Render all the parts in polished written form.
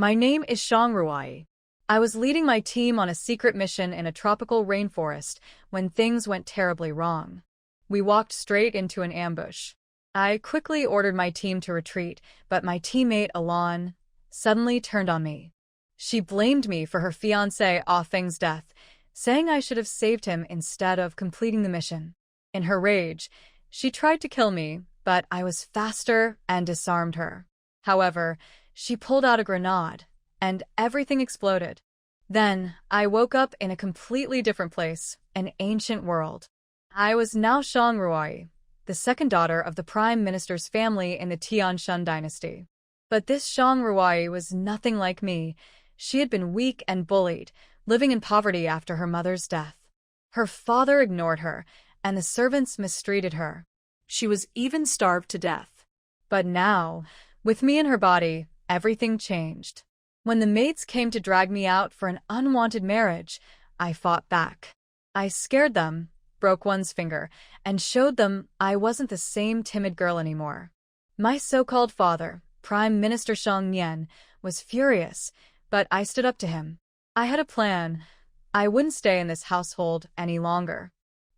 My name is Shangruai. I was leading my team on a secret mission in a tropical rainforest when things went terribly wrong. We walked straight into an ambush. I quickly ordered my team to retreat, but my teammate Alon suddenly turned on me. She blamed me for her fiancé Ah Feng's death, saying I should have saved him instead of completing the mission. In her rage, she tried to kill me, but I was faster and disarmed her. However, she pulled out a grenade, and everything exploded. Then, I woke up in a completely different place, an ancient world. I was now Shangruai, the second daughter of the Prime Minister's family in the Tianshan dynasty. But this Shangruai was nothing like me. She had been weak and bullied, living in poverty after her mother's death. Her father ignored her, and the servants mistreated her. She was even starved to death. But now, with me in her body, everything changed. When the maids came to drag me out for an unwanted marriage, I fought back. I scared them, broke one's finger, and showed them I wasn't the same timid girl anymore. My so-called father, Prime Minister Shang Nian, was furious, but I stood up to him. I had a plan. I wouldn't stay in this household any longer.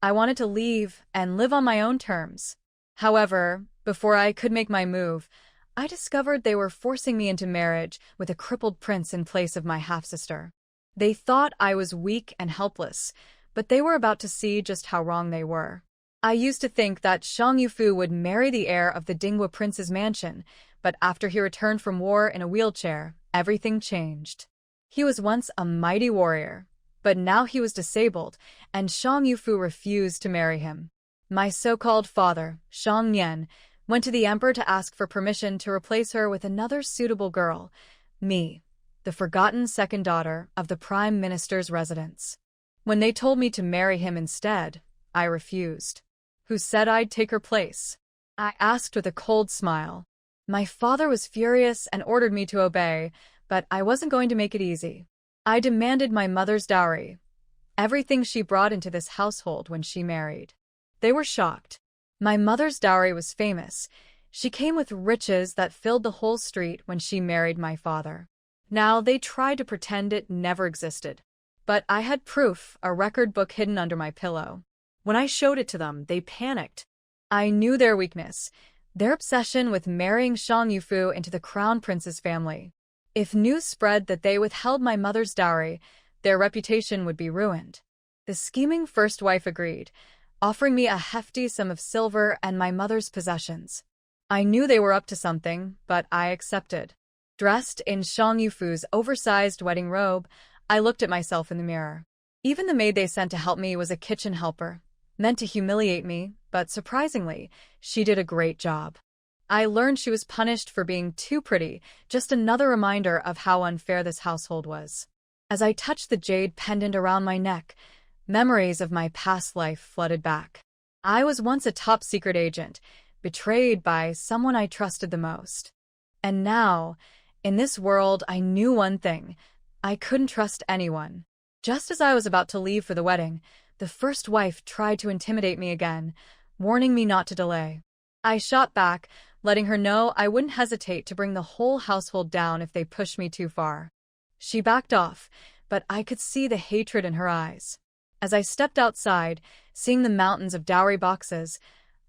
I wanted to leave and live on my own terms. However, before I could make my move, I discovered they were forcing me into marriage with a crippled prince in place of my half-sister. They thought I was weak and helpless, but they were about to see just how wrong they were. I used to think that Shang Yufu would marry the heir of the Dingwa prince's mansion, but after he returned from war in a wheelchair, everything changed. He was once a mighty warrior, but now he was disabled, and Shang Yufu refused to marry him. My so-called father, Shang Nian, went to the emperor to ask for permission to replace her with another suitable girl, me, the forgotten second daughter of the prime minister's residence. When they told me to marry him instead, I refused. Who said I'd take her place? I asked with a cold smile. My father was furious and ordered me to obey, but I wasn't going to make it easy. I demanded my mother's dowry, everything she brought into this household when she married. They were shocked. My mother's dowry was famous. She came with riches that filled the whole street when she married my father. Now they tried to pretend it never existed. But I had proof, a record book hidden under my pillow. When I showed it to them, they panicked. I knew their weakness, their obsession with marrying Shang Yufu into the crown prince's family. If news spread that they withheld my mother's dowry, their reputation would be ruined. The scheming first wife agreed, offering me a hefty sum of silver and my mother's possessions. I knew they were up to something, but I accepted. Dressed in Shang Yufu's oversized wedding robe, I looked at myself in the mirror. Even the maid they sent to help me was a kitchen helper, meant to humiliate me, but surprisingly, she did a great job. I learned she was punished for being too pretty, just another reminder of how unfair this household was. As I touched the jade pendant around my neck, memories of my past life flooded back. I was once a top-secret agent, betrayed by someone I trusted the most. And now, in this world, I knew one thing. I couldn't trust anyone. Just as I was about to leave for the wedding, the first wife tried to intimidate me again, warning me not to delay. I shot back, letting her know I wouldn't hesitate to bring the whole household down if they pushed me too far. She backed off, but I could see the hatred in her eyes. As I stepped outside, seeing the mountains of dowry boxes,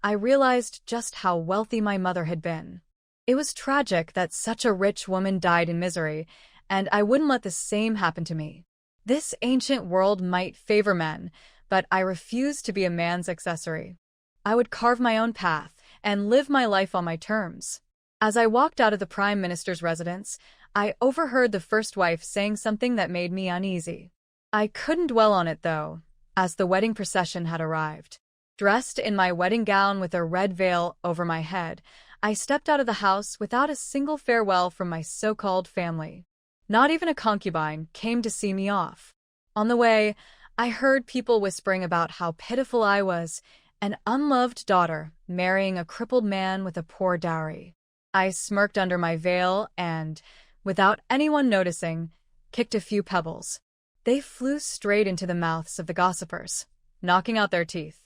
I realized just how wealthy my mother had been. It was tragic that such a rich woman died in misery, and I wouldn't let the same happen to me. This ancient world might favor men, but I refused to be a man's accessory. I would carve my own path and live my life on my terms. As I walked out of the Prime Minister's residence, I overheard the first wife saying something that made me uneasy. I couldn't dwell on it, though, as the wedding procession had arrived. Dressed in my wedding gown with a red veil over my head, I stepped out of the house without a single farewell from my so-called family. Not even a concubine came to see me off. On the way, I heard people whispering about how pitiful I was, an unloved daughter marrying a crippled man with a poor dowry. I smirked under my veil and, without anyone noticing, kicked a few pebbles. They flew straight into the mouths of the gossipers, knocking out their teeth.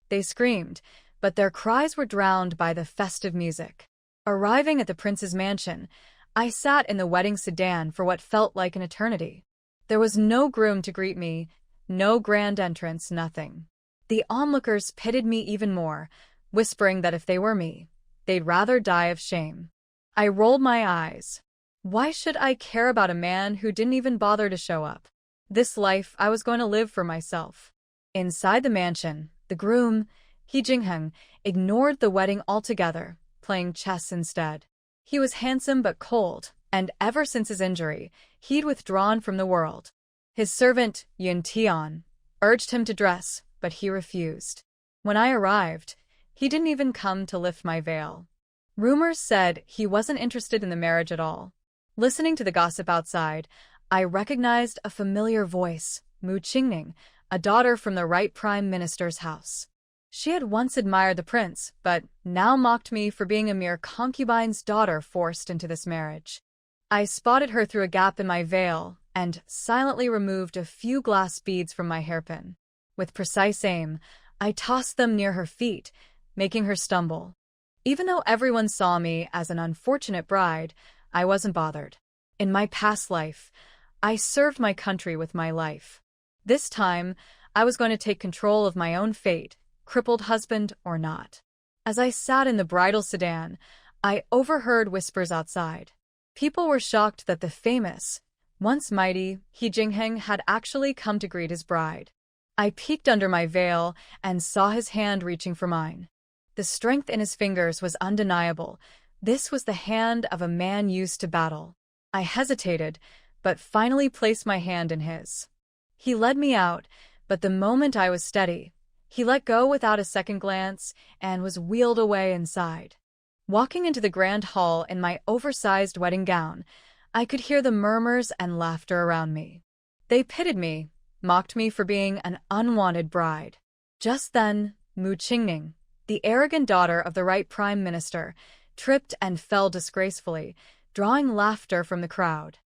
They screamed, but their cries were drowned by the festive music. Arriving at the prince's mansion, I sat in the wedding sedan for what felt like an eternity. There was no groom to greet me, no grand entrance, nothing. The onlookers pitied me even more, whispering that if they were me, they'd rather die of shame. I rolled my eyes. Why should I care about a man who didn't even bother to show up? This life I was going to live for myself. Inside the mansion, the groom, He Jingheng, ignored the wedding altogether, playing chess instead. He was handsome but cold, and ever since his injury, he'd withdrawn from the world. His servant, Yun Tian, urged him to dress, but he refused. When I arrived, he didn't even come to lift my veil. Rumors said he wasn't interested in the marriage at all. Listening to the gossip outside, I recognized a familiar voice, Mu Qingning, a daughter from the right prime minister's house. She had once admired the prince, but now mocked me for being a mere concubine's daughter forced into this marriage. I spotted her through a gap in my veil and silently removed a few glass beads from my hairpin. With precise aim, I tossed them near her feet, making her stumble. Even though everyone saw me as an unfortunate bride, I wasn't bothered. In my past life, I served my country with my life. This time, I was going to take control of my own fate, crippled husband or not. As I sat in the bridal sedan, I overheard whispers outside. People were shocked that the famous, once mighty, He Jingheng had actually come to greet his bride. I peeked under my veil and saw his hand reaching for mine. The strength in his fingers was undeniable. This was the hand of a man used to battle. I hesitated, but finally placed my hand in his. He led me out, but the moment I was steady, he let go without a second glance and was wheeled away inside. Walking into the grand hall in my oversized wedding gown, I could hear the murmurs and laughter around me. They pitied me, mocked me for being an unwanted bride. Just then, Mu Qingning, the arrogant daughter of the right prime minister, tripped and fell disgracefully, drawing laughter from the crowd.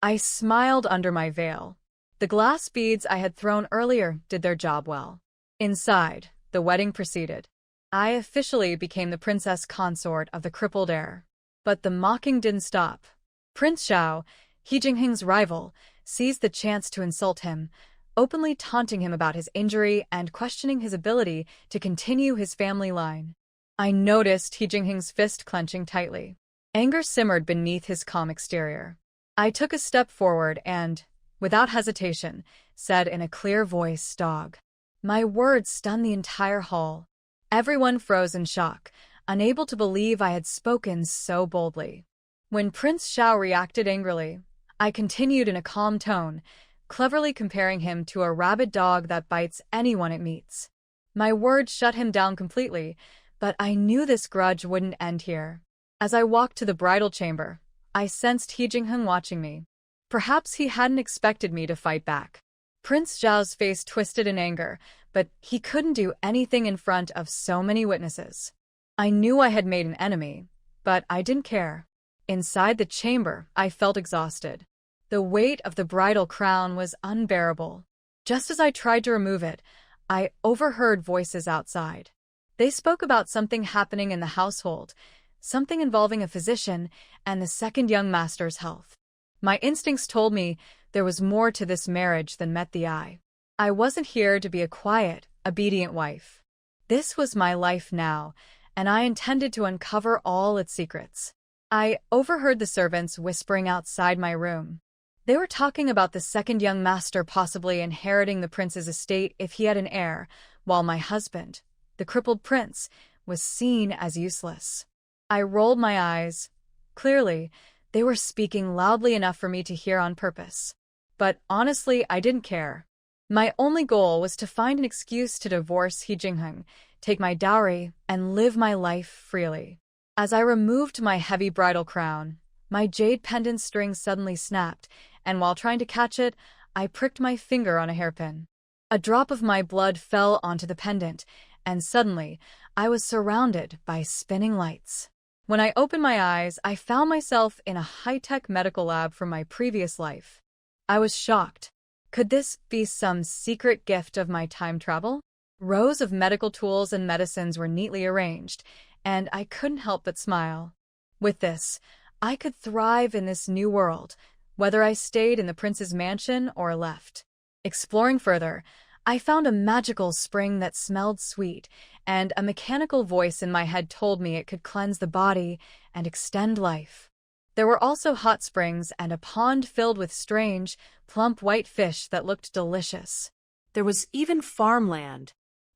I smiled under my veil. The glass beads I had thrown earlier did their job well. Inside, the wedding proceeded. I officially became the princess consort of the crippled heir. But the mocking didn't stop. Prince Xiao, He Jingheng's rival, seized the chance to insult him, openly taunting him about his injury and questioning his ability to continue his family line. I noticed He Jingheng's fist clenching tightly. Anger simmered beneath his calm exterior. I took a step forward and, without hesitation, said in a clear voice, "Dog." My words stunned the entire hall. Everyone froze in shock, unable to believe I had spoken so boldly. When Prince Xiao reacted angrily, I continued in a calm tone, cleverly comparing him to a rabid dog that bites anyone it meets. My words shut him down completely, but I knew this grudge wouldn't end here. As I walked to the bridal chamber, I sensed He Jingheng watching me. Perhaps he hadn't expected me to fight back. Prince Zhao's face twisted in anger, but he couldn't do anything in front of so many witnesses. I knew I had made an enemy, but I didn't care. Inside the chamber, I felt exhausted. The weight of the bridal crown was unbearable. Just as I tried to remove it, I overheard voices outside. They spoke about something happening in the household, something involving a physician and the second young master's health. My instincts told me there was more to this marriage than met the eye. I wasn't here to be a quiet, obedient wife. This was my life now, and I intended to uncover all its secrets. I overheard the servants whispering outside my room. They were talking about the second young master possibly inheriting the prince's estate if he had an heir, while my husband, the crippled prince, was seen as useless. I rolled my eyes. Clearly, they were speaking loudly enough for me to hear on purpose. But honestly, I didn't care. My only goal was to find an excuse to divorce He Jingheng, take my dowry, and live my life freely. As I removed my heavy bridal crown, my jade pendant string suddenly snapped, and while trying to catch it, I pricked my finger on a hairpin. A drop of my blood fell onto the pendant, and suddenly, I was surrounded by spinning lights. When I opened my eyes, I found myself in a high-tech medical lab from my previous life. I was shocked. Could this be some secret gift of my time travel? Rows of medical tools and medicines were neatly arranged, and I couldn't help but smile. With this, I could thrive in this new world, whether I stayed in the prince's mansion or left. Exploring further, I found a magical spring that smelled sweet, and a mechanical voice in my head told me it could cleanse the body and extend life. There were also hot springs and a pond filled with strange, plump white fish that looked delicious. There was even farmland.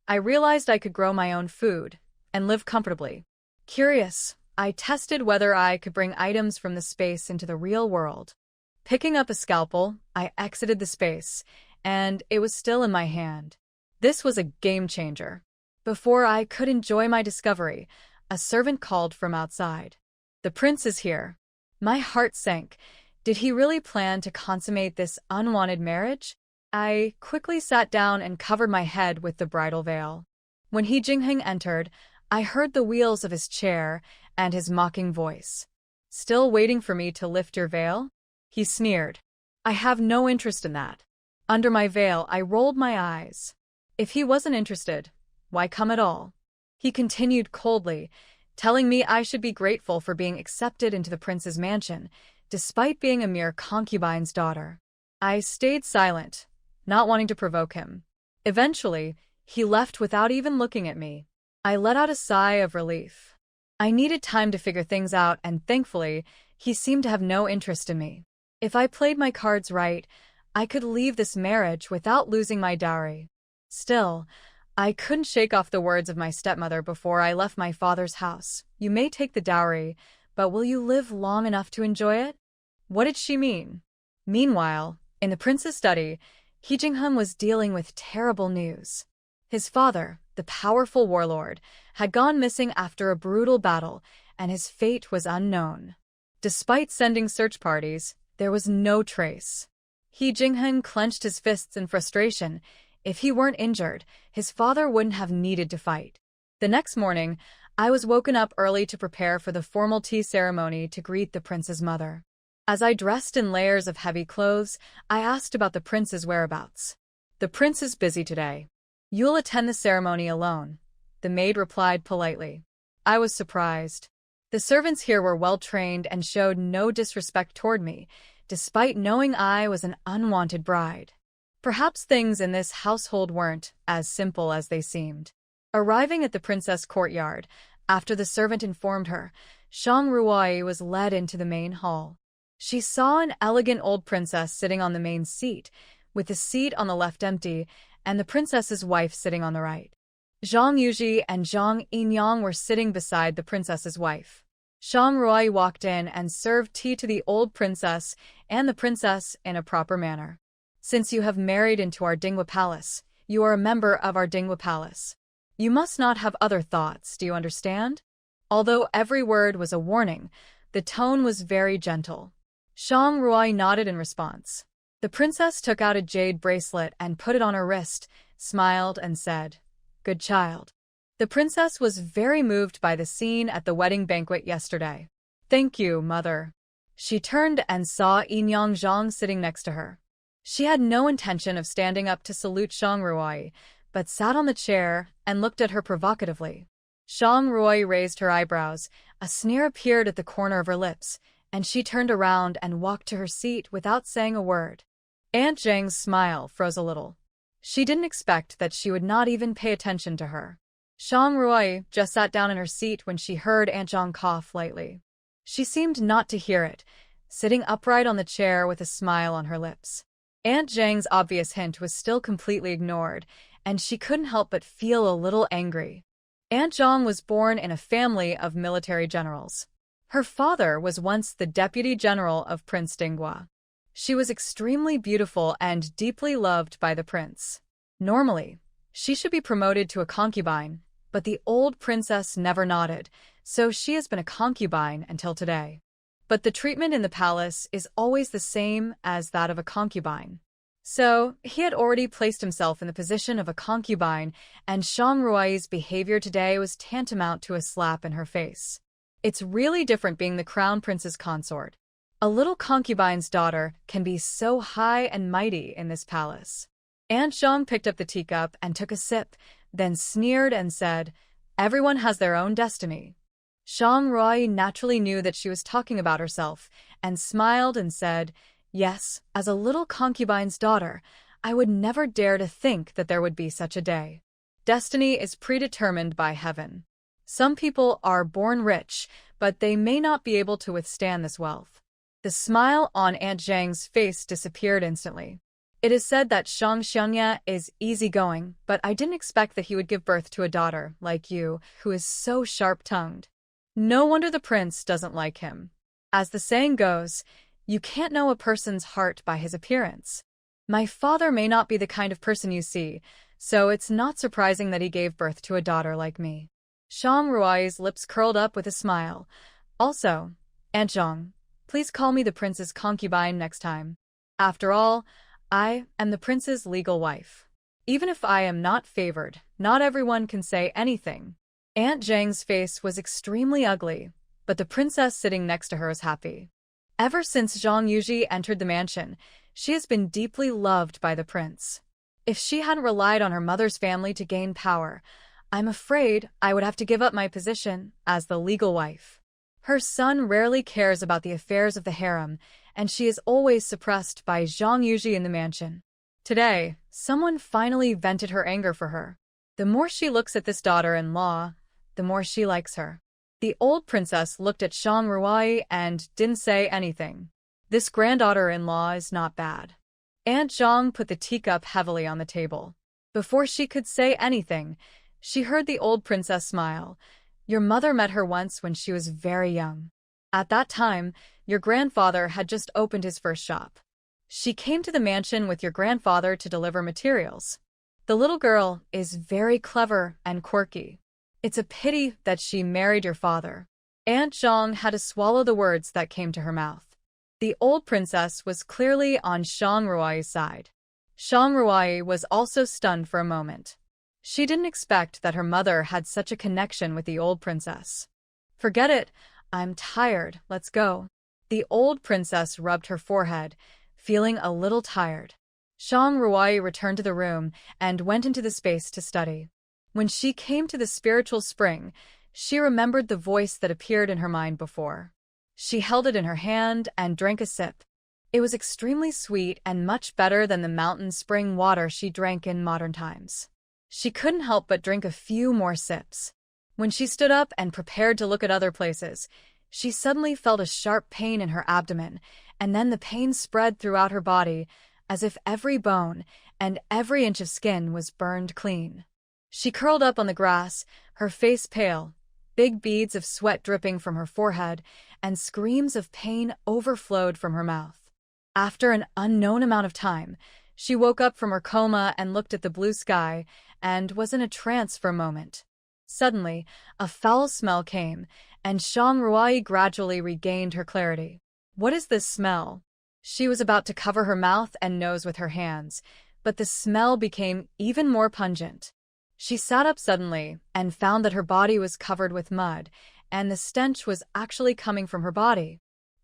I realized I could grow my own food and live comfortably. Curious, I tested whether I could bring items from the space into the real world. Picking up a scalpel, I exited the space, and it was still in my hand. This was a game changer. Before I could enjoy my discovery, a servant called from outside. "The prince is here." My heart sank. Did he really plan to consummate this unwanted marriage? I quickly sat down and covered my head with the bridal veil. When He Jingheng entered, I heard the wheels of his chair and his mocking voice. "Still waiting for me to lift your veil?" He sneered. "I have no interest in that." Under my veil, I rolled my eyes. If he wasn't interested, why come at all? He continued coldly, telling me I should be grateful for being accepted into the prince's mansion, despite being a mere concubine's daughter. I stayed silent, not wanting to provoke him. Eventually, he left without even looking at me. I let out a sigh of relief. I needed time to figure things out, and thankfully, he seemed to have no interest in me. If I played my cards right, I could leave this marriage without losing my dowry. Still, I couldn't shake off the words of my stepmother before I left my father's house. "You may take the dowry, but will you live long enough to enjoy it?" What did she mean? Meanwhile, in the prince's study, He Jingheng was dealing with terrible news. His father, the powerful warlord, had gone missing after a brutal battle, and his fate was unknown. Despite sending search parties, there was no trace. He Jingheng clenched his fists in frustration. If he weren't injured, his father wouldn't have needed to fight. The next morning, I was woken up early to prepare for the formal tea ceremony to greet the prince's mother. As I dressed in layers of heavy clothes, I asked about the prince's whereabouts. "The prince is busy today. You'll attend the ceremony alone," the maid replied politely. I was surprised. The servants here were well-trained and showed no disrespect toward me, despite knowing I was an unwanted bride. Perhaps things in this household weren't as simple as they seemed. Arriving at the princess' courtyard, after the servant informed her, Shang Ruai was led into the main hall. She saw an elegant old princess sitting on the main seat, with the seat on the left empty, and the princess's wife sitting on the right. Zhang Yuji and Zhang Yinyang were sitting beside the princess's wife. Shang Ruai walked in and served tea to the old princess and the princess in a proper manner. "Since you have married into our Dingwa Palace, you are a member of our Dingwa Palace. You must not have other thoughts, do you understand?" Although every word was a warning, the tone was very gentle. Shang Ruai nodded in response. The princess took out a jade bracelet and put it on her wrist, smiled, and said, "Good child." The princess was very moved by the scene at the wedding banquet yesterday. "Thank you, mother." She turned and saw Yinyang Zhang sitting next to her. She had no intention of standing up to salute Shang Ruai, but sat on the chair and looked at her provocatively. Shang Ruai raised her eyebrows, a sneer appeared at the corner of her lips, and she turned around and walked to her seat without saying a word. Aunt Zhang's smile froze a little. She didn't expect that she would not even pay attention to her. Shang Ruai just sat down in her seat when she heard Aunt Zhang cough lightly. She seemed not to hear it, sitting upright on the chair with a smile on her lips. Aunt Zhang's obvious hint was still completely ignored, and she couldn't help but feel a little angry. Aunt Zhang was born in a family of military generals. Her father was once the deputy general of Prince Dingwa. She was extremely beautiful and deeply loved by the prince. Normally, she should be promoted to a concubine, but the old princess never nodded, so she has been a concubine until today. But the treatment in the palace is always the same as that of a concubine. So, he had already placed himself in the position of a concubine, and Shang Ruai's behavior today was tantamount to a slap in her face. It's really different being the crown prince's consort. A little concubine's daughter can be so high and mighty in this palace. Aunt Zhang picked up the teacup and took a sip, then sneered and said, "Everyone has their own destiny." Shang Rui naturally knew that she was talking about herself, and smiled and said, "Yes, as a little concubine's daughter, I would never dare to think that there would be such a day. Destiny is predetermined by heaven. Some people are born rich, but they may not be able to withstand this wealth." The smile on Aunt Zhang's face disappeared instantly. "It is said that Shang Xianya is easygoing, but I didn't expect that he would give birth to a daughter like you, who is so sharp-tongued. No wonder the prince doesn't like him. As the saying goes, you can't know a person's heart by his appearance. My father may not be the kind of person you see, so it's not surprising that he gave birth to a daughter like me." Shang Rui's lips curled up with a smile. "Also, Aunt Zhang, please call me the prince's concubine next time. After all, I am the prince's legal wife. Even if I am not favored, not everyone can say anything." Aunt Zhang's face was extremely ugly, but the princess sitting next to her was happy. Ever since Zhang Yuji entered the mansion, she has been deeply loved by the prince. If she hadn't relied on her mother's family to gain power, I'm afraid I would have to give up my position as the legal wife. Her son rarely cares about the affairs of the harem, and she is always suppressed by Zhang Yuji in the mansion. Today, someone finally vented her anger for her. The more she looks at this daughter-in-law, the more she likes her. The old princess looked at Shang Ruai and didn't say anything. This granddaughter-in-law is not bad. Aunt Zhang put the teacup heavily on the table. Before she could say anything, she heard the old princess smile. "Your mother met her once when she was very young. At that time, your grandfather had just opened his first shop. She came to the mansion with your grandfather to deliver materials. The little girl is very clever and quirky. It's a pity that she married your father." Aunt Zhang had to swallow the words that came to her mouth. The old princess was clearly on Shang Ruai's side. Shang Ruai was also stunned for a moment. She didn't expect that her mother had such a connection with the old princess. "Forget it. I'm tired. Let's go." The old princess rubbed her forehead, feeling a little tired. Shang Ruai returned to the room and went into the space to study. When she came to the spiritual spring, she remembered the voice that appeared in her mind before. She held it in her hand and drank a sip. It was extremely sweet and much better than the mountain spring water she drank in modern times. She couldn't help but drink a few more sips. When she stood up and prepared to look at other places, she suddenly felt a sharp pain in her abdomen, and then the pain spread throughout her body, as if every bone and every inch of skin was burned clean. She curled up on the grass, her face pale, big beads of sweat dripping from her forehead, and screams of pain overflowed from her mouth. After an unknown amount of time, she woke up from her coma and looked at the blue sky, and was in a trance for a moment. Suddenly, a foul smell came, and Shang Ruai gradually regained her clarity. "What is this smell?" She was about to cover her mouth and nose with her hands, but the smell became even more pungent. She sat up suddenly and found that her body was covered with mud, and the stench was actually coming from her body.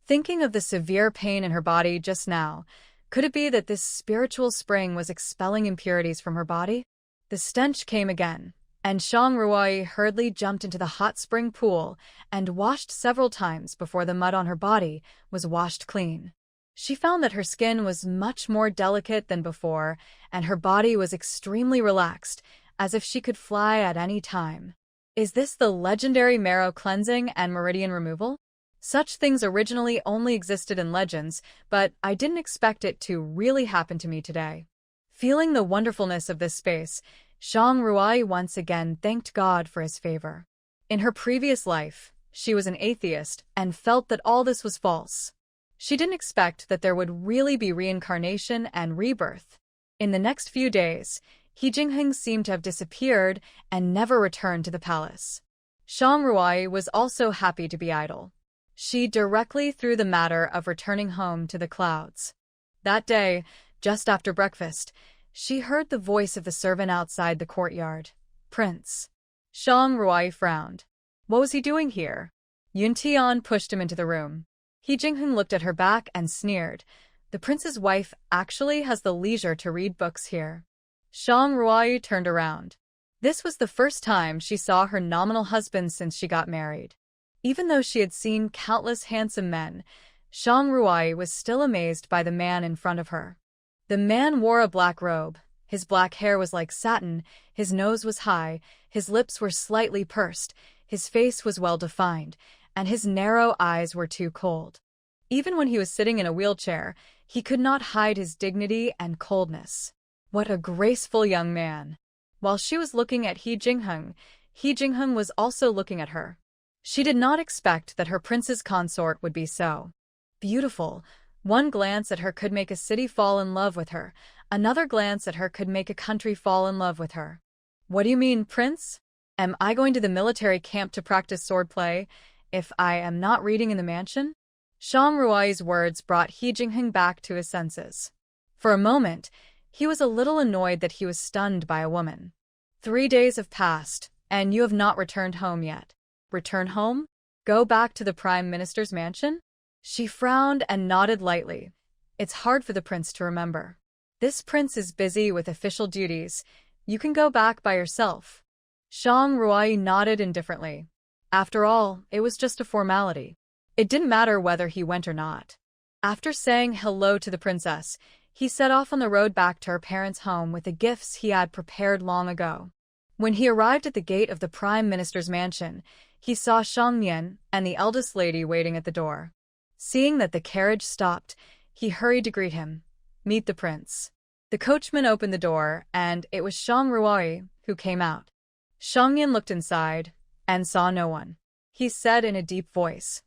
Thinking of the severe pain in her body just now, could it be that this spiritual spring was expelling impurities from her body? The stench came again, and Shang Ruai hurriedly jumped into the hot spring pool and washed several times before the mud on her body was washed clean. She found that her skin was much more delicate than before, and her body was extremely relaxed, as if she could fly at any time. Is this the legendary marrow cleansing and meridian removal? Such things originally only existed in legends, but I didn't expect it to really happen to me today. Feeling the wonderfulness of this space, Shang Ruai once again thanked God for his favor. In her previous life, she was an atheist and felt that all this was false. She didn't expect that there would really be reincarnation and rebirth. In the next few days, He Jingheng seemed to have disappeared and never returned to the palace. Shang Ruai was also happy to be idle. She directly threw the matter of returning home to the clouds. That day, just after breakfast, she heard the voice of the servant outside the courtyard. "Prince." Shang Ruai frowned. What was he doing here? Yun Tian pushed him into the room. He Jingheng looked at her back and sneered. The prince's wife actually has the leisure to read books here. Shang Ruai turned around. This was the first time she saw her nominal husband since she got married. Even though she had seen countless handsome men, Shang Ruai was still amazed by the man in front of her. The man wore a black robe. His black hair was like satin, his nose was high, his lips were slightly pursed, his face was well-defined, and his narrow eyes were too cold. Even when he was sitting in a wheelchair, he could not hide his dignity and coldness. What a graceful young man! While she was looking at He Jingheng was also looking at her. She did not expect that her prince's consort would be so beautiful. One glance at her could make a city fall in love with her. Another glance at her could make a country fall in love with her. What do you mean, prince? Am I going to the military camp to practice swordplay if I am not reading in the mansion? Shang Ruai's words brought He Jingheng back to his senses. For a moment, he was a little annoyed that he was stunned by a woman. 3 days have passed, and you have not returned home yet. Return home? Go back to the Prime Minister's mansion? She frowned and nodded lightly. It's hard for the prince to remember. This prince is busy with official duties. You can go back by yourself. Shang Ruai nodded indifferently. After all, it was just a formality. It didn't matter whether he went or not. After saying hello to the princess, he set off on the road back to her parents' home with the gifts he had prepared long ago. When he arrived at the gate of the Prime Minister's mansion, he saw Shang Nian and the eldest lady waiting at the door. Seeing that the carriage stopped, he hurried to greet him. Meet the prince. The coachman opened the door, and it was Shang Ruai who came out. Shang Nian looked inside and saw no one. He said in a deep voice,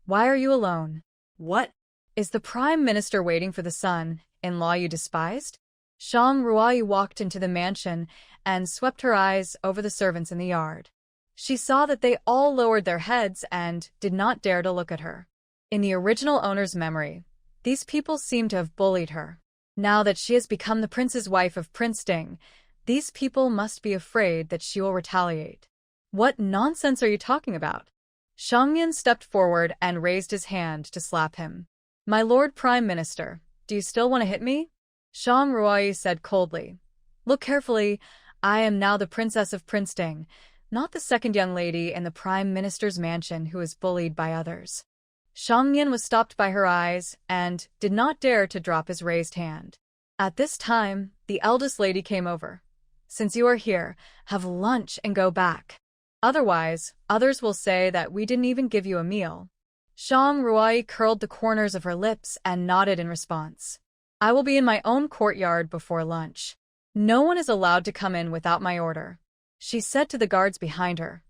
"Why are you alone?" What? Is the Prime Minister waiting for the son-in-law you despised? Shang Ruai walked into the mansion and swept her eyes over the servants in the yard. She saw that they all lowered their heads and did not dare to look at her. In the original owner's memory, these people seemed to have bullied her. Now that she has become the prince's wife of Prince Ding, these people must be afraid that she will retaliate. What nonsense are you talking about? Shang Nian stepped forward and raised his hand to slap him. My Lord Prime Minister, do you still want to hit me? Shang Ruai said coldly. Look carefully, I am now the princess of Prince Ding, not the second young lady in the Prime Minister's mansion who is bullied by others. Shang Nian was stopped by her eyes and did not dare to drop his raised hand. At this time, the eldest lady came over. Since you are here, have lunch and go back. Otherwise, others will say that we didn't even give you a meal. Shang Ruai curled the corners of her lips and nodded in response. I will be in my own courtyard before lunch. No one is allowed to come in without my order. She said to the guards behind her.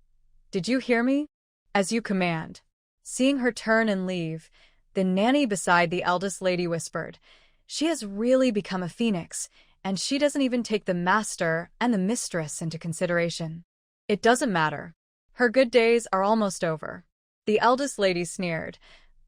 Did you hear me? As you command. Seeing her turn and leave, the nanny beside the eldest lady whispered, She has really become a phoenix, and she doesn't even take the master and the mistress into consideration. It doesn't matter. Her good days are almost over. The eldest lady sneered.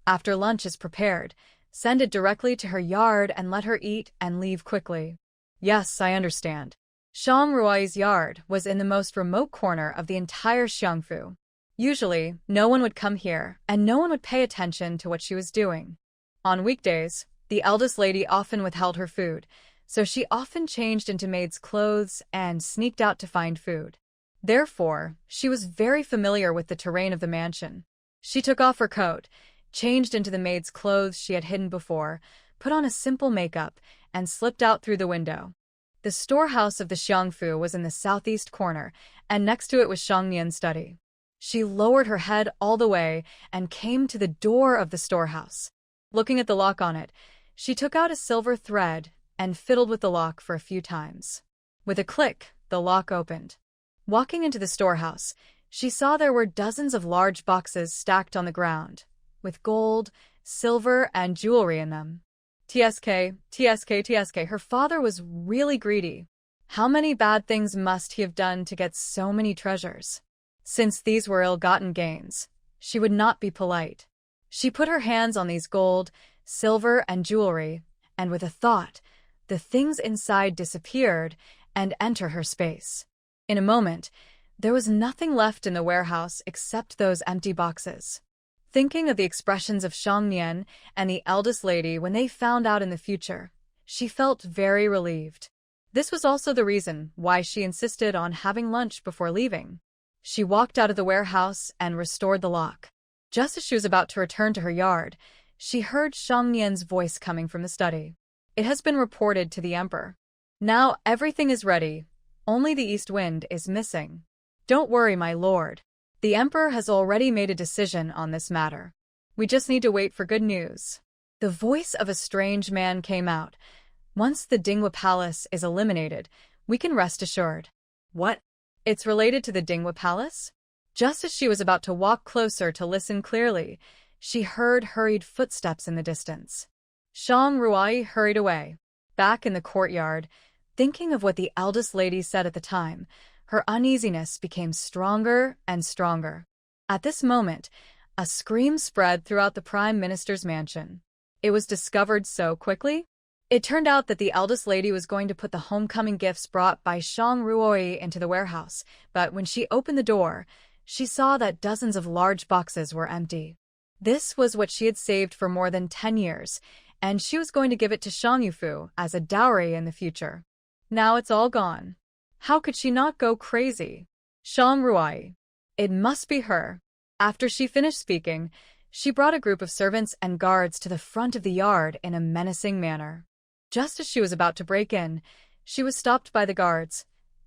After lunch is prepared, send it directly to her yard and let her eat and leave quickly. Yes, I understand. Shang Ruai's yard was in the most remote corner of the entire Xiangfu. Usually, no one would come here, and no one would pay attention to what she was doing. On weekdays, the eldest lady often withheld her food, so she often changed into maid's clothes and sneaked out to find food. Therefore, she was very familiar with the terrain of the mansion. She took off her coat, changed into the maid's clothes she had hidden before, put on a simple makeup, and slipped out through the window. The storehouse of the Xiangfu was in the southeast corner, and next to it was Shang Nian's study. She lowered her head all the way and came to the door of the storehouse. Looking at the lock on it, she took out a silver thread and fiddled with the lock for a few times. With a click, the lock opened. Walking into the storehouse, she saw there were dozens of large boxes stacked on the ground, with gold, silver, and jewelry in them. TSK. Her father was really greedy. How many bad things must he have done to get so many treasures? Since these were ill-gotten gains, she would not be polite. She put her hands on these gold, silver, and jewelry, and with a thought, the things inside disappeared and entered her space. In a moment, there was nothing left in the warehouse except those empty boxes. Thinking of the expressions of Shang Nian and the eldest lady when they found out in the future, she felt very relieved. This was also the reason why she insisted on having lunch before leaving. She walked out of the warehouse and restored the lock. Just as she was about to return to her yard, she heard Shang Nian's voice coming from the study. It has been reported to the emperor. Now everything is ready. Only the east wind is missing. Don't worry, my lord. The emperor has already made a decision on this matter. We just need to wait for good news. The voice of a strange man came out. Once the Dinghua Palace is eliminated, we can rest assured. What? It's related to the Dinghua Palace? Just as she was about to walk closer to listen clearly, she heard hurried footsteps in the distance. Shang Ruai hurried away. Back in the courtyard, thinking of what the eldest lady said at the time, her uneasiness became stronger and stronger. At this moment, a scream spread throughout the Prime Minister's mansion. It was discovered so quickly. It turned out that the eldest lady was going to put the homecoming gifts brought by Shang Ruoi into the warehouse, but when she opened the door, she saw that dozens of large boxes were empty. This was what she had saved for more than 10 years, and she was going to give it to Shang Yufu as a dowry in the future. Now it's all gone. How could she not go crazy? Shang Ruai. It must be her. After she finished speaking, she brought a group of servants and guards to the front of the yard in a menacing manner. Just as she was about to break in, she was stopped by the guards.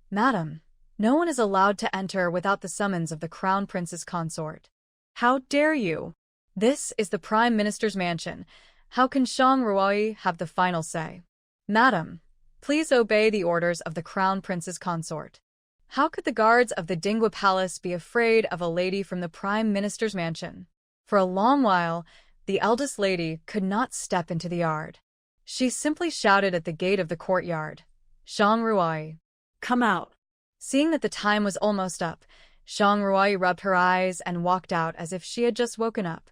Madam, no one is allowed to enter without the summons of the Crown Prince's consort. How dare you? This is the Prime Minister's mansion. How can Shang Ruai have the final say? Madam, please obey the orders of the Crown Prince's consort. How could the guards of the Dinghua Palace be afraid of a lady from the Prime Minister's mansion? For a long while, the eldest lady could not step into the yard. She simply shouted at the gate of the courtyard, Shang Ruai, come out. Seeing that the time was almost up, Shang Ruai rubbed her eyes and walked out as if she had just woken up.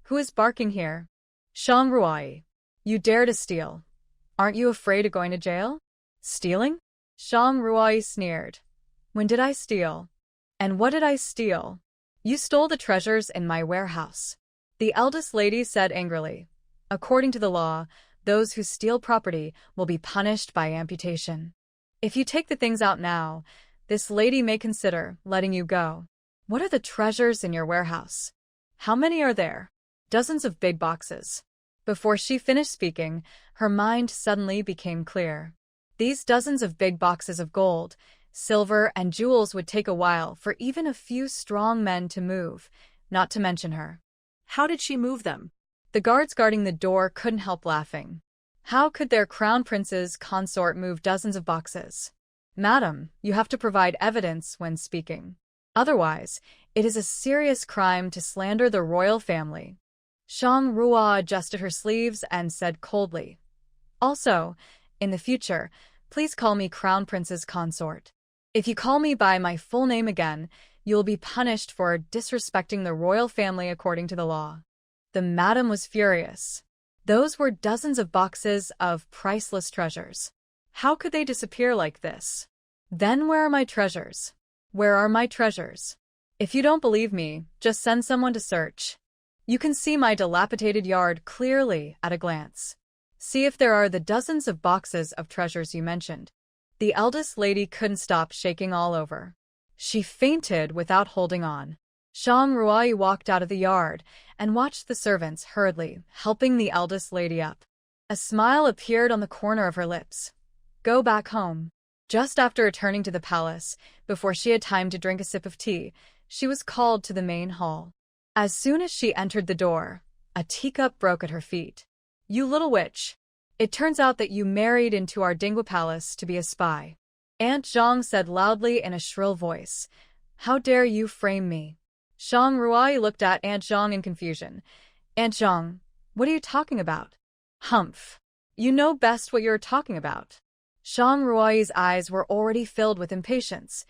Who is barking here? Shang Ruai, you dare to steal. Aren't you afraid of going to jail? Stealing? Shang Ruai sneered. When did I steal? And what did I steal? You stole the treasures in my warehouse. The eldest lady said angrily. According to the law, those who steal property will be punished by amputation. If you take the things out now, this lady may consider letting you go. What are the treasures in your warehouse? How many are there? Dozens of big boxes. Before she finished speaking, her mind suddenly became clear. These dozens of big boxes of gold, silver, and jewels would take a while for even a few strong men to move, not to mention her. How did she move them? The guards guarding the door couldn't help laughing. How could their crown prince's consort move dozens of boxes? Madam, you have to provide evidence when speaking. Otherwise, it is a serious crime to slander the royal family. Shang Ruai adjusted her sleeves and said coldly, also, in the future, please call me Crown Prince's consort. If you call me by my full name again, you will be punished for disrespecting the royal family according to the law. The madam was furious. Those were dozens of boxes of priceless treasures. How could they disappear like this? Then where are my treasures? Where are my treasures? If you don't believe me, just send someone to search. You can see my dilapidated yard clearly at a glance. See if there are the dozens of boxes of treasures you mentioned. The eldest lady couldn't stop shaking all over. She fainted without holding on. Shang Ruai walked out of the yard and watched the servants hurriedly helping the eldest lady up. A smile appeared on the corner of her lips. Go back home. Just after returning to the palace, before she had time to drink a sip of tea, she was called to the main hall. As soon as she entered the door, a teacup broke at her feet. You little witch! It turns out that you married into our Dinghua Palace to be a spy. Aunt Zhang said loudly in a shrill voice. How dare you frame me? Shang Ruai looked at Aunt Zhang in confusion. Aunt Zhang, what are you talking about? Humph. You know best what you're talking about. Shang Ruai's eyes were already filled with impatience.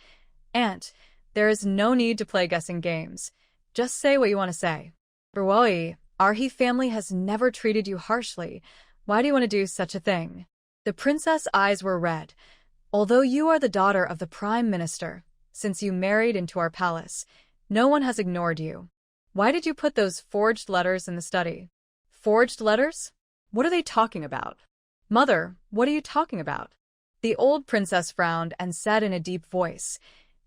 Aunt, there is no need to play guessing games. Just say what you want to say. Ruai, our He family has never treated you harshly. Why do you want to do such a thing? The princess' eyes were red. Although you are the daughter of the Prime Minister, since you married into our palace, no one has ignored you. Why did you put those forged letters in the study? Forged letters? What are they talking about? Mother, what are you talking about? The old princess frowned and said in a deep voice,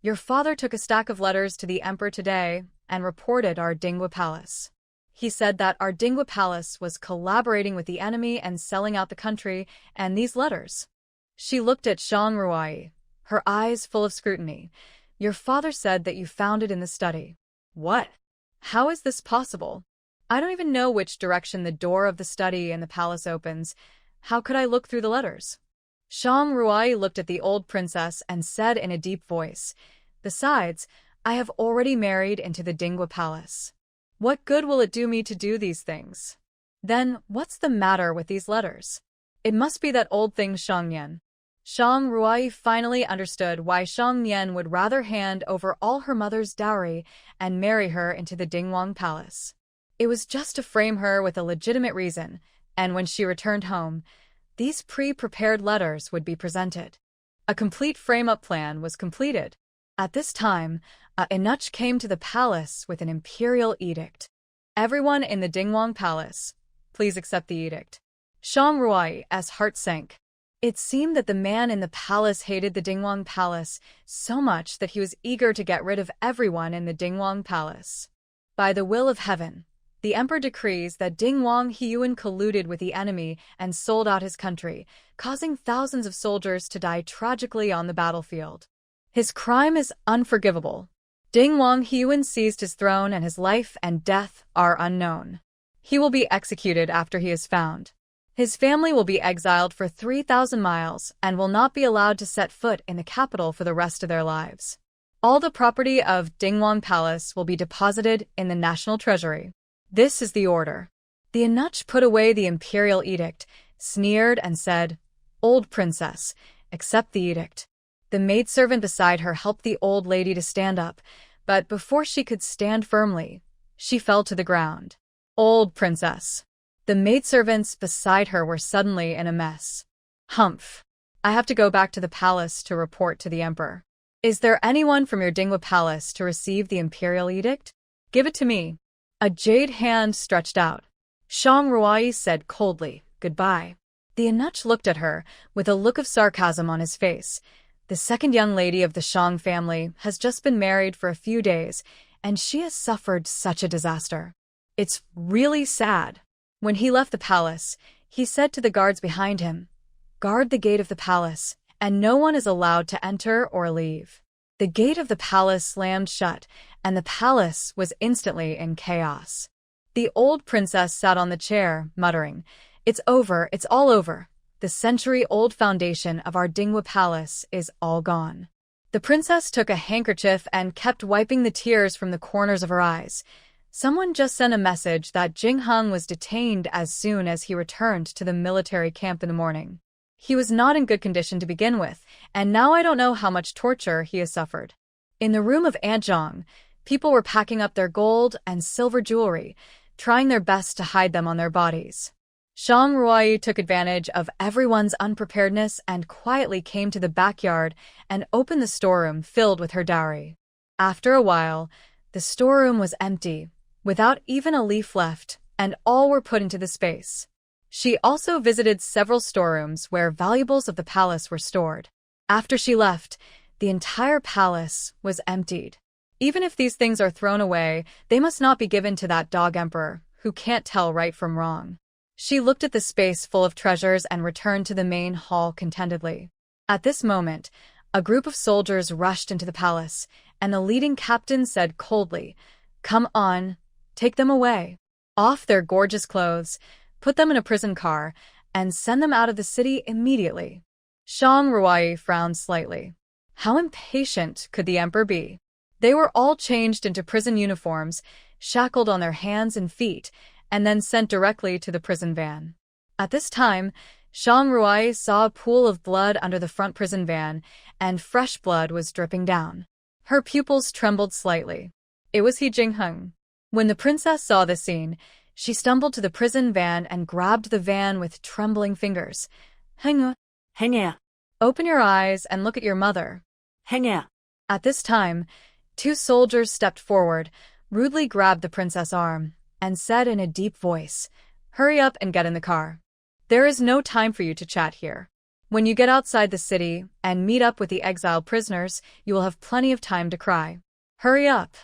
Your father took a stack of letters to the emperor today, and reported our Dingwa Palace. He said that our Dingwa Palace was collaborating with the enemy and selling out the country, and these letters. She looked at Shang Ruai, her eyes full of scrutiny. Your father said that you found it in the study. What? How is this possible? I don't even know which direction the door of the study and the palace opens. How could I look through the letters? Shang Ruai looked at the old princess and said in a deep voice, Besides, I have already married into the Dingwa Palace. What good will it do me to do these things? Then, what's the matter with these letters? It must be that old thing Shang Yan. Shang Ruai finally understood why Shang Yan would rather hand over all her mother's dowry and marry her into the Dingwang Palace. It was just to frame her with a legitimate reason, and when she returned home, these pre-prepared letters would be presented. A complete frame-up plan was completed. At this time, Inuch came to the palace with an imperial edict. Everyone in the Dingwang Palace, please accept the edict. Shang Ruai's heart sank. It seemed that the man in the palace hated the Dingwang Palace so much that he was eager to get rid of everyone in the Dingwang Palace. By the will of heaven, the emperor decrees that Dingwang Hiyuan colluded with the enemy and sold out his country, causing thousands of soldiers to die tragically on the battlefield. His crime is unforgivable. Dingwang Hiyuan seized his throne and his life and death are unknown. He will be executed after he is found. His family will be exiled for 3,000 miles and will not be allowed to set foot in the capital for the rest of their lives. All the property of Dingwang Palace will be deposited in the national treasury. This is the order. The Inuch put away the imperial edict, sneered and said, Old princess, accept the edict. The maidservant beside her helped the old lady to stand up, but before she could stand firmly, she fell to the ground. Old princess. The maidservants beside her were suddenly in a mess. Humph. I have to go back to the palace to report to the emperor. Is there anyone from your Dingwa Palace to receive the imperial edict? Give it to me. A jade hand stretched out. Shang Ruai said coldly, Goodbye. The Inuch looked at her, with a look of sarcasm on his face. The second young lady of the Shang family has just been married for a few days, and she has suffered such a disaster. It's really sad. When he left the palace, he said to the guards behind him, Guard the gate of the palace, and no one is allowed to enter or leave. The gate of the palace slammed shut, and the palace was instantly in chaos. The old princess sat on the chair, muttering, It's over, it's all over. The century-old foundation of our Dingwa Palace is all gone. The princess took a handkerchief and kept wiping the tears from the corners of her eyes. Someone just sent a message that Jing Hung was detained as soon as he returned to the military camp in the morning. He was not in good condition to begin with, and now I don't know how much torture he has suffered. In the room of Aunt Zhang, people were packing up their gold and silver jewelry, trying their best to hide them on their bodies. Shang Ruai took advantage of everyone's unpreparedness and quietly came to the backyard and opened the storeroom filled with her dowry. After a while, the storeroom was empty, without even a leaf left, and all were put into the space. She also visited several storerooms where valuables of the palace were stored. After she left, the entire palace was emptied. Even if these things are thrown away, they must not be given to that dog emperor, who can't tell right from wrong. She looked at the space full of treasures and returned to the main hall contentedly. At this moment, a group of soldiers rushed into the palace, and the leading captain said coldly, Come on, take them away. Off their gorgeous clothes, put them in a prison car, and send them out of the city immediately. Shang Ruai frowned slightly. How impatient could the emperor be? They were all changed into prison uniforms, shackled on their hands and feet, and then sent directly to the prison van. At this time, Shang Ruai saw a pool of blood under the front prison van, and fresh blood was dripping down. Her pupils trembled slightly. It was He Jingheng. When the princess saw this scene, she stumbled to the prison van and grabbed the van with trembling fingers. Heng. Open your eyes and look at your mother. At this time, two soldiers stepped forward, rudely grabbed the princess' arm, and said in a deep voice, Hurry up and get in the car. There is no time for you to chat here. When you get outside the city and meet up with the exiled prisoners, you will have plenty of time to cry. Hurry up.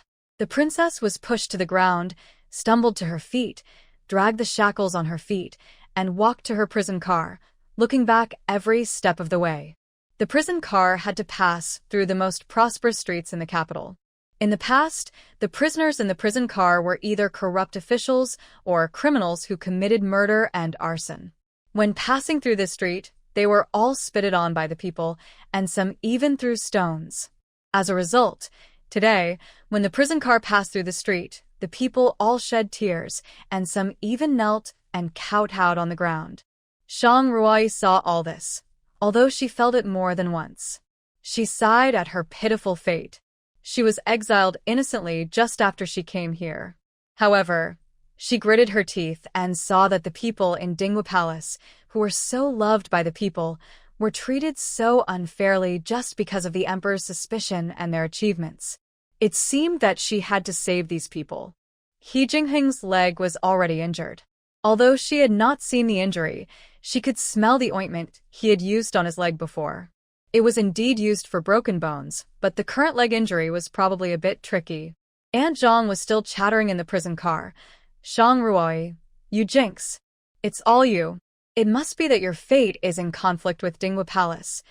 The princess was pushed to the ground, stumbled to her feet, dragged the shackles on her feet, and walked to her prison car, looking back every step of the way. The prison car had to pass through the most prosperous streets in the capital. In the past, the prisoners in the prison car were either corrupt officials or criminals who committed murder and arson. When passing through this street, they were all spitted on by the people, and some even threw stones. As a result, today, when the prison car passed through the street, the people all shed tears, and some even knelt and kowtowed on the ground. Shang Ruai saw all this, although she felt it more than once. She sighed at her pitiful fate. She was exiled innocently just after she came here. However, she gritted her teeth and saw that the people in Dinghua Palace, who were so loved by the people, were treated so unfairly just because of the emperor's suspicion and their achievements. It seemed that she had to save these people. He Jingheng's leg was already injured. Although she had not seen the injury, she could smell the ointment he had used on his leg before. It was indeed used for broken bones, but the current leg injury was probably a bit tricky. Aunt Zhang was still chattering in the prison car. Shang Ruai, you jinx. It's all you. It must be that your fate is in conflict with Dinghua Palace.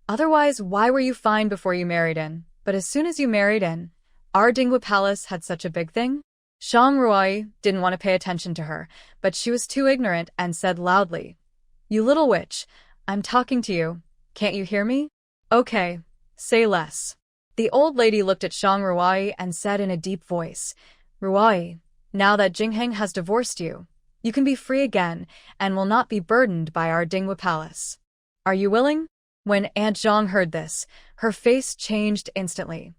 Otherwise, why were you fine before you married in? But as soon as you married in, our Dinghua Palace had such a big thing? Shang Ruai didn't want to pay attention to her, but she was too ignorant and said loudly, "You little witch, I'm talking to you. Can't you hear me? Okay, say less." The old lady looked at Shang Ruai and said in a deep voice, "Ruai, now that Jingheng has divorced you, you can be free again and will not be burdened by our Dinghua Palace. Are you willing?" When Aunt Zhang heard this, her face changed instantly.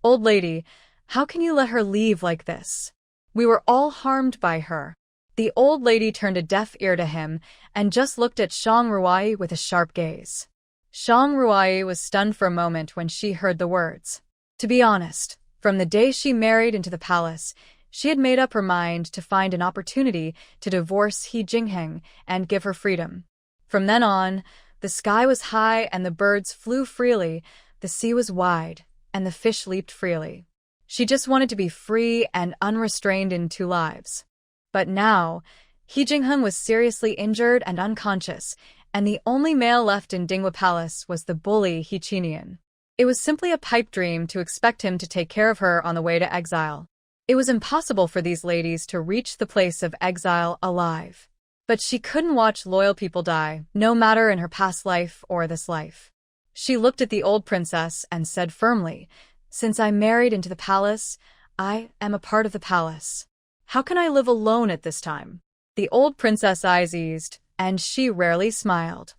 "Old lady, how can you let her leave like this? We were all harmed by her." The old lady turned a deaf ear to him and just looked at Shang Ruai with a sharp gaze. Shang Ruai was stunned for a moment when she heard the words. To be honest, from the day she married into the palace, she had made up her mind to find an opportunity to divorce He Jingheng and give her freedom. From then on, the sky was high and the birds flew freely, the sea was wide, and the fish leaped freely. She just wanted to be free and unrestrained in two lives. But now, He Jingheng was seriously injured and unconscious, and the only male left in Dinghua Palace was the bully He Chinian. It was simply a pipe dream to expect him to take care of her on the way to exile. It was impossible for these ladies to reach the place of exile alive. But she couldn't watch loyal people die, no matter in her past life or this life. She looked at the old princess and said firmly, "Since I married into the palace, I am a part of the palace. How can I live alone at this time?" The old princess' eyes eased, and she rarely smiled.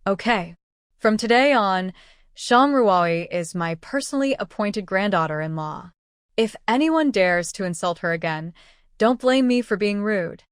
"Okay. From today on, Shang Ruai is my personally appointed granddaughter-in-law. If anyone dares to insult her again, don't blame me for being rude."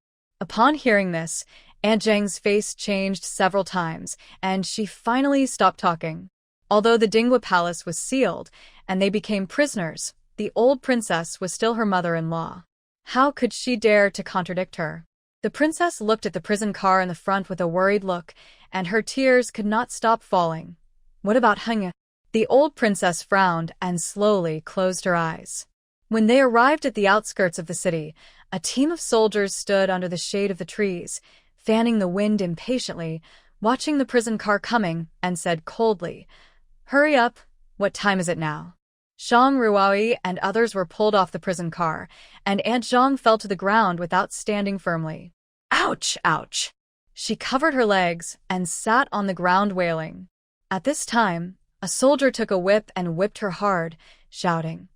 Upon hearing this, Aunt Zhang's face changed several times, and she finally stopped talking. Although the Dinghua Palace was sealed, and they became prisoners, the old princess was still her mother-in-law. How could she dare to contradict her? The princess looked at the prison car in the front with a worried look, and her tears could not stop falling. What about Heng? The old princess frowned and slowly closed her eyes. When they arrived at the outskirts of the city, a team of soldiers stood under the shade of the trees, fanning the wind impatiently, watching the prison car coming, and said coldly, "Hurry up, what time is it now?" Shang Ruai and others were pulled off the prison car, and Aunt Zhang fell to the ground without standing firmly. Ouch, ouch. She covered her legs and sat on the ground wailing. At this time, a soldier took a whip and whipped her hard, shouting,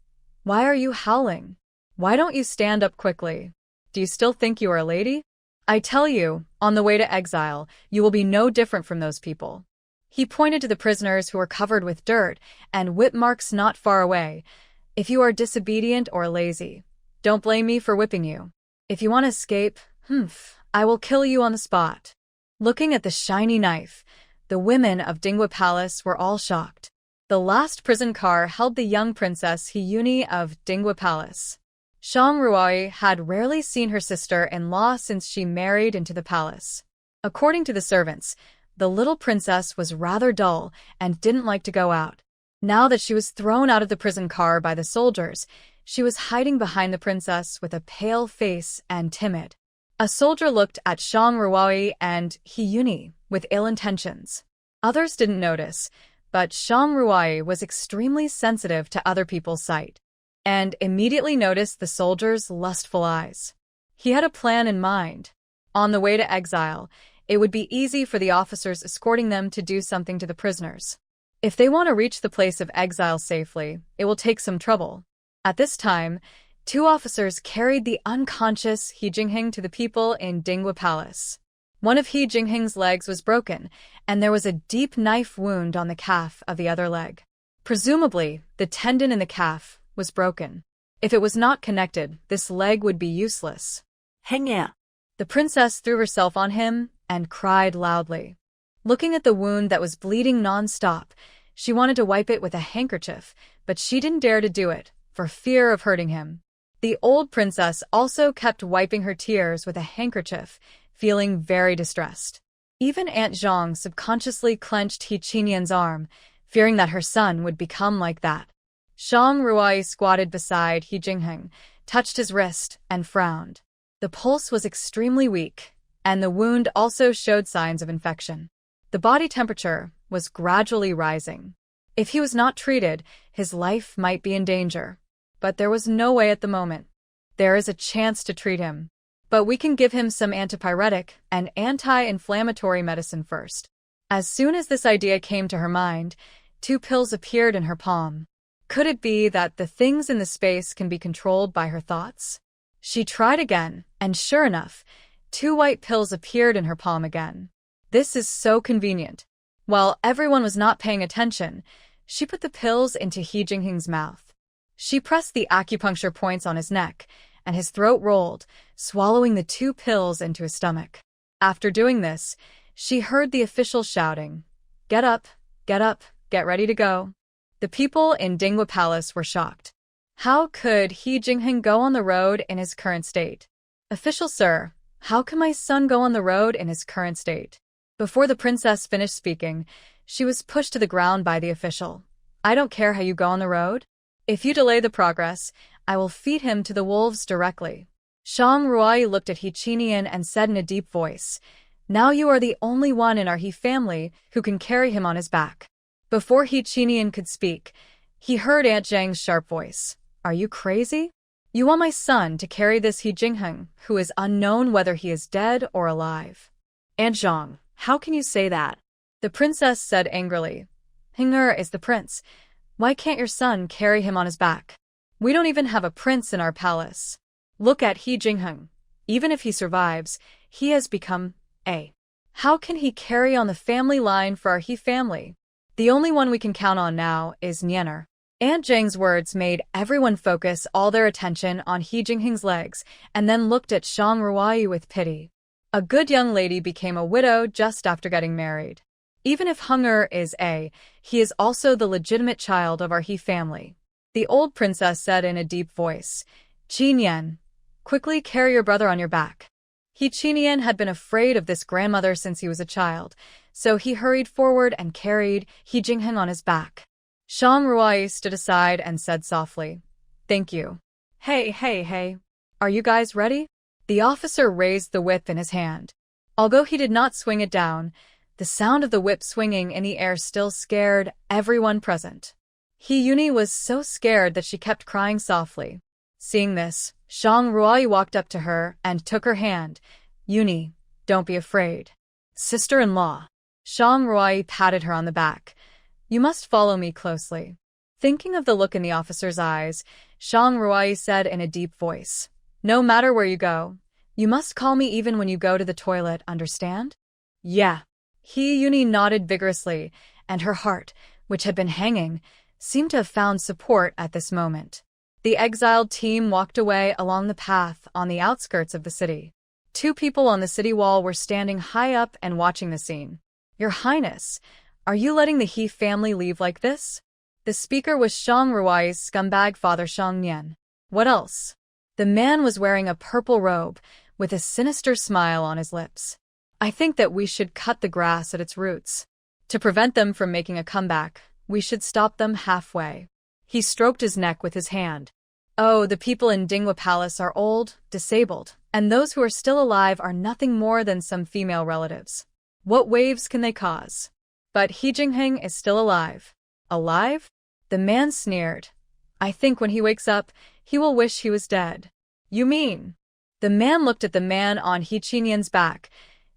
"Why are you howling? Why don't you stand up quickly? Do you still think you are a lady? I tell you, on the way to exile, you will be no different from those people." He pointed to the prisoners who were covered with dirt and whip marks not far away. "If you are disobedient or lazy, don't blame me for whipping you. If you want to escape, I will kill you on the spot." Looking at the shiny knife, the women of Dinghua Palace were all shocked. The last prison car held the young princess Hiyuni of Dinghua Palace. Shang Ruai had rarely seen her sister-in-law since she married into the palace. According to the servants, the little princess was rather dull and didn't like to go out. Now that she was thrown out of the prison car by the soldiers, She was hiding behind the princess with a pale face and timid. A soldier looked at Shang Ruai and He Yuni with ill intentions. Others didn't notice, but Shang Ruai was extremely sensitive to other people's sight, and immediately noticed the soldier's lustful eyes. He had a plan in mind. On the way to exile, it would be easy for the officers escorting them to do something to the prisoners. If they want to reach the place of exile safely, it will take some trouble. At this time, 2 officers carried the unconscious He Jingheng to the people in Dingwa Palace. One of He Jingheng's legs was broken, and there was a deep knife wound on the calf of the other leg. Presumably, the tendon in the calf was broken. If it was not connected, this leg would be useless. Hengya. The princess threw herself on him and cried loudly. Looking at the wound that was bleeding non-stop, she wanted to wipe it with a handkerchief, but she didn't dare to do it, for fear of hurting him. The old princess also kept wiping her tears with a handkerchief, feeling very distressed. Even Aunt Zhang subconsciously clenched He Qinian's arm, fearing that her son would become like that. Shang Ruai squatted beside He Jingheng, touched his wrist, and frowned. The pulse was extremely weak, and the wound also showed signs of infection. The body temperature was gradually rising. If he was not treated, his life might be in danger. But there was no way at the moment. There is a chance to treat him. But we can give him some antipyretic and anti-inflammatory medicine first. As soon as this idea came to her mind, 2 pills appeared in her palm. Could it be that the things in the space can be controlled by her thoughts? She tried again, and sure enough, 2 white pills appeared in her palm again. This is so convenient. While everyone was not paying attention, she put the pills into He Jingheng's mouth. She pressed the acupuncture points on his neck, and his throat rolled, swallowing the 2 pills into his stomach. After doing this, she heard the official shouting, get up, get ready to go." The people in Dingwa Palace were shocked. How could He Jingheng go on the road in his current state? "Official sir, how can my son go on the road in his current state?" Before the princess finished speaking, she was pushed to the ground by the official. "I don't care how you go on the road. If you delay the progress, I will feed him to the wolves directly." Shang Ruai looked at He Qinian and said in a deep voice, "Now you are the only one in our He family who can carry him on his back." Before He Qinian could speak, he heard Aunt Zhang's sharp voice. "Are you crazy? You want my son to carry this He Jingheng, who is unknown whether he is dead or alive?" Aunt Zhang, how can you say that? The princess said angrily. "Heng'er is the prince. Why can't your son carry him on his back? We don't even have a prince in our palace. Look at He Jingheng. Even if he survives, he has become a. How can he carry on the family line for our He family? The only one we can count on now is Nianer." Aunt Zhang's words made everyone focus all their attention on He Jingheng's legs and then looked at Shang Ruai with pity. A good young lady became a widow just after getting married. Even if Heng'er is a, he is also the legitimate child of our He family. The old princess said in a deep voice, "Qi Nian, quickly carry your brother on your back." He Qinian had been afraid of this grandmother since he was a child, so he hurried forward and carried He Jingheng on his back. Shang Ruai stood aside and said softly, "Thank you." Hey. Are you guys ready?" The officer raised the whip in his hand. Although he did not swing it down, the sound of the whip swinging in the air still scared everyone present. He Yuni was so scared that she kept crying softly. Seeing this, Shang Ruai walked up to her and took her hand. "Yuni, don't be afraid." "Sister-in-law." Shang Ruai patted her on the back. "You must follow me closely." Thinking of the look in the officer's eyes, Shang Ruai said in a deep voice, "No matter where you go, you must call me even when you go to the toilet, understand?" "Yeah." He Yuni nodded vigorously, and her heart, which had been hanging, seemed to have found support at this moment. The exiled team walked away along the path on the outskirts of the city. 2 people on the city wall were standing high up and watching the scene. "Your Highness, are you letting the He family leave like this?" The speaker was Shang Ruai's scumbag father Shang Nian. "What else?" The man was wearing a purple robe, with a sinister smile on his lips. "I think that we should cut the grass at its roots. To prevent them from making a comeback, we should stop them halfway." He stroked his neck with his hand. Oh, the people in Dingwa Palace are old, disabled, and those who are still alive are nothing more than some female relatives. What waves can they cause? But He Jingheng is still alive. Alive? The man sneered. I think when he wakes up, he will wish he was dead. You mean? The man looked at the man on He Qinyan's back.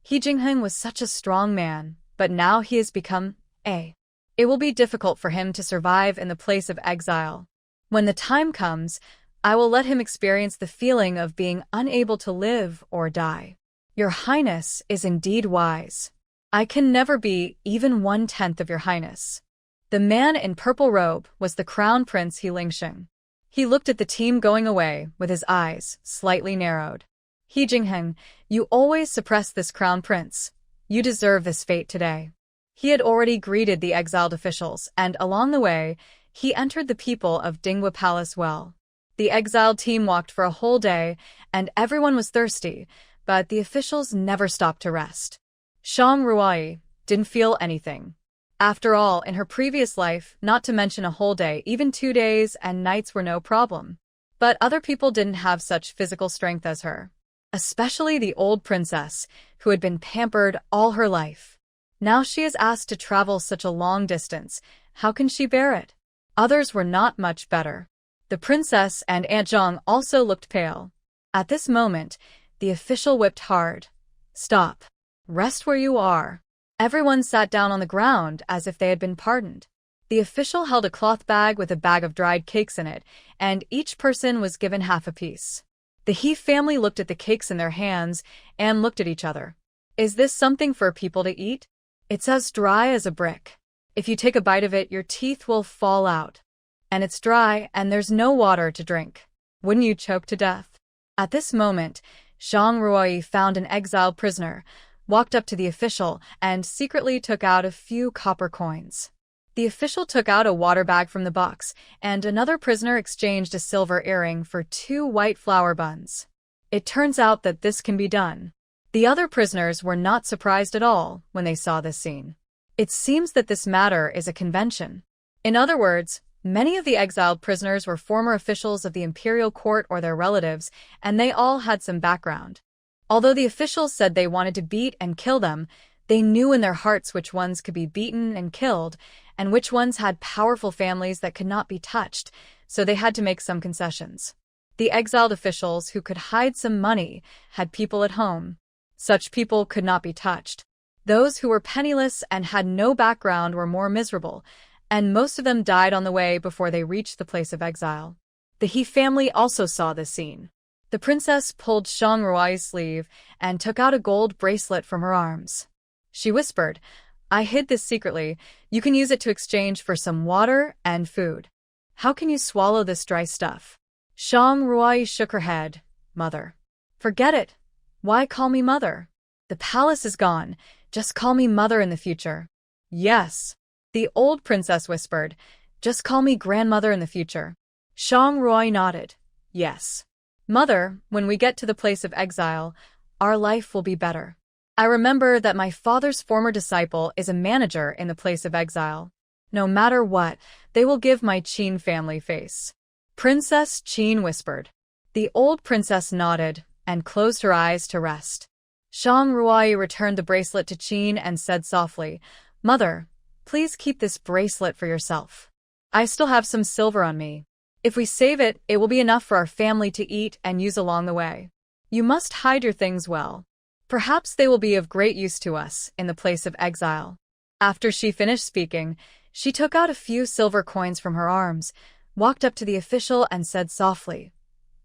He Jingheng was such a strong man, but now he has become a. It will be difficult for him to survive in the place of exile. When the time comes, I will let him experience the feeling of being unable to live or die. Your Highness is indeed wise. I can never be even 1/10 of your Highness. The man in purple robe was the Crown Prince He Lingsheng. He looked at the team going away with his eyes slightly narrowed. He Jingheng, you always suppress this Crown Prince. You deserve this fate today. He had already greeted the exiled officials, and along the way, he entered the people of Dingwa Palace well. The exiled team walked for a whole day, and everyone was thirsty, but the officials never stopped to rest. Shang Ruai didn't feel anything. After all, in her previous life, not to mention a whole day, even 2 days and nights were no problem. But other people didn't have such physical strength as her. Especially the old princess, who had been pampered all her life. Now she is asked to travel such a long distance. How can she bear it? Others were not much better. The princess and Aunt Zhang also looked pale. At this moment, the official whipped hard. Stop. Rest where you are. Everyone sat down on the ground as if they had been pardoned. The official held a cloth bag with a bag of dried cakes in it, and each person was given half a piece. The He family looked at the cakes in their hands and looked at each other. Is this something for people to eat? It's as dry as a brick. If you take a bite of it, your teeth will fall out. And it's dry, and there's no water to drink. Wouldn't you choke to death? At this moment, Zhang Ruoi found an exiled prisoner, walked up to the official, and secretly took out a few copper coins. The official took out a water bag from the box, and another prisoner exchanged a silver earring for 2 white flour buns. It turns out that this can be done. The other prisoners were not surprised at all when they saw this scene. It seems that this matter is a convention. In other words, many of the exiled prisoners were former officials of the imperial court or their relatives, and they all had some background. Although the officials said they wanted to beat and kill them, they knew in their hearts which ones could be beaten and killed, and which ones had powerful families that could not be touched, so they had to make some concessions. The exiled officials who could hide some money had people at home. Such people could not be touched. Those who were penniless and had no background were more miserable, and most of them died on the way before they reached the place of exile. The He family also saw this scene. The princess pulled Shang Ruai's sleeve and took out a gold bracelet from her arms. She whispered, I hid this secretly. You can use it to exchange for some water and food. How can you swallow this dry stuff? Shang Ruai shook her head. Mother. Forget it. Why call me mother? The palace is gone. Just call me mother in the future. Yes. The old princess whispered. Just call me grandmother in the future. Shang Ruai nodded. Yes. Mother, when we get to the place of exile, our life will be better. I remember that my father's former disciple is a manager in the place of exile. No matter what, they will give my Qin family face. Princess Qin whispered. The old princess nodded and closed her eyes to rest. Shang Ruai returned the bracelet to Qin and said softly, Mother, please keep this bracelet for yourself. I still have some silver on me. If we save it, it will be enough for our family to eat and use along the way. You must hide your things well. Perhaps they will be of great use to us in the place of exile. After she finished speaking, she took out a few silver coins from her arms, walked up to the official and said softly,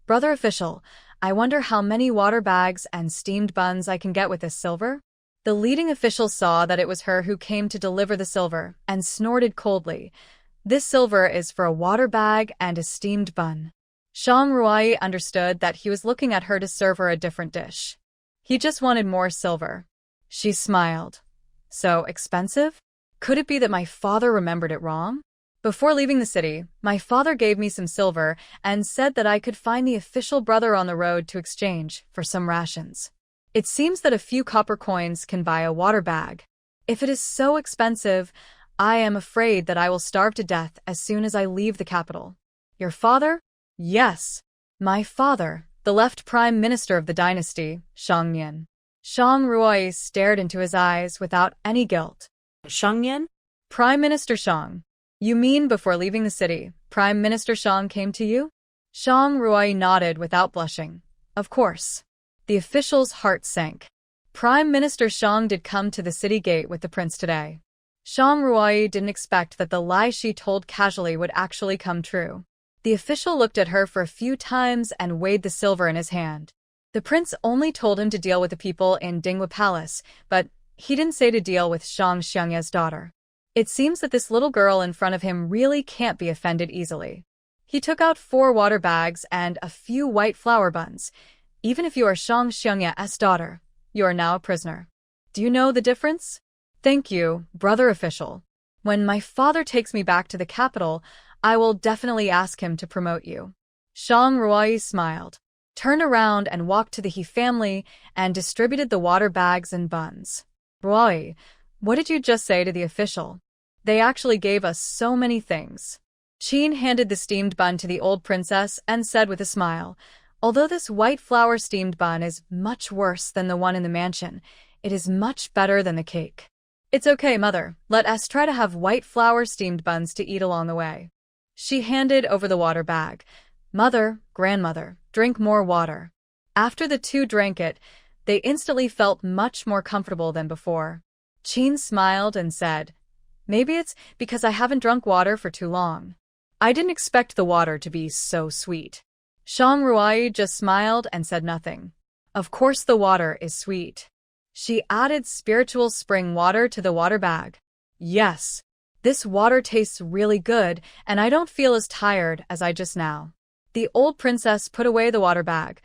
Brother official, I wonder how many water bags and steamed buns I can get with this silver? The leading official saw that it was her who came to deliver the silver and snorted coldly. This silver is for a water bag and a steamed bun. Shang Ruai understood that he was looking at her to serve her a different dish. He just wanted more silver. She smiled. So expensive? Could it be that my father remembered it wrong? Before leaving the city, my father gave me some silver and said that I could find the official brother on the road to exchange for some rations. It seems that a few copper coins can buy a water bag. If it is so expensive, I am afraid that I will starve to death as soon as I leave the capital. Your father? Yes. My father, the left prime minister of the dynasty, Shang Nian. Shang Ruoyi stared into his eyes without any guilt. Shangyan? Prime Minister Shang. You mean before leaving the city, Prime Minister Shang came to you? Shang Ruoyi nodded without blushing. Of course. The official's heart sank. Prime Minister Shang did come to the city gate with the prince today. Shang Ruoyi didn't expect that the lie she told casually would actually come true. The official looked at her for a few times and weighed the silver in his hand. The prince only told him to deal with the people in Dinghua Palace, but he didn't say to deal with Shang Xiangye's daughter. It seems that this little girl in front of him really can't be offended easily. He took out 4 water bags and a few white flour buns. Even if you are Shang Xiangye's daughter, you are now a prisoner. Do you know the difference? Thank you, brother official. When my father takes me back to the capital, I will definitely ask him to promote you. Shang Ruoyi smiled, turned around and walked to the He family and distributed the water bags and buns. Ruoyi, what did you just say to the official? They actually gave us so many things. Qin handed the steamed bun to the old princess and said with a smile, although this white flour steamed bun is much worse than the one in the mansion, it is much better than the cake. It's okay, mother. Let us try to have white flour steamed buns to eat along the way. She handed over the water bag. Mother, grandmother, drink more water. After the 2 drank it, they instantly felt much more comfortable than before. Qin smiled and said, maybe it's because I haven't drunk water for too long. I didn't expect the water to be so sweet. Shang Ruoyi just smiled and said nothing. Of course the water is sweet. She added spiritual spring water to the water bag. Yes, this water tastes really good, and I don't feel as tired as I just now. The old princess put away the water bag.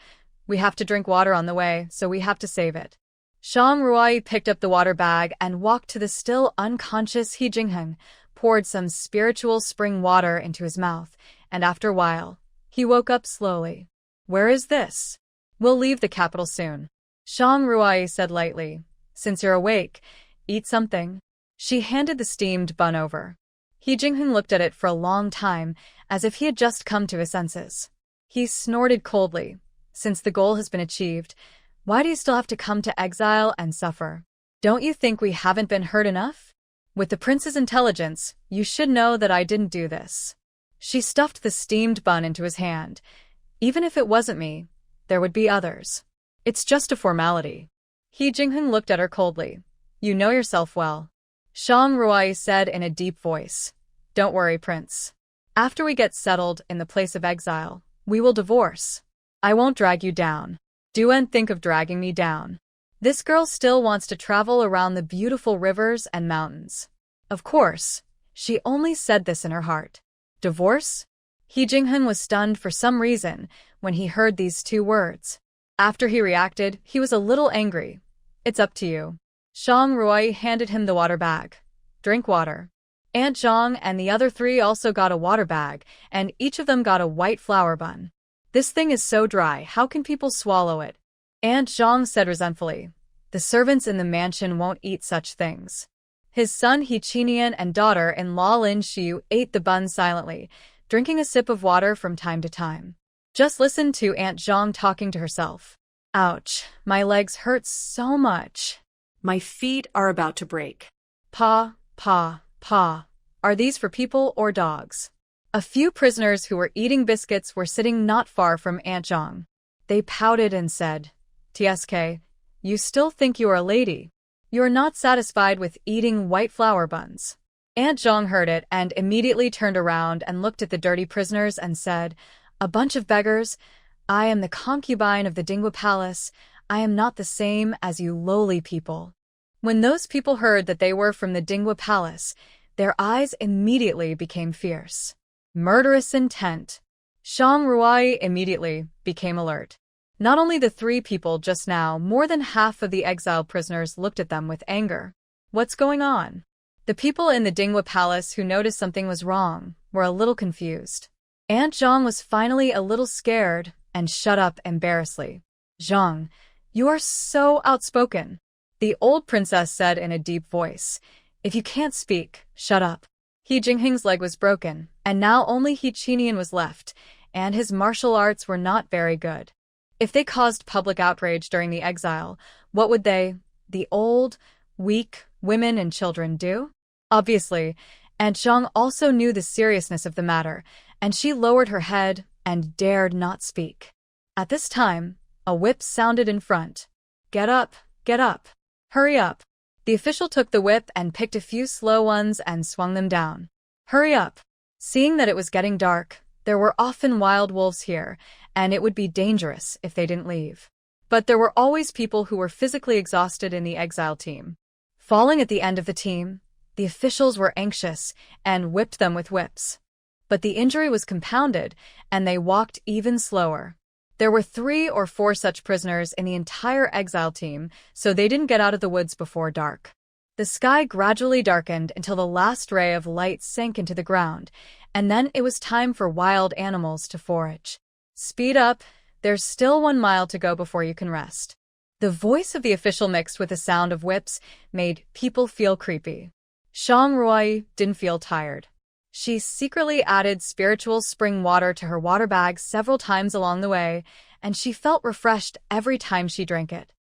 We have to drink water on the way, so we have to save it. Shang Ruoyi picked up the water bag and walked to the still unconscious He Jingheng, poured some spiritual spring water into his mouth, and after a while, he woke up slowly. Where is this? We'll leave the capital soon. Shang Ruoyi said lightly. Since you're awake, eat something. She handed the steamed bun over. He Jingheng looked at it for a long time, as if he had just come to his senses. He snorted coldly. Since the goal has been achieved, why do you still have to come to exile and suffer? Don't you think we haven't been hurt enough? With the prince's intelligence, you should know that I didn't do this. She stuffed the steamed bun into his hand. Even if it wasn't me, there would be others. It's just a formality. He Jingheng looked at her coldly. You know yourself well. Shang Ruoyi said in a deep voice. Don't worry, prince. After we get settled in the place of exile, we will divorce. I won't drag you down. Duan think of dragging me down. This girl still wants to travel around the beautiful rivers and mountains. Of course, she only said this in her heart. Divorce? He Jingheng was stunned for some reason when he heard these 2 words. After he reacted, he was a little angry. It's up to you. Shang Ruoyi handed him the water bag. Drink water. Aunt Zhang and the other 3 also got a water bag, and each of them got a white flour bun. This thing is so dry, how can people swallow it? Aunt Zhang said resentfully. The servants in the mansion won't eat such things. His son He Qinian and daughter-in-law Lin Xiu ate the bun silently, drinking a sip of water from time to time. Just listen to Aunt Zhang talking to herself. Ouch, my legs hurt so much. My feet are about to break. Pa, pa, pa. Are these for people or dogs? A few prisoners who were eating biscuits were sitting not far from Aunt Zhang. They pouted and said, TSK, you still think you are a lady. You are not satisfied with eating white flour buns. Aunt Zhang heard it and immediately turned around and looked at the dirty prisoners and said, a bunch of beggars. I am the concubine of the Dinghua Palace. I am not the same as you lowly people. When those people heard that they were from the Dinghua Palace, their eyes immediately became fierce. Murderous intent. Shang Ruoyi immediately became alert. Not only the 3 people just now, more than half of the exiled prisoners looked at them with anger. What's going on? The people in the Dinghua Palace who noticed something was wrong were a little confused. Aunt Zhang was finally a little scared and shut up embarrassedly. Zhang, you are so outspoken, the old princess said in a deep voice. If you can't speak, shut up. He Jingheng's leg was broken, and now only He Qinian was left, and his martial arts were not very good. If they caused public outrage during the exile, what would the old, weak, women and children do? Obviously, Aunt Zhang also knew the seriousness of the matter, and she lowered her head and dared not speak. At this time, a whip sounded in front. Get up, get up. Hurry up. The official took the whip and picked a few slow ones and swung them down. Hurry up. Seeing that it was getting dark, there were often wild wolves here, and it would be dangerous if they didn't leave. But there were always people who were physically exhausted in the exile team. Falling at the end of the team, the officials were anxious and whipped them with whips. But the injury was compounded, and they walked even slower. There were 3 or 4 such prisoners in the entire exile team, so they didn't get out of the woods before dark. The sky gradually darkened until the last ray of light sank into the ground, and then it was time for wild animals to forage. Speed up, there's still 1 mile to go before you can rest. The voice of the official mixed with the sound of whips made people feel creepy. Zhang Ruai didn't feel tired. She secretly added spiritual spring water to her water bag several times along the way, and she felt refreshed every time she drank it.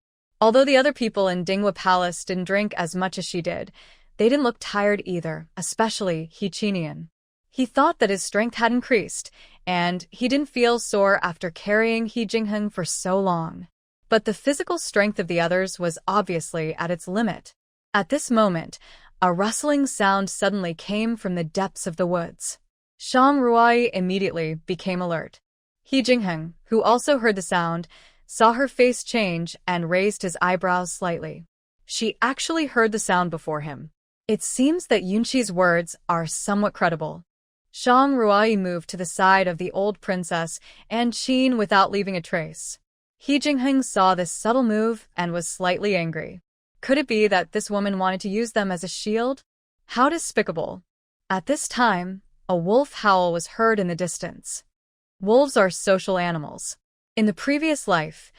Although the other people in Dinghua Palace didn't drink as much as she did, they didn't look tired either, especially He Qinian. He thought that his strength had increased, and he didn't feel sore after carrying He Jingheng for so long. But the physical strength of the others was obviously at its limit. At this moment, a rustling sound suddenly came from the depths of the woods. Zhang Ruai immediately became alert. He Jingheng, who also heard the sound, saw her face change and raised his eyebrows slightly. She actually heard the sound before him. It seems that Yunqi's words are somewhat credible. Zhang Ruai moved to the side of the old princess and Qin without leaving a trace. He Jingheng saw this subtle move and was slightly angry. Could it be that this woman wanted to use them as a shield? How despicable. At this time, a wolf howl was heard in the distance. Wolves are social animals. In the previous life,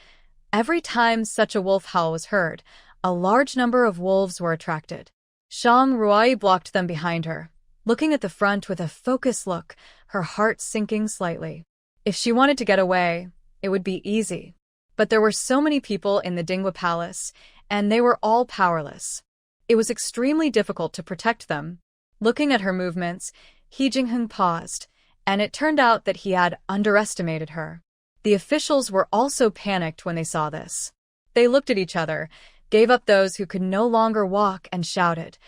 every time such a wolf howl was heard, a large number of wolves were attracted. Zhang Ruai blocked them behind her, looking at the front with a focused look, her heart sinking slightly. If she wanted to get away, it would be easy. But there were so many people in the Dinghua Palace, and they were all powerless. It was extremely difficult to protect them. Looking at her movements, He Jingheng paused, and it turned out that he had underestimated her. The officials were also panicked when they saw this. They looked at each other, gave up those who could no longer walk, and shouted,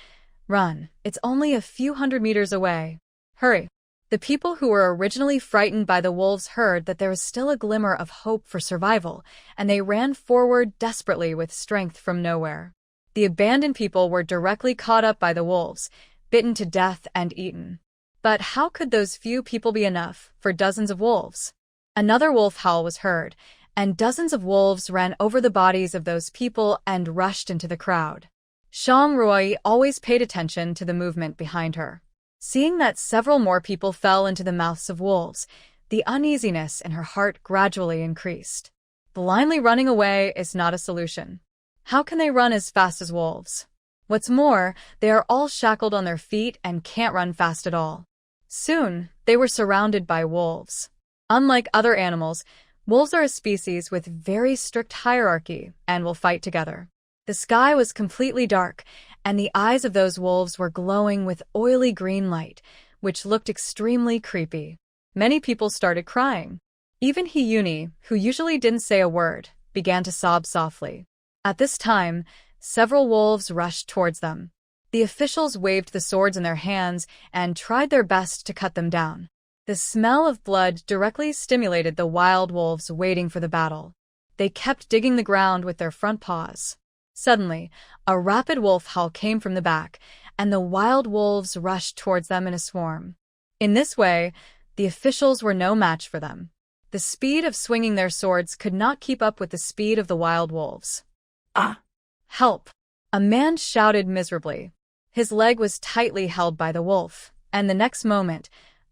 "Run, it's only a few hundred meters away. Hurry." The people who were originally frightened by the wolves heard that there was still a glimmer of hope for survival, and they ran forward desperately with strength from nowhere. The abandoned people were directly caught up by the wolves, bitten to death and eaten. But how could those few people be enough for dozens of wolves? Another wolf howl was heard, and dozens of wolves ran over the bodies of those people and rushed into the crowd. Zhang Ruai always paid attention to the movement behind her. Seeing that several more people fell into the mouths of wolves, the uneasiness in her heart gradually increased. Blindly running away is not a solution. How can they run as fast as wolves? What's more, they are all shackled on their feet and can't run fast at all. Soon, they were surrounded by wolves. Unlike other animals, wolves are a species with very strict hierarchy and will fight together. The sky was completely dark, and the eyes of those wolves were glowing with oily green light, which looked extremely creepy. Many people started crying. Even He Yuni, who usually didn't say a word, began to sob softly. At this time, several wolves rushed towards them. The officials waved the swords in their hands and tried their best to cut them down. The smell of blood directly stimulated the wild wolves waiting for the battle. They kept digging the ground with their front paws. Suddenly, a rapid wolf howl came from the back, and the wild wolves rushed towards them in a swarm. In this way, the officials were no match for them. The speed of swinging their swords could not keep up with the speed of the wild wolves. Ah! Help! A man shouted miserably. His leg was tightly held by the wolf, and the next moment,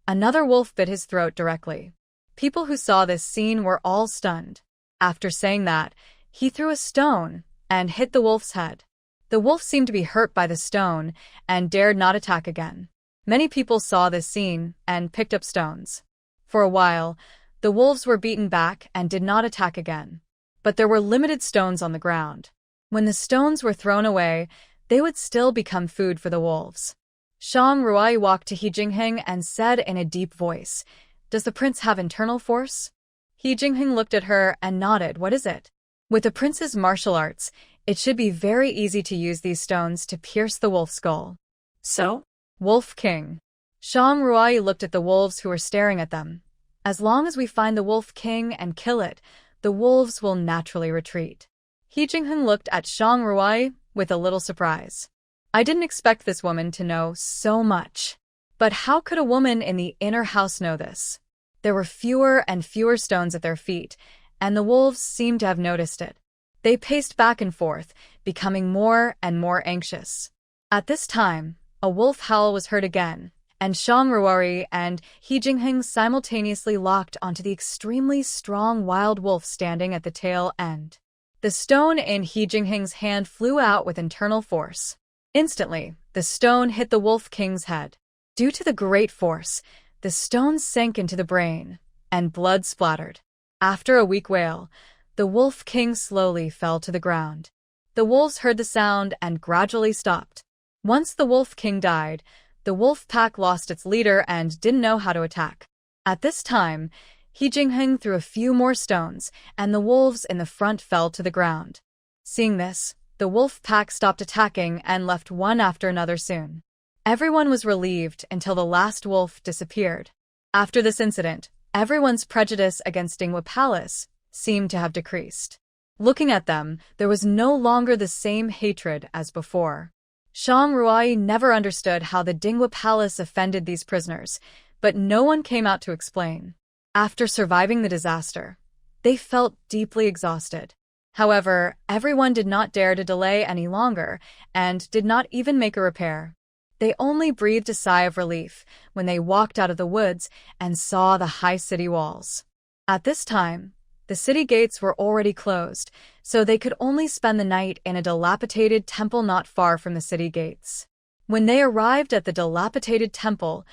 another wolf bit his throat directly. People who saw this scene were all stunned. After saying that, he threw a stone and hit the wolf's head. The wolf seemed to be hurt by the stone and dared not attack again. Many people saw this scene and picked up stones. For a while, The wolves were beaten back and did not attack again. But there were limited stones on the ground. When the stones were thrown away, they would still become food for the wolves. Shang Ruai walked to He Jingheng and said in a deep voice, "Does the prince have internal force?" He Jingheng looked at her and nodded. "What is it?" "With the prince's martial arts, it should be very easy to use these stones to pierce the wolf skull." So? Wolf King. Shang Ruai looked at the wolves who were staring at them. "As long as we find the Wolf King and kill it, the wolves will naturally retreat." He Jingheng looked at Shang Ruai with a little surprise. "I didn't expect this woman to know so much. But how could a woman in the inner house know this?" There were fewer and fewer stones at their feet, and the wolves seemed to have noticed it. They paced back and forth, becoming more and more anxious. At this time, a wolf howl was heard again, and Shang Ruai and He Jingheng simultaneously locked onto the extremely strong wild wolf standing at the tail end. The stone in He Jingheng's hand flew out with internal force. Instantly, the stone hit the Wolf King's head. Due to the great force, the stone sank into the brain, and blood splattered. After a weak wail, the Wolf King slowly fell to the ground. The wolves heard the sound and gradually stopped. Once the Wolf King died, the wolf pack lost its leader and didn't know how to attack. At this time, He Jingheng threw a few more stones, and the wolves in the front fell to the ground. Seeing this, the wolf pack stopped attacking and left one after another soon. Everyone was relieved until the last wolf disappeared. After this incident, everyone's prejudice against Dingwa Palace seemed to have decreased. Looking at them, there was no longer the same hatred as before. Shang Ruai never understood how the Dingwa Palace offended these prisoners, but no one came out to explain. After surviving the disaster, they felt deeply exhausted. However, everyone did not dare to delay any longer and did not even make a repair. They only breathed a sigh of relief when they walked out of the woods and saw the high city walls. At this time, the city gates were already closed, so they could only spend the night in a dilapidated temple not far from the city gates. When they arrived at the dilapidated temple,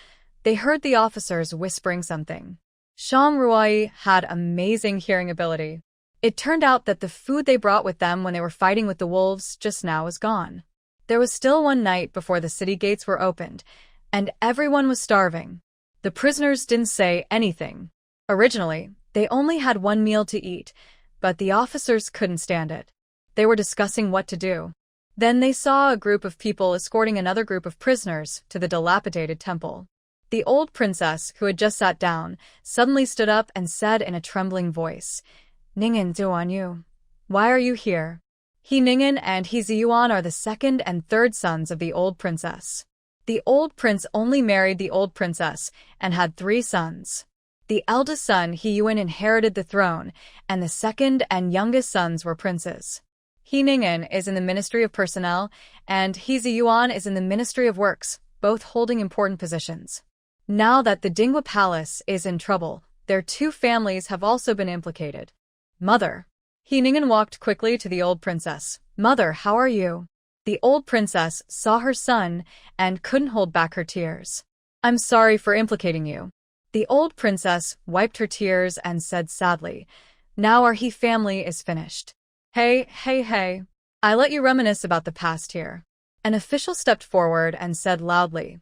they heard the officers whispering something. Shang Ruai had amazing hearing ability. It turned out that the food they brought with them when they were fighting with the wolves just now was gone. There was still one night before the city gates were opened, and everyone was starving. The prisoners didn't say anything. Originally, they only had one meal to eat, but the officers couldn't stand it. They were discussing what to do. Then they saw a group of people escorting another group of prisoners to the dilapidated temple. The old princess, who had just sat down, suddenly stood up and said in a trembling voice, "Ningen Duanyu, why are you here?" He Ningen and He Ziyuan are the second and third sons of the old princess. The old prince only married the old princess and had 3 sons. The eldest son, He Yuan, inherited the throne, and the second and youngest sons were princes. He Ningen is in the Ministry of Personnel, and He Ziyuan is in the Ministry of Works, both holding important positions. Now that the Dingwa Palace is in trouble, their 2 families have also been implicated. "Mother." He Ningen walked quickly to the old princess. "Mother, how are you?" The old princess saw her son and couldn't hold back her tears. "I'm sorry for implicating you." The old princess wiped her tears and said sadly, "Now our He family is finished." Hey. I let you reminisce about the past here." An official stepped forward and said loudly,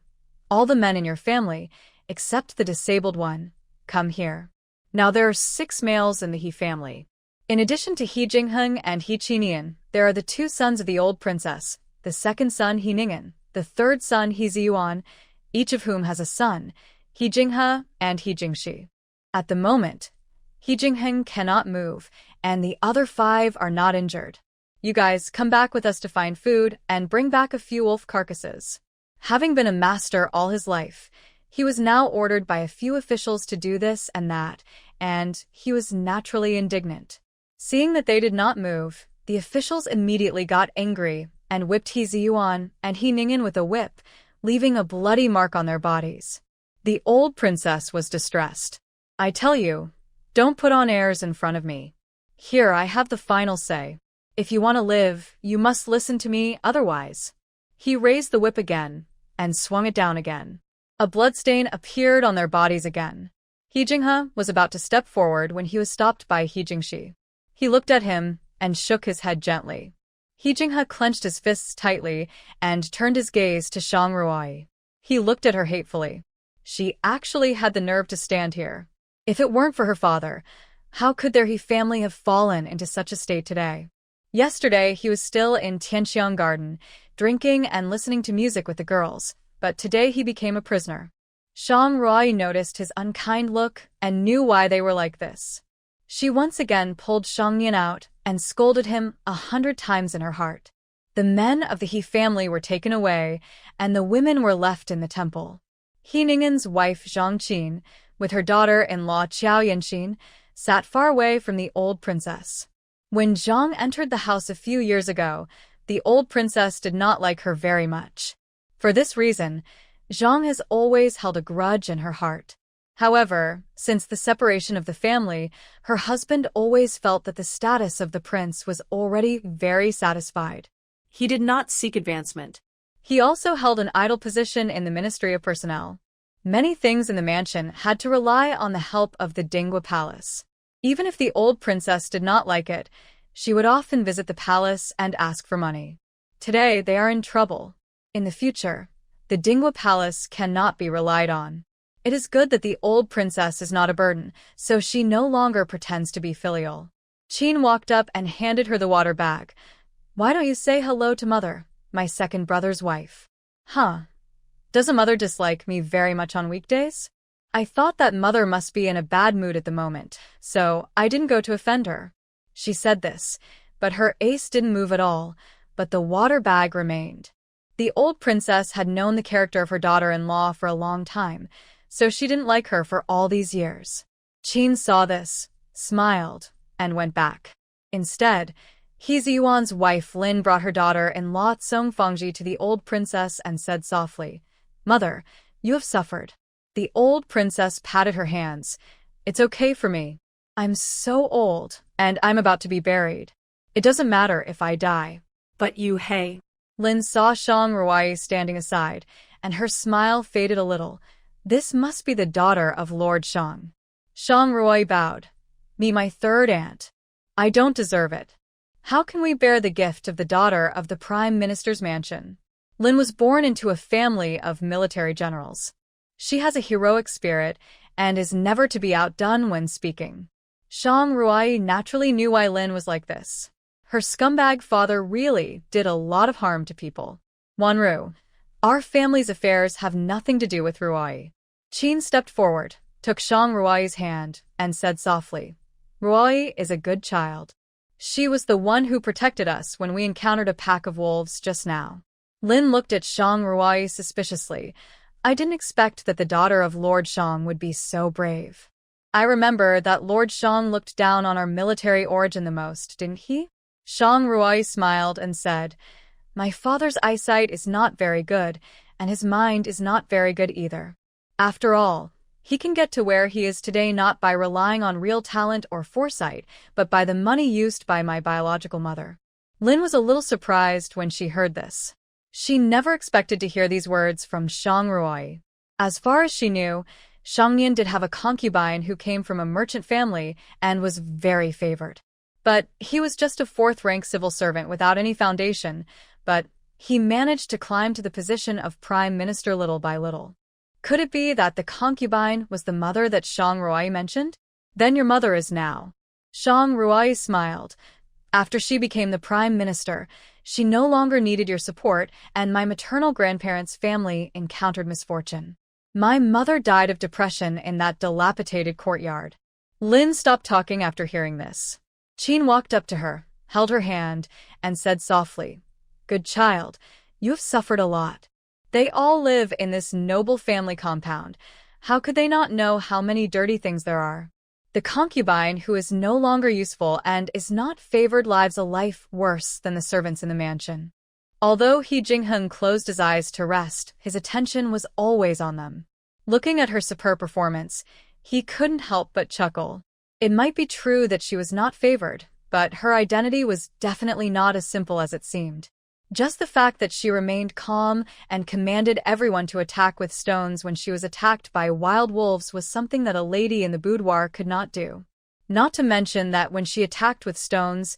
"All the men in your family, except the disabled one, come here." Now there are 6 males in the He family. In addition to He Jingheng and He Qinian, there are the 2 sons of the old princess, the second son He Ningen, the third son He Ziyuan, each of whom has a son, He Jinghe and He Jingshi. At the moment, He Jingheng cannot move, and the other 5 are not injured. "You guys come back with us to find food and bring back a few wolf carcasses." Having been a master all his life, he was now ordered by a few officials to do this and that, and he was naturally indignant. Seeing that they did not move, the officials immediately got angry and whipped He Ziyuan and He Ningen with a whip, leaving a bloody mark on their bodies. The old princess was distressed. "I tell you, don't put on airs in front of me. Here, I have the final say. If you want to live, you must listen to me, otherwise." He raised the whip again and swung it down again. A bloodstain appeared on their bodies again. He Jinghe was about to step forward when he was stopped by He Jingshi. He looked at him and shook his head gently. He Jinghe clenched his fists tightly and turned his gaze to Shang Ruai. He looked at her hatefully. She actually had the nerve to stand here. If it weren't for her father, how could their He family have fallen into such a state today? Yesterday, he was still in Tianxiang Garden, drinking and listening to music with the girls, but today he became a prisoner. Shang Ruai noticed his unkind look and knew why they were like this. She once again pulled Shangyan out and scolded him 100 times in her heart. The men of the He family were taken away, and the women were left in the temple. He Ning'an's wife Zhang Qin, with her daughter-in-law Qiao Yanxin, sat far away from the old princess. When Zhang entered the house a few years ago, the old princess did not like her very much. For this reason, Zhang has always held a grudge in her heart. However, since the separation of the family, her husband always felt that the status of the prince was already very satisfied. He did not seek advancement. He also held an idle position in the Ministry of Personnel. Many things in the mansion had to rely on the help of the Dingwa Palace. Even if the old princess did not like it, she would often visit the palace and ask for money. Today, they are in trouble. In the future, the Dingwa Palace cannot be relied on. It is good that the old princess is not a burden, so she no longer pretends to be filial. Qin walked up and handed her the water bag. "Why don't you say hello to Mother, my second brother's wife?" "Huh? Does a mother dislike me very much on weekdays?" I thought that Mother must be in a bad mood at the moment, so I didn't go to offend her. She said this, but her ace didn't move at all, but the water bag remained. The old princess had known the character of her daughter-in-law for a long time, so she didn't like her for all these years. Qin saw this, smiled, and went back. Instead, He Ziyuan's wife Lin brought her daughter-in-law Tsong Fangji to the old princess and said softly, "Mother, you have suffered." The old princess patted her hands. "It's okay for me. I'm so old, and I'm about to be buried. It doesn't matter if I die." "But you, hey." Lin saw Shang Ruai standing aside, and her smile faded a little. This must be the daughter of Lord Shang. Shang Ruai bowed. "Me, my third aunt. I don't deserve it. How can we bear the gift of the daughter of the Prime Minister's mansion?" Lin was born into a family of military generals. She has a heroic spirit and is never to be outdone when speaking. Shang Ruai naturally knew why Lin was like this. Her scumbag father really did a lot of harm to people. "Wanru, our family's affairs have nothing to do with Ruai." Qin stepped forward, took Shang Ruai's hand, and said softly, "Ruai is a good child. She was the one who protected us when we encountered a pack of wolves just now." Lin looked at Shang Ruai suspiciously. "I didn't expect that the daughter of Lord Shang would be so brave. I remember that Lord Shang looked down on our military origin the most, didn't he?" Shang Ruai smiled and said, "My father's eyesight is not very good, and his mind is not very good either. After all, he can get to where he is today not by relying on real talent or foresight, but by the money used by my biological mother." Lin was a little surprised when she heard this. She never expected to hear these words from Shang Ruai. As far as she knew, Shangyan did have a concubine who came from a merchant family and was very favored. But he was just a fourth-rank civil servant without any foundation, but he managed to climb to the position of prime minister little by little. Could it be that the concubine was the mother that Shang Ruai mentioned? "Then your mother is now." Shang Ruai smiled. "After she became the prime minister, she no longer needed your support, and my maternal grandparents' family encountered misfortune. My mother died of depression in that dilapidated courtyard." Lin stopped talking after hearing this. Qin walked up to her, held her hand, and said softly, "Good child, you have suffered a lot. They all live in this noble family compound. How could they not know how many dirty things there are? The concubine who is no longer useful and is not favored lives a life worse than the servants in the mansion." Although He Jingheng closed his eyes to rest, his attention was always on them. Looking at her superb performance, he couldn't help but chuckle. It might be true that she was not favored, but her identity was definitely not as simple as it seemed. Just the fact that she remained calm and commanded everyone to attack with stones when she was attacked by wild wolves was something that a lady in the boudoir could not do. Not to mention that when she attacked with stones,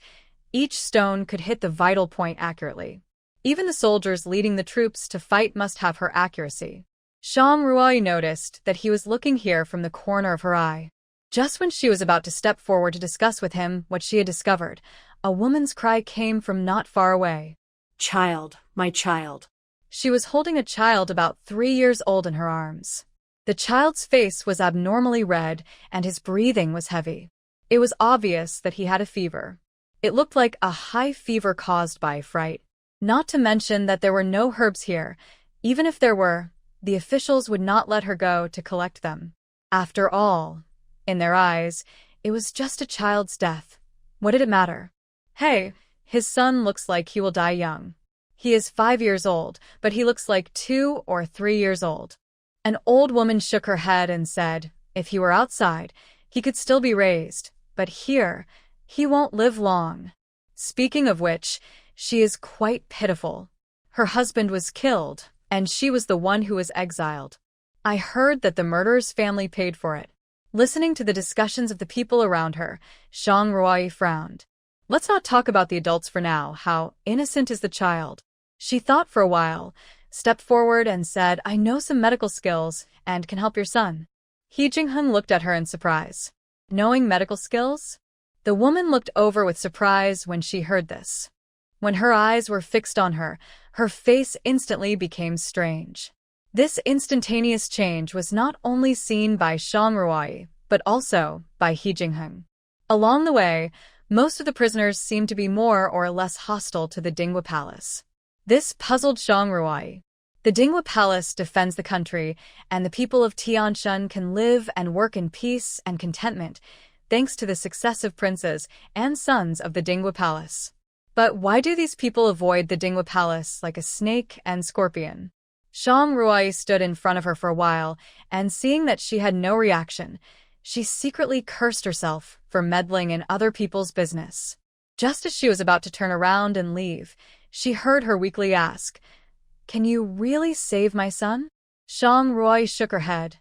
each stone could hit the vital point accurately. Even the soldiers leading the troops to fight must have her accuracy. Shang Ruai noticed that he was looking here from the corner of her eye. Just when she was about to step forward to discuss with him what she had discovered, a woman's cry came from not far away. Child, my child. She was holding a child about 3 years old in her arms. The child's face was abnormally red, and his breathing was heavy. It was obvious that he had a fever. It looked like a high fever caused by fright. Not to mention that there were no herbs here. Even if there were, the officials would not let her go to collect them. After all, in their eyes, it was just a child's death. What did it matter? Hey, his son looks like he will die young. He is 5 years old, but he looks like 2 or 3 years old. An old woman shook her head and said, if he were outside, he could still be raised, but here, he won't live long. Speaking of which, she is quite pitiful. Her husband was killed, and she was the one who was exiled. I heard that the murderer's family paid for it. Listening to the discussions of the people around her, Shang Ruai frowned. Let's not talk about the adults for now. How innocent is the child? She thought for a while, stepped forward and said, I know some medical skills and can help your son. He Jinghun looked at her in surprise. Knowing medical skills? The woman looked over with surprise when she heard this. When her eyes were fixed on her, her face instantly became strange. This instantaneous change was not only seen by Shang Ruai, but also by He Jinghun. Along the way, most of the prisoners seemed to be more or less hostile to the Dingwa Palace. This puzzled Shang Ruai. The Dingwa Palace defends the country, and the people of Tianshan can live and work in peace and contentment, thanks to the successive princes and sons of the Dingwa Palace. But why do these people avoid the Dingwa Palace like a snake and scorpion? Shang Ruai stood in front of her for a while, and seeing that she had no reaction, she secretly cursed herself for meddling in other people's business. Just as she was about to turn around and leave, she heard her weakly ask, Can you really save my son? Shang Ruai shook her head.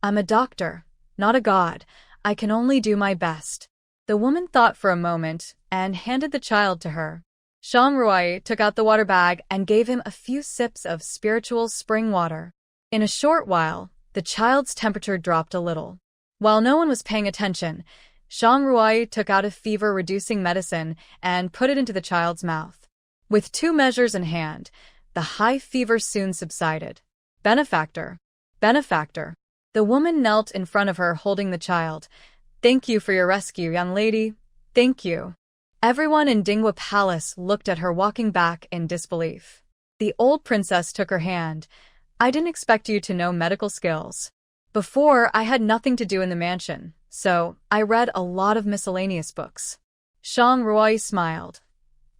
I'm a doctor, not a god. I can only do my best. The woman thought for a moment and handed the child to her. Shang Ruai took out the water bag and gave him a few sips of spiritual spring water. In a short while, the child's temperature dropped a little. While no one was paying attention, Shang Ruai took out a fever-reducing medicine and put it into the child's mouth. With 2 measures in hand, the high fever soon subsided. Benefactor. Benefactor. The woman knelt in front of her holding the child. Thank you for your rescue, young lady. Thank you. Everyone in Dingwa Palace looked at her walking back in disbelief. The old princess took her hand. I didn't expect you to know medical skills. Before, I had nothing to do in the mansion, so I read a lot of miscellaneous books. Shang Ruai smiled.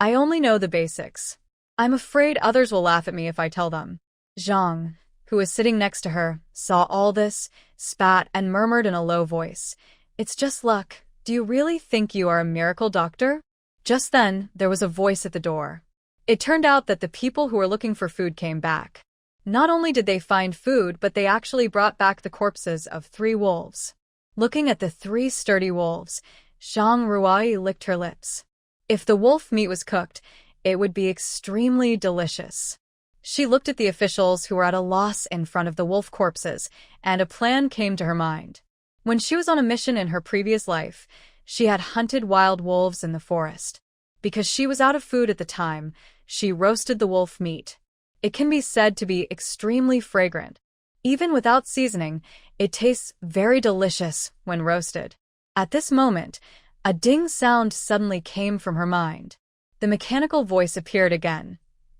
I only know the basics. I'm afraid others will laugh at me if I tell them. Zhang, who was sitting next to her, saw all this, spat, and murmured in a low voice. It's just luck. Do you really think you are a miracle doctor? Just then, there was a voice at the door. It turned out that the people who were looking for food came back. Not only did they find food, but they actually brought back the corpses of 3 wolves. Looking at the 3 sturdy wolves, Shang Ruai licked her lips. If the wolf meat was cooked, it would be extremely delicious. She looked at the officials who were at a loss in front of the wolf corpses, and a plan came to her mind. When she was on a mission in her previous life, she had hunted wild wolves in the forest. Because she was out of food at the time, she roasted the wolf meat. It can be said to be extremely fragrant. Even without seasoning, it tastes very delicious when roasted. At this moment, a ding sound suddenly came from her mind. The mechanical voice appeared again.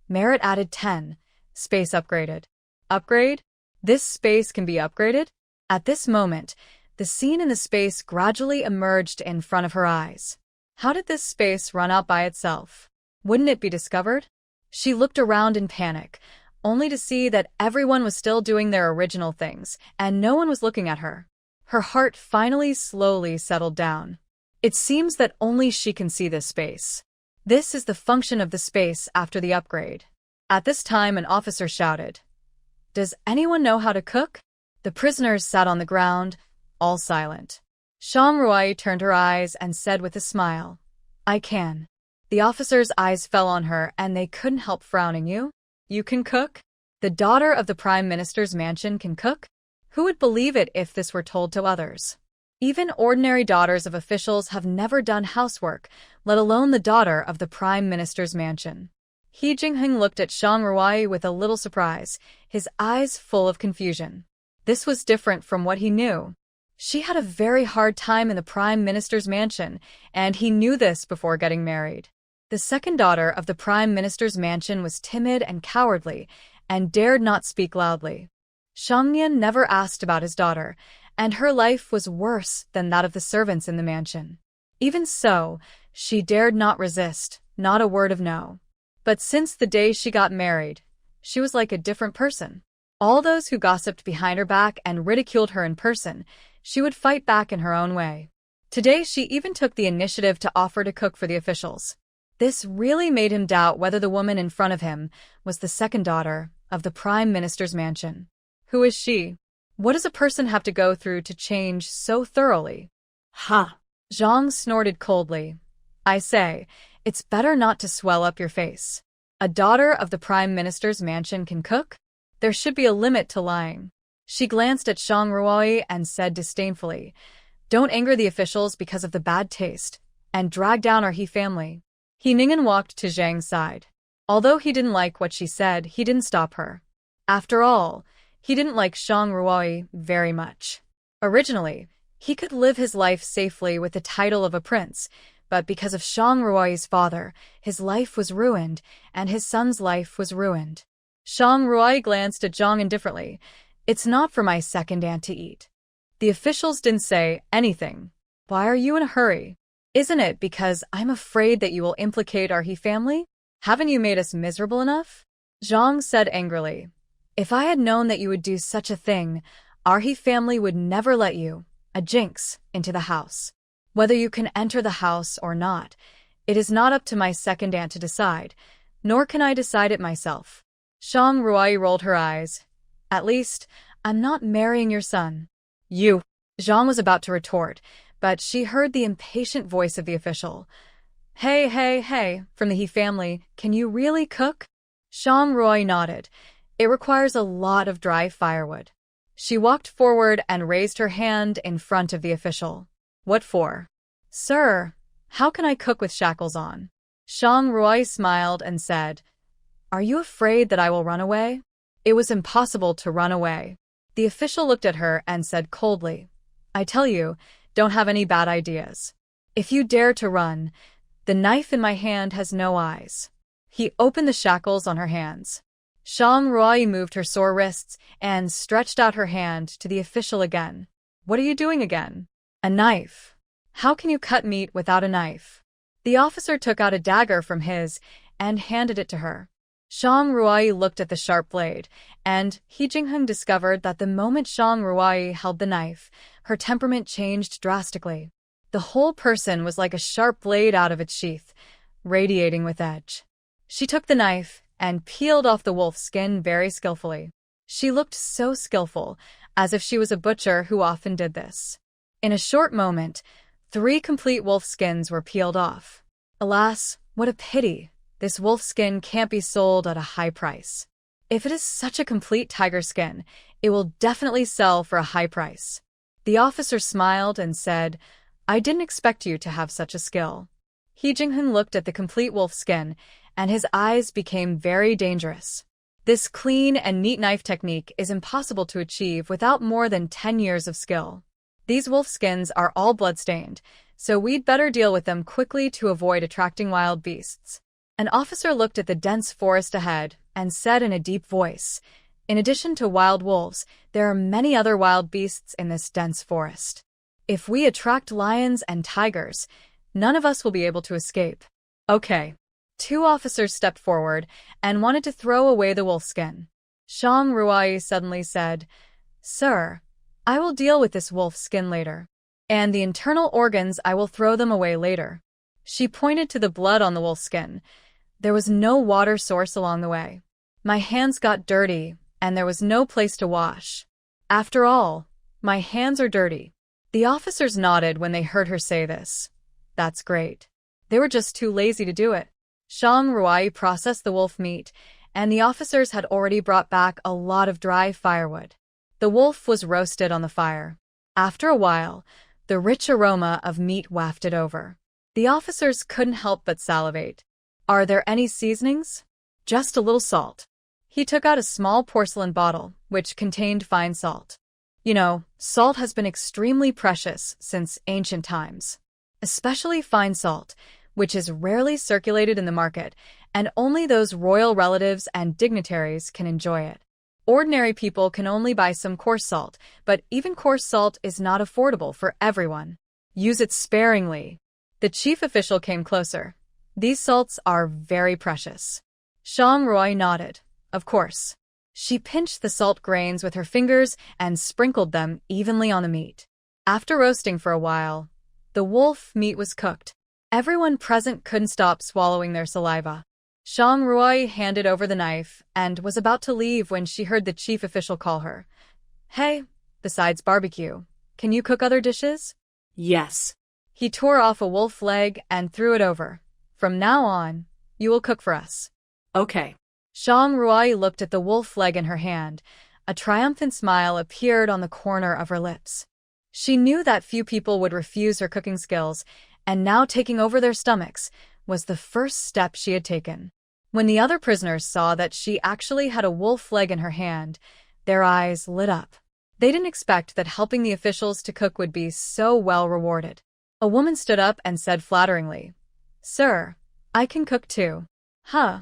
Merit added 10. Space upgraded. Upgrade? This space can be upgraded? At this moment, the scene in the space gradually emerged in front of her eyes. How did this space run out by itself? Wouldn't it be discovered? She looked around in panic, only to see that everyone was still doing their original things, and no one was looking at her. Her heart finally slowly settled down. It seems that only she can see this space. This is the function of the space after the upgrade. At this time, an officer shouted, "Does anyone know how to cook?" The prisoners sat on the ground, all silent. Shangruai turned her eyes and said with a smile, "I can." The officer's eyes fell on her and they couldn't help frowning. You can cook? The daughter of the Prime Minister's mansion can cook? Who would believe it if this were told to others? Even ordinary daughters of officials have never done housework, let alone the daughter of the Prime Minister's mansion. He Jingheng looked at Shangruai with a little surprise, his eyes full of confusion. This was different from what he knew. She had a very hard time in the Prime Minister's mansion, and he knew this before getting married. The second daughter of the Prime Minister's mansion was timid and cowardly, and dared not speak loudly. Shangyan never asked about his daughter, and her life was worse than that of the servants in the mansion. Even so, she dared not resist, not a word of no. But since the day she got married, she was like a different person. All those who gossiped behind her back and ridiculed her in person, she would fight back in her own way. Today she even took the initiative to offer to cook for the officials. This really made him doubt whether the woman in front of him was the second daughter of the Prime Minister's mansion. Who is she? What does a person have to go through to change so thoroughly? Ha! Zhang snorted coldly. I say, it's better not to swell up your face. A daughter of the Prime Minister's mansion can cook? There should be a limit to lying. She glanced at Shangruai and said disdainfully, "Don't anger the officials because of the bad taste, and drag down our He family." He Ningen walked to Zhang's side. Although he didn't like what she said, he didn't stop her. After all, he didn't like Shangruai very much. Originally, he could live his life safely with the title of a prince, but because of Shangruai's father, his life was ruined, and his son's life was ruined. Shangruai glanced at Zhang indifferently. It's not for my second aunt to eat. The officials didn't say anything. Why are you in a hurry? Isn't it because I'm afraid that you will implicate our He family? Haven't you made us miserable enough? Zhang said angrily. If I had known that you would do such a thing, our He family would never let you, a jinx, into the house. Whether you can enter the house or not, it is not up to my second aunt to decide, nor can I decide it myself. Shangruai rolled her eyes. At least, I'm not marrying your son. You. Zhang was about to retort, but she heard the impatient voice of the official. Hey, from the He family, can you really cook? Shangruai nodded. It requires a lot of dry firewood. She walked forward and raised her hand in front of the official. What for? Sir, how can I cook with shackles on? Shangruai smiled and said, Are you afraid that I will run away? It was impossible to run away. The official looked at her and said coldly, I tell you, don't have any bad ideas. If you dare to run, the knife in my hand has no eyes. He opened the shackles on her hands. Shangruai moved her sore wrists and stretched out her hand to the official again. What are you doing again? A knife. How can you cut meat without a knife? The officer took out a dagger from his and handed it to her. Shangruai looked at the sharp blade, and He Jingheng discovered that the moment Shangruai held the knife, her temperament changed drastically. The whole person was like a sharp blade out of its sheath, radiating with edge. She took the knife and peeled off the wolf's skin very skillfully. She looked so skillful, as if she was a butcher who often did this. In a short moment, 3 complete wolf skins were peeled off. Alas, what a pity! This wolf skin can't be sold at a high price. If it is such a complete tiger skin, it will definitely sell for a high price. The officer smiled and said, I didn't expect you to have such a skill. He Jingheng looked at the complete wolf skin, and his eyes became very dangerous. This clean and neat knife technique is impossible to achieve without more than 10 years of skill. These wolf skins are all blood-stained, so we'd better deal with them quickly to avoid attracting wild beasts. An officer looked at the dense forest ahead and said in a deep voice, In addition to wild wolves, there are many other wild beasts in this dense forest. If we attract lions and tigers, none of us will be able to escape. Okay. 2 officers stepped forward and wanted to throw away the wolf skin. Shangruai suddenly said, Sir, I will deal with this wolf skin later. And the internal organs I will throw them away later. She pointed to the blood on the wolf's skin. There was no water source along the way. My hands got dirty, and there was no place to wash. After all, my hands are dirty. The officers nodded when they heard her say this. That's great. They were just too lazy to do it. Shang Ruai processed the wolf meat, and the officers had already brought back a lot of dry firewood. The wolf was roasted on the fire. After a while, the rich aroma of meat wafted over. The officers couldn't help but salivate. Are there any seasonings? Just a little salt. He took out a small porcelain bottle, which contained fine salt. You know, salt has been extremely precious since ancient times. Especially fine salt, which is rarely circulated in the market, and only those royal relatives and dignitaries can enjoy it. Ordinary people can only buy some coarse salt, but even coarse salt is not affordable for everyone. Use it sparingly. The chief official came closer. These salts are very precious. Shang Ruai nodded. Of course. She pinched the salt grains with her fingers and sprinkled them evenly on the meat. After roasting for a while, the wolf meat was cooked. Everyone present couldn't stop swallowing their saliva. Shang Ruai handed over the knife and was about to leave when she heard the chief official call her. Hey, besides barbecue, can you cook other dishes? Yes. He tore off a wolf leg and threw it over. From now on, you will cook for us. Okay. Shang Ruai looked at the wolf leg in her hand. A triumphant smile appeared on the corner of her lips. She knew that few people would refuse her cooking skills, and now taking over their stomachs was the first step she had taken. When the other prisoners saw that she actually had a wolf leg in her hand, their eyes lit up. They didn't expect that helping the officials to cook would be so well rewarded. A woman stood up and said flatteringly, Sir, I can cook too. Huh.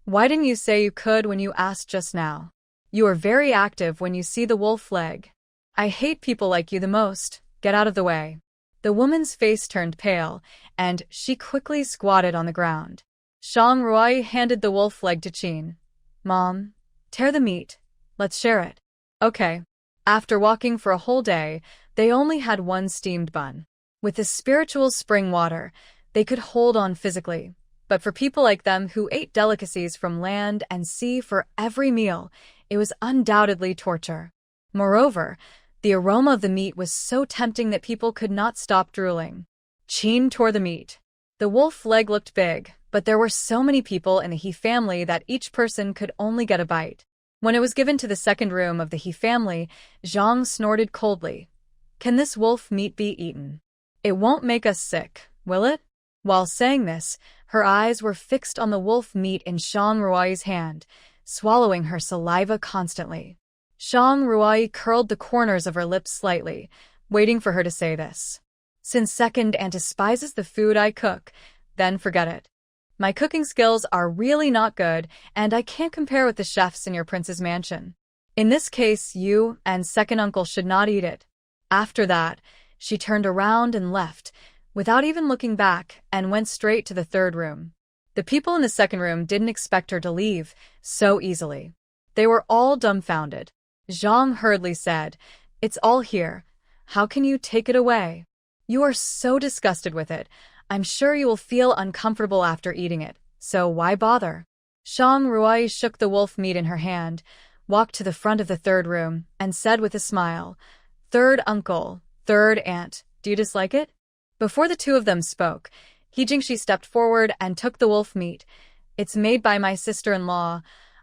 Why didn't you say you could when you asked just now? You are very active when you see the wolf leg. I hate people like you the most. Get out of the way. The woman's face turned pale, and she quickly squatted on the ground. Shang Ruai handed the wolf leg to Qin. Mom, tear the meat. Let's share it. Okay. After walking for a whole day, they only had one steamed bun. With the spiritual spring water, they could hold on physically. But for people like them who ate delicacies from land and sea for every meal, it was undoubtedly torture. Moreover, the aroma of the meat was so tempting that people could not stop drooling. Qin tore the meat. The wolf leg looked big, but there were so many people in the He family that each person could only get a bite. When it was given to the second room of the He family, Zhang snorted coldly. Can this wolf meat be eaten? It won't make us sick, will it? While saying this, her eyes were fixed on the wolf meat in Shang Ruai's hand, swallowing her saliva constantly. Shang Ruai curled the corners of her lips slightly, waiting for her to say this. Since second aunt despises the food I cook, then forget it. My cooking skills are really not good, and I can't compare with the chefs in your prince's mansion. In this case, you and second uncle should not eat it. After that, she turned around and left, without even looking back, and went straight to the third room. The people in the second room didn't expect her to leave so easily. They were all dumbfounded. Zhang hurriedly said, It's all here. How can you take it away? You are so disgusted with it. I'm sure you will feel uncomfortable after eating it, so why bother? Shang Ruai shook the wolf meat in her hand, walked to the front of the third room, and said with a smile, Third uncle, third aunt, do you dislike it? Before the two of them spoke, He Jingshi stepped forward and took the wolf meat. It's made by my sister-in-law.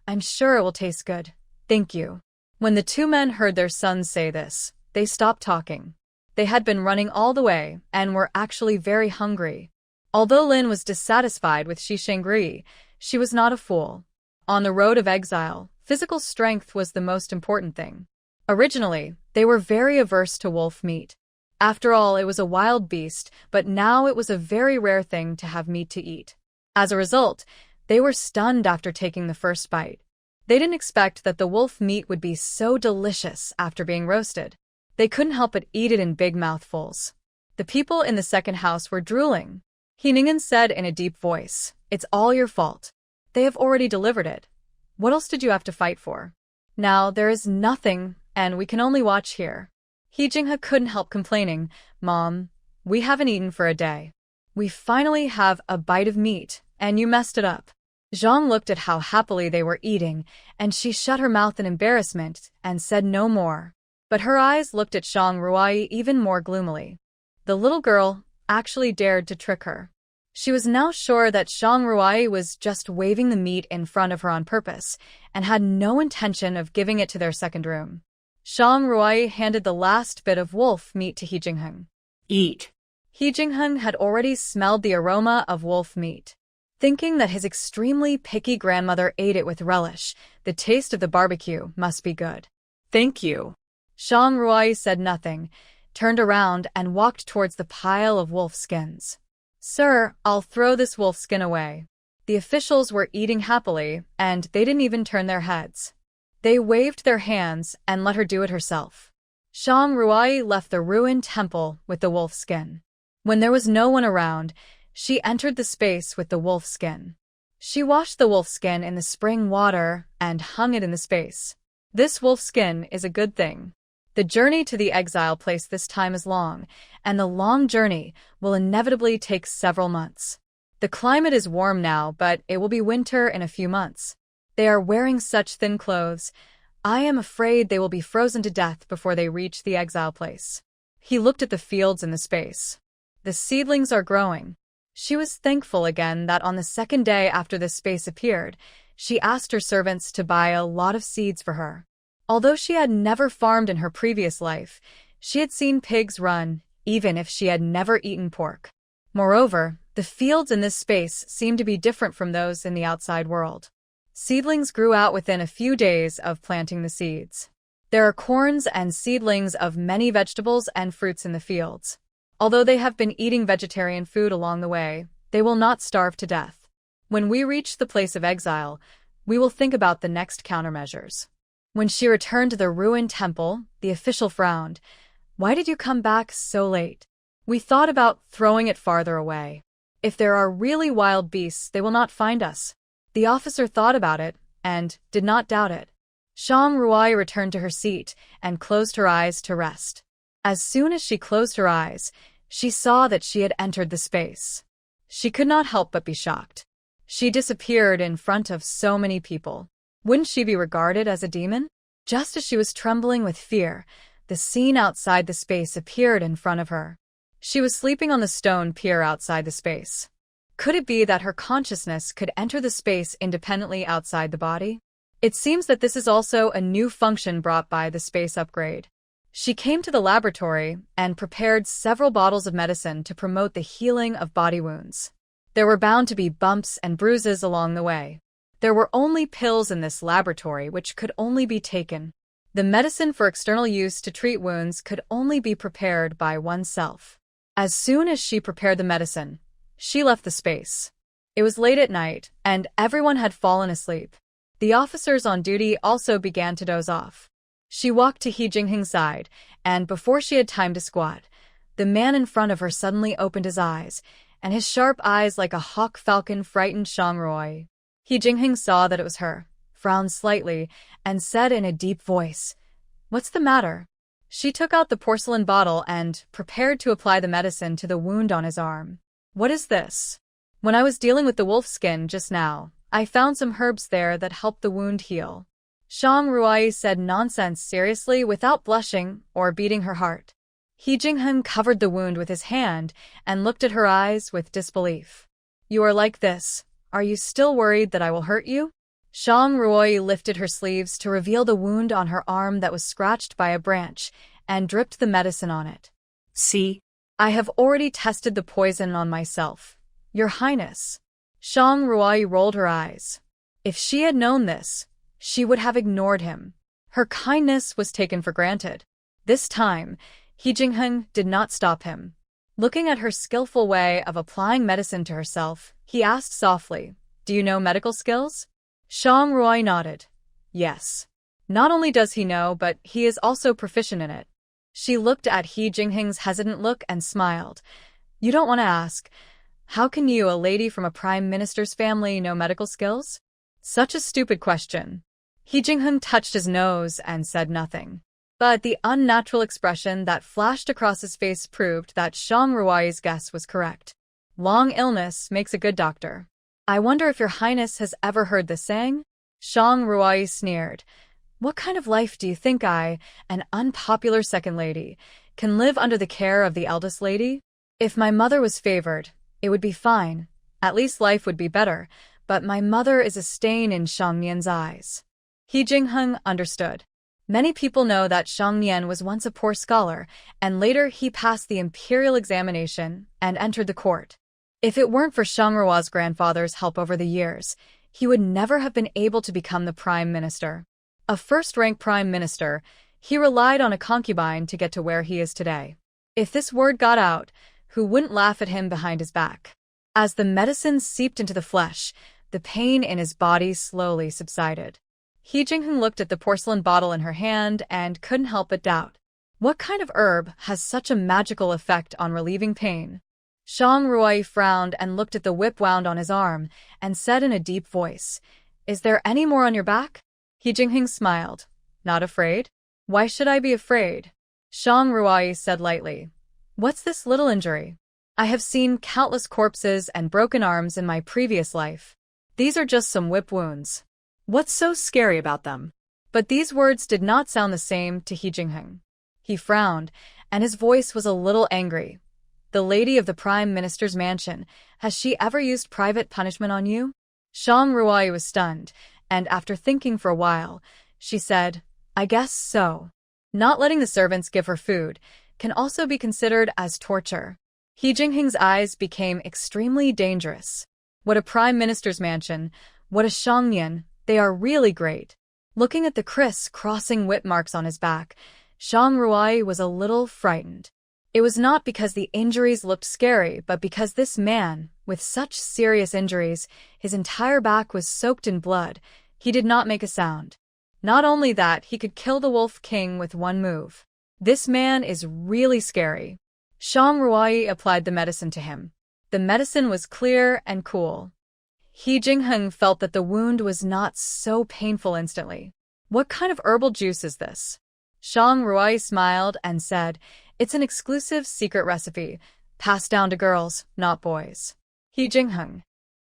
I'm sure it will taste good. Thank you. When the two men heard their sons say this, they stopped talking. They had been running all the way and were actually very hungry. Although Lin was dissatisfied with Shi Shengri, she was not a fool. On the road of exile, physical strength was the most important thing. Originally, they were very averse to wolf meat. After all, it was a wild beast, but now it was a very rare thing to have meat to eat. As a result, they were stunned after taking the first bite. They didn't expect that the wolf meat would be so delicious after being roasted. They couldn't help but eat it in big mouthfuls. The people in the second house were drooling. He Ningen said in a deep voice, It's all your fault. They have already delivered it. What else did you have to fight for? Now there is nothing, and we can only watch here. He Jinghe couldn't help complaining, Mom, we haven't eaten for a day. We finally have a bite of meat, and you messed it up. Zhang looked at how happily they were eating, and she shut her mouth in embarrassment and said no more. But her eyes looked at Zhang Ruai even more gloomily. The little girl actually dared to trick her. She was now sure that Zhang Ruai was just waving the meat in front of her on purpose, and had no intention of giving it to their second room. Zhang Ruai handed the last bit of wolf meat to He Jingheng. Eat. He Jingheng had already smelled the aroma of wolf meat. Thinking that his extremely picky grandmother ate it with relish, the taste of the barbecue must be good. Thank you. Zhang Ruai said nothing, turned around and walked towards the pile of wolf skins. Sir, I'll throw this wolf skin away. The officials were eating happily, and they didn't even turn their heads. They waved their hands and let her do it herself. Zhang Ruai left the ruined temple with the wolf skin. When there was no one around, she entered the space with the wolf skin. She washed the wolf skin in the spring water and hung it in the space. This wolf skin is a good thing. The journey to the exile place this time is long, and the long journey will inevitably take several months. The climate is warm now, but it will be winter in a few months. They are wearing such thin clothes. I am afraid they will be frozen to death before they reach the exile place. He looked at the fields in the space. The seedlings are growing. She was thankful again that on the second day after this space appeared, she asked her servants to buy a lot of seeds for her. Although she had never farmed in her previous life, she had seen pigs run, even if she had never eaten pork. Moreover, the fields in this space seemed to be different from those in the outside world. Seedlings grew out within a few days of planting the seeds. There are corns and seedlings of many vegetables and fruits in the fields. Although they have been eating vegetarian food along the way, they will not starve to death. When we reach the place of exile, we will think about the next countermeasures. When she returned to the ruined temple, the official frowned. Why did you come back so late? We thought about throwing it farther away. If there are really wild beasts, they will not find us. The officer thought about it, and did not doubt it. Zhang Ruai returned to her seat and closed her eyes to rest. As soon as she closed her eyes, she saw that she had entered the space. She could not help but be shocked. She disappeared in front of so many people. Wouldn't she be regarded as a demon? Just as she was trembling with fear, the scene outside the space appeared in front of her. She was sleeping on the stone pier outside the space. Could it be that her consciousness could enter the space independently outside the body? It seems that this is also a new function brought by the space upgrade. She came to the laboratory and prepared several bottles of medicine to promote the healing of body wounds. There were bound to be bumps and bruises along the way. There were only pills in this laboratory which could only be taken. The medicine for external use to treat wounds could only be prepared by oneself. As soon as she prepared the medicine, she left the space. It was late at night, and everyone had fallen asleep. The officers on duty also began to doze off. She walked to He Jingheng's side, and before she had time to squat, the man in front of her suddenly opened his eyes, and his sharp eyes like a hawk falcon frightened Zhang Ruai. He Jingheng saw that it was her, frowned slightly, and said in a deep voice, "What's the matter?" She took out the porcelain bottle and prepared to apply the medicine to the wound on his arm. "What is this? When I was dealing with the wolf skin just now, I found some herbs there that helped the wound heal." Zhang Ruai said nonsense seriously without blushing or beating her heart. He Jingheng covered the wound with his hand and looked at her eyes with disbelief. "You are like this. Are you still worried that I will hurt you?" Zhang Ruai lifted her sleeves to reveal the wound on her arm that was scratched by a branch and dripped the medicine on it. See? "I have already tested the poison on myself, Your Highness." Zhang Ruai rolled her eyes. If she had known this, she would have ignored him. Her kindness was taken for granted. This time, He Jingheng did not stop him. Looking at her skillful way of applying medicine to herself, he asked softly, "Do you know medical skills?" Zhang Ruai nodded. Yes. Not only does he know, but he is also proficient in it. She looked at He Jingheng's hesitant look and smiled. "You don't want to ask. How can you, a lady from a prime minister's family, know medical skills?" Such a stupid question. He Jingheng touched his nose and said nothing. But the unnatural expression that flashed across his face proved that Zhang Ruai's guess was correct. Long illness makes a good doctor. I wonder if your highness has ever heard this saying? Shang Ruai sneered. What kind of life do you think I, an unpopular second lady, can live under the care of the eldest lady? If my mother was favored, it would be fine. At least life would be better, but my mother is a stain in Shang Nian's eyes. He Jingheng understood. Many people know that Shang Nian was once a poor scholar, and later he passed the imperial examination and entered the court. If it weren't for Shang Ruo's grandfather's help over the years, he would never have been able to become the prime minister. A first-rank prime minister, he relied on a concubine to get to where he is today. If this word got out, who wouldn't laugh at him behind his back? As the medicine seeped into the flesh, the pain in his body slowly subsided. He Jingheng looked at the porcelain bottle in her hand and couldn't help but doubt. What kind of herb has such a magical effect on relieving pain? Shang Ruai frowned and looked at the whip wound on his arm and said in a deep voice, "Is there any more on your back?" He Jingheng smiled. "Not afraid? Why should I be afraid?" Shang Ruai said lightly, "What's this little injury? I have seen countless corpses and broken arms in my previous life. These are just some whip wounds. What's so scary about them?" But these words did not sound the same to He Jingheng. He frowned, and his voice was a little angry. "The lady of the Prime Minister's mansion, has she ever used private punishment on you?" Shang Ruai was stunned, and after thinking for a while, she said, "I guess so. Not letting the servants give her food can also be considered as torture." He Jingheng's eyes became extremely dangerous. What a Prime Minister's mansion, what a Shang Nian, they are really great. Looking at the criss-crossing whip marks on his back, Shang Ruai was a little frightened. It was not because the injuries looked scary, but because this man, with such serious injuries, his entire back was soaked in blood. He did not make a sound. Not only that, he could kill the Wolf King with one move. This man is really scary. Shang Ruai applied the medicine to him. The medicine was clear and cool. He Jingheng felt that the wound was not so painful instantly. "What kind of herbal juice is this?" Shang Ruai smiled and said, "It's an exclusive secret recipe, passed down to girls, not boys." He Jingheng.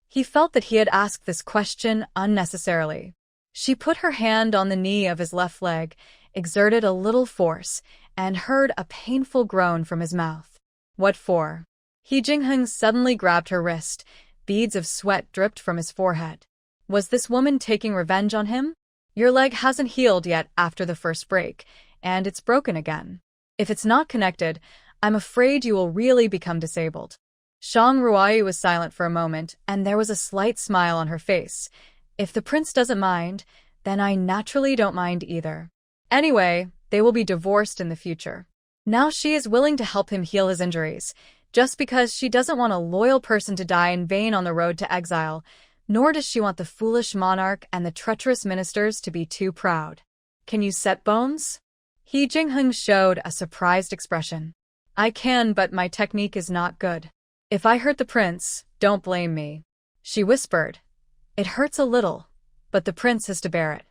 He felt that he had asked this question unnecessarily. She put her hand on the knee of his left leg, exerted a little force, and heard a painful groan from his mouth. "What for?" He Jingheng suddenly grabbed her wrist. Beads of sweat dripped from his forehead. Was this woman taking revenge on him? "Your leg hasn't healed yet after the first break, and it's broken again. If it's not connected, I'm afraid you will really become disabled." Shang Ruai was silent for a moment, and there was a slight smile on her face. "If the prince doesn't mind, then I naturally don't mind either. Anyway, they will be divorced in the future. Now she is willing to help him heal his injuries, just because she doesn't want a loyal person to die in vain on the road to exile, nor does she want the foolish monarch and the treacherous ministers to be too proud. Can you set bones?" He Jingheng showed a surprised expression. "I can, but my technique is not good. If I hurt the prince, don't blame me." She whispered. "It hurts a little, but the prince has to bear it."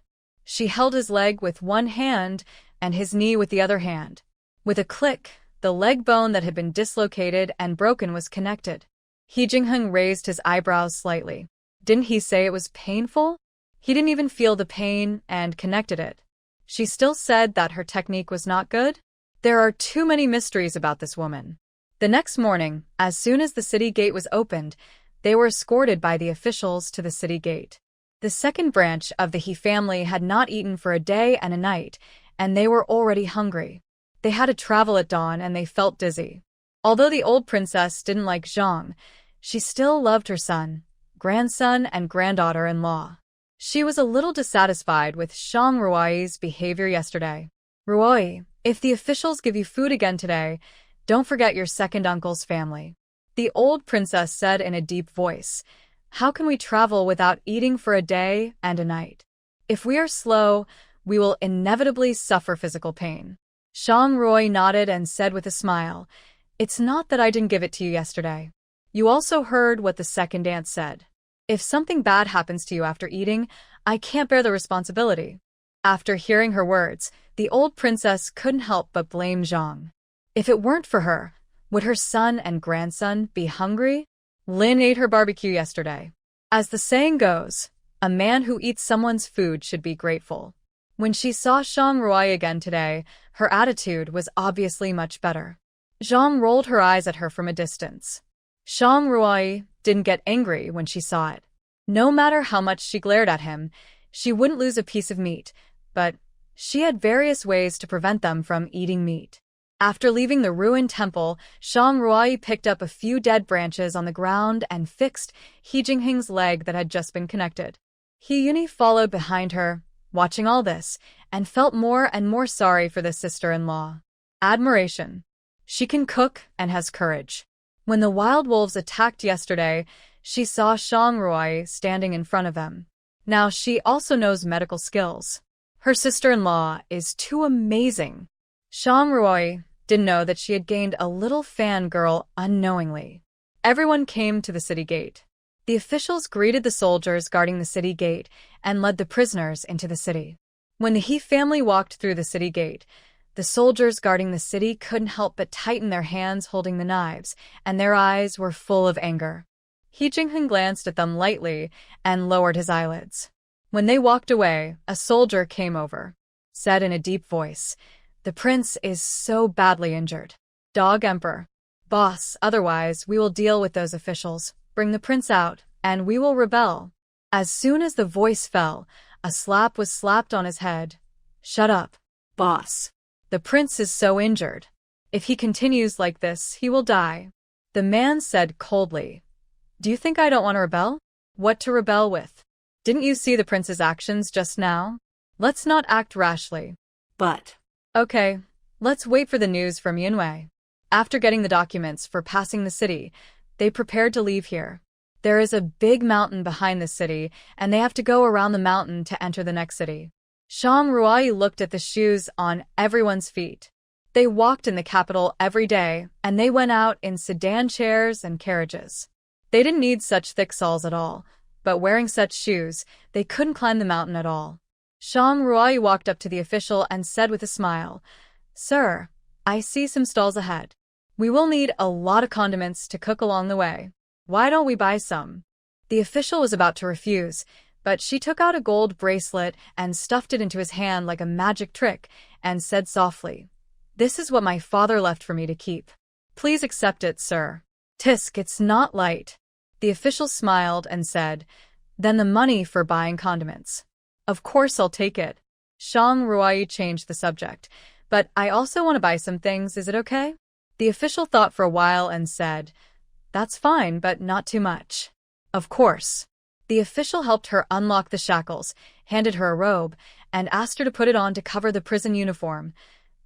She held his leg with one hand and his knee with the other hand. With a click, the leg bone that had been dislocated and broken was connected. He Jingheng raised his eyebrows slightly. Didn't he say it was painful? He didn't even feel the pain and connected it. She still said that her technique was not good? There are too many mysteries about this woman. The next morning, as soon as the city gate was opened, they were escorted by the officials to the city gate. The second branch of the He family had not eaten for a day and a night, and they were already hungry. They had to travel at dawn and they felt dizzy. Although the old princess didn't like Zhang, she still loved her son, grandson, and granddaughter-in-law. She was a little dissatisfied with Shang Ruai's behavior yesterday. "Ruai, if the officials give you food again today, don't forget your second uncle's family," the old princess said in a deep voice. "How can we travel without eating for a day and a night? If we are slow, we will inevitably suffer physical pain." Shang Ruai nodded and said with a smile, "It's not that I didn't give it to you yesterday. You also heard what the second aunt said. If something bad happens to you after eating, I can't bear the responsibility." After hearing her words, the old princess couldn't help but blame Zhang. If it weren't for her, would her son and grandson be hungry? Lin ate her barbecue yesterday. As the saying goes, a man who eats someone's food should be grateful. When she saw Zhang Ruai again today, her attitude was obviously much better. Zhang rolled her eyes at her from a distance. Zhang Ruai didn't get angry when she saw it. No matter how much she glared at him, she wouldn't lose a piece of meat, but she had various ways to prevent them from eating meat. After leaving the ruined temple, Zhang Ruai picked up a few dead branches on the ground and fixed He Jingheng's leg that had just been connected. He Yuni followed behind her, watching all this, and felt more and more sorry for the sister-in-law. Admiration. She can cook and has courage. When the wild wolves attacked yesterday, she saw Zhang Ruai standing in front of them. Now she also knows medical skills. Her sister-in-law is too amazing. Zhang Ruai didn't know that she had gained a little fangirl unknowingly. Everyone came to the city gate. The officials greeted the soldiers guarding the city gate and led the prisoners into the city. When the He family walked through the city gate, the soldiers guarding the city couldn't help but tighten their hands holding the knives, and their eyes were full of anger. He Jingheng glanced at them lightly and lowered his eyelids. When they walked away, a soldier came over, said in a deep voice, "The prince is so badly injured. Dog Emperor. Boss, otherwise we will deal with those officials. Bring the prince out, and we will rebel." As soon as the voice fell, a slap was slapped on his head. "Shut up, boss. The prince is so injured. If he continues like this, he will die." The man said coldly, "Do you think I don't want to rebel? What to rebel with? Didn't you see the prince's actions just now? Let's not act rashly." But. Okay, let's wait for the news from Yunwei. After getting the documents for passing the city, they prepared to leave here. There is a big mountain behind the city, and they have to go around the mountain to enter the next city. Zhang Ruai looked at the shoes on everyone's feet. They walked in the capital every day, and they went out in sedan chairs and carriages. They didn't need such thick soles at all, but wearing such shoes, they couldn't climb the mountain at all. Zhang Ruai walked up to the official and said with a smile, "Sir, I see some stalls ahead. We will need a lot of condiments to cook along the way. Why don't we buy some?" The official was about to refuse, but she took out a gold bracelet and stuffed it into his hand like a magic trick and said softly, "This is what my father left for me to keep. Please accept it, sir." "Tisk, it's not light." The official smiled and said, "Then the money for buying condiments." "Of course I'll take it." Zhang Ruai changed the subject, "But I also want to buy some things, is it okay?" The official thought for a while and said, "That's fine, but not too much." "Of course." The official helped her unlock the shackles, handed her a robe, and asked her to put it on to cover the prison uniform.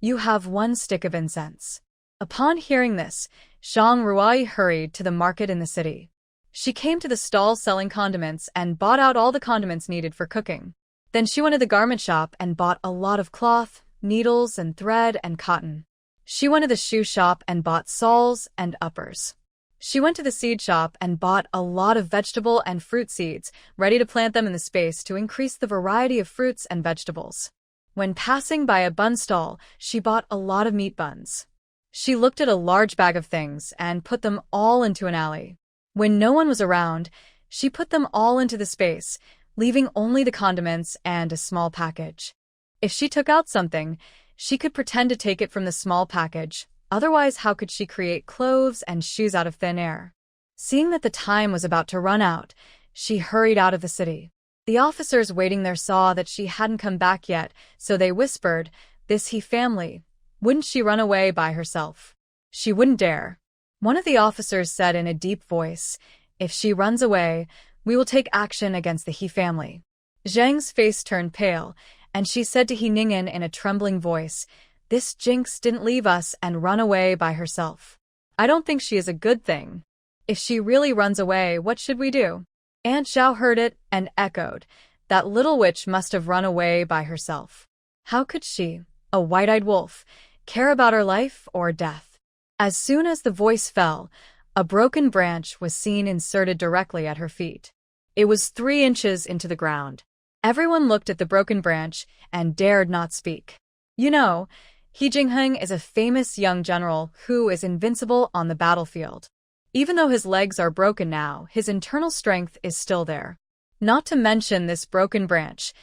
"You have 1 stick of incense." Upon hearing this, Zhang Ruai hurried to the market in the city. She came to the stall selling condiments and bought out all the condiments needed for cooking. Then she went to the garment shop and bought a lot of cloth, needles and thread and cotton. She went to the shoe shop and bought soles and uppers. She went to the seed shop and bought a lot of vegetable and fruit seeds, ready to plant them in the space to increase the variety of fruits and vegetables. When passing by a bun stall, she bought a lot of meat buns. She looked at a large bag of things and put them all into an alley. When no one was around, she put them all into the space, leaving only the condiments and a small package. If she took out something, she could pretend to take it from the small package. Otherwise, how could she create clothes and shoes out of thin air? Seeing that the time was about to run out, she hurried out of the city. The officers waiting there saw that she hadn't come back yet, so they whispered, "This He family. Wouldn't she run away by herself?" "She wouldn't dare." One of the officers said in a deep voice, "If she runs away, we will take action against the He family." Zhang's face turned pale, and she said to He Ningen in a trembling voice, "This Jinx didn't leave us and run away by herself. I don't think she is a good thing. If she really runs away, what should we do?" Aunt Zhao heard it and echoed, "That little witch must have run away by herself. How could she, a white-eyed wolf, care about her life or death?" As soon as the voice fell, a broken branch was seen inserted directly at her feet. It was 3 inches into the ground. Everyone looked at the broken branch and dared not speak. You know, He Jingheng is a famous young general who is invincible on the battlefield. Even though his legs are broken now, his internal strength is still there. Not to mention this broken branch,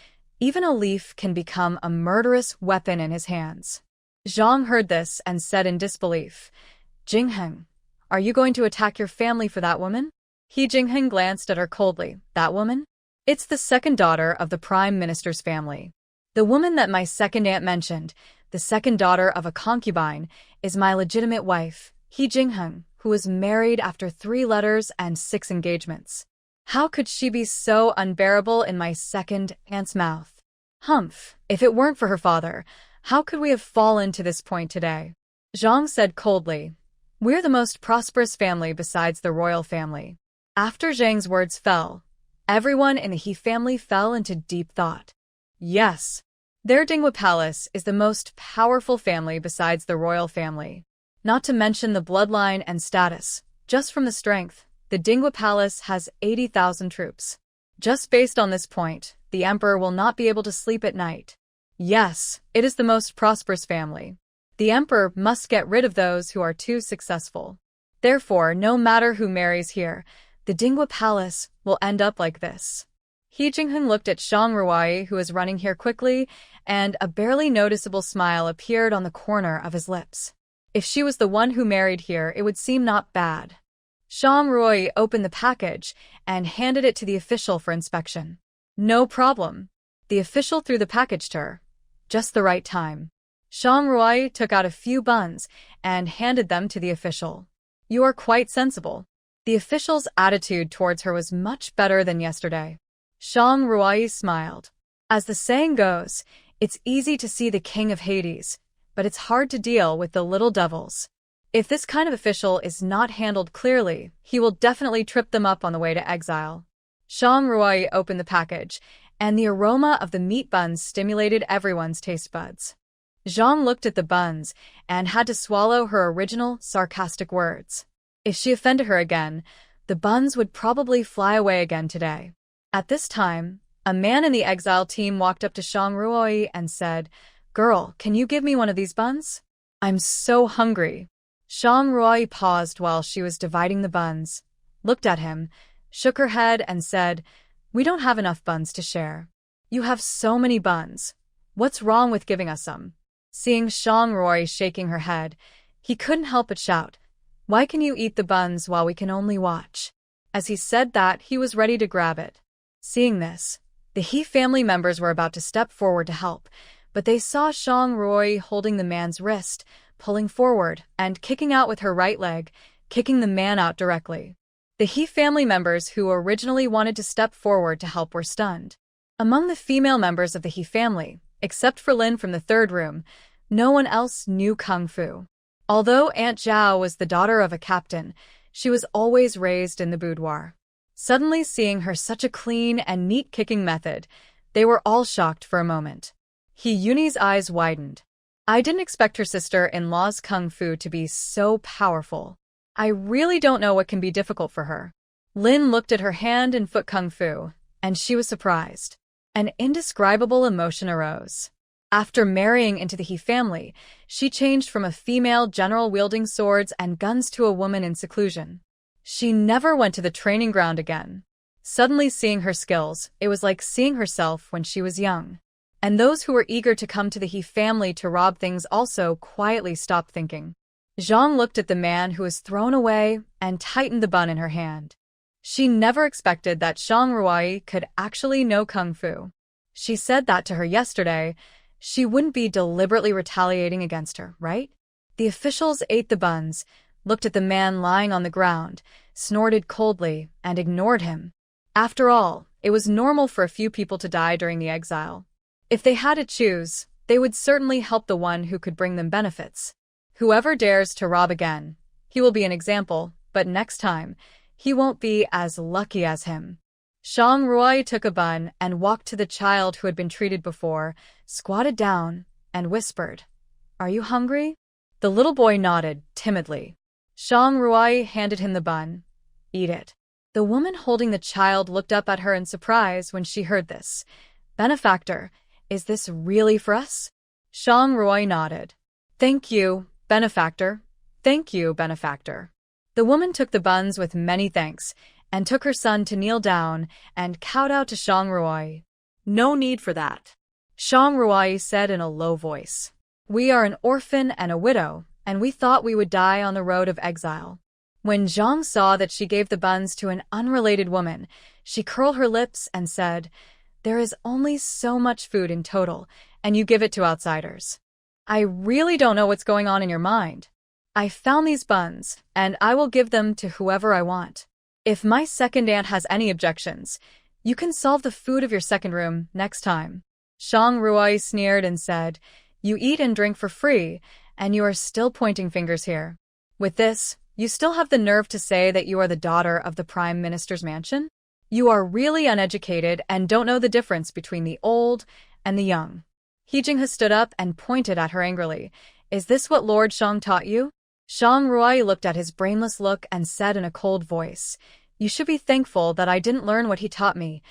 even a leaf can become a murderous weapon in his hands. Zhang heard this and said in disbelief, Jingheng, are you going to attack your family for that woman? Jingheng glanced at her coldly. That woman? It's the second daughter of the Prime Minister's family. The woman that my second aunt mentioned, the second daughter of a concubine, is my legitimate wife, Jingheng, who was married after 3 letters and 6 engagements. How could she be so unbearable in my second aunt's mouth? Humph, if it weren't for her father, how could we have fallen to this point today? Zhang said coldly, we're the most prosperous family besides the royal family. After Zhang's words fell, everyone in the He family fell into deep thought. Yes, their Dinghua Palace is the most powerful family besides the royal family. Not to mention the bloodline and status. Just from the strength, the Dinghua Palace has 80,000 troops. Just based on this point, the emperor will not be able to sleep at night. Yes, it is the most prosperous family. The emperor must get rid of those who are too successful. Therefore, no matter who marries here, the Dinghua Palace will end up like this. Jingheng looked at Shang Ruai, who was running here quickly, and a barely noticeable smile appeared on the corner of his lips. If she was the one who married here, it would seem not bad. Shang Ruai opened the package and handed it to the official for inspection. No problem. The official threw the package to her. Just the right time. Shang Ruai took out a few buns and handed them to the official. You are quite sensible. The official's attitude towards her was much better than yesterday. Shang Ruai smiled. As the saying goes, it's easy to see the king of Hades, but it's hard to deal with the little devils. If this kind of official is not handled clearly, he will definitely trip them up on the way to exile. Shang Ruai opened the package, and the aroma of the meat buns stimulated everyone's taste buds. Zhang looked at the buns and had to swallow her original, sarcastic words. If she offended her again, the buns would probably fly away again today. At this time, a man in the exile team walked up to Shang Ruai and said, Girl, can you give me one of these buns? I'm so hungry. Shang Ruai paused while she was dividing the buns, looked at him, shook her head and said, We don't have enough buns to share. You have so many buns. What's wrong with giving us some? Seeing Shang Ruai shaking her head, he couldn't help but shout, Why can you eat the buns while we can only watch? As he said that, he was ready to grab it. Seeing this, the He family members were about to step forward to help, but they saw Shang Ruai holding the man's wrist, pulling forward, and kicking out with her right leg, kicking the man out directly. The He family members who originally wanted to step forward to help were stunned. Among the female members of the He family, except for Lin from the third room, no one else knew Kung Fu. Although Aunt Zhao was the daughter of a captain, she was always raised in the boudoir. Suddenly seeing her such a clean and neat kicking method, they were all shocked for a moment. Yuni's eyes widened. I didn't expect her sister-in-law's Kung Fu to be so powerful. I really don't know what can be difficult for her. Lin looked at her hand and foot Kung Fu, and she was surprised. An indescribable emotion arose. After marrying into the He family, she changed from a female general wielding swords and guns to a woman in seclusion. She never went to the training ground again. Suddenly seeing her skills, it was like seeing herself when she was young. And those who were eager to come to the He family to rob things also quietly stopped thinking. Zhang looked at the man who was thrown away and tightened the bun in her hand. She never expected that Shang Ruai could actually know Kung Fu. She said that to her yesterday. She wouldn't be deliberately retaliating against her, right? The officials ate the buns, looked at the man lying on the ground, snorted coldly, and ignored him. After all, it was normal for a few people to die during the exile. If they had to choose, they would certainly help the one who could bring them benefits. Whoever dares to rob again, he will be an example, but next time, he won't be as lucky as him. Shang Ruai took a bun and walked to the child who had been treated before, squatted down, and whispered, Are you hungry? The little boy nodded, timidly. Shang Ruai handed him the bun. Eat it. The woman holding the child looked up at her in surprise when she heard this. Benefactor, is this really for us? Shang Ruai nodded. Thank you, benefactor. Thank you, benefactor. The woman took the buns with many thanks, and took her son to kneel down and kowtow to Shang Ruai. No need for that. Shang Ruai said in a low voice. We are an orphan and a widow, and we thought we would die on the road of exile. When Zhang saw that she gave the buns to an unrelated woman, she curled her lips and said, There is only so much food in total, and you give it to outsiders. I really don't know what's going on in your mind. I found these buns, and I will give them to whoever I want. If my second aunt has any objections, you can solve the food of your second room next time. Shang Ruai sneered and said, You eat and drink for free, and you are still pointing fingers here. With this, you still have the nerve to say that you are the daughter of the Prime Minister's mansion? You are really uneducated and don't know the difference between the old and the young. He Jinghe stood up and pointed at her angrily. Is this what Lord Shang taught you? Shang Ruai looked at his brainless look and said in a cold voice, You should be thankful that I didn't learn what he taught me.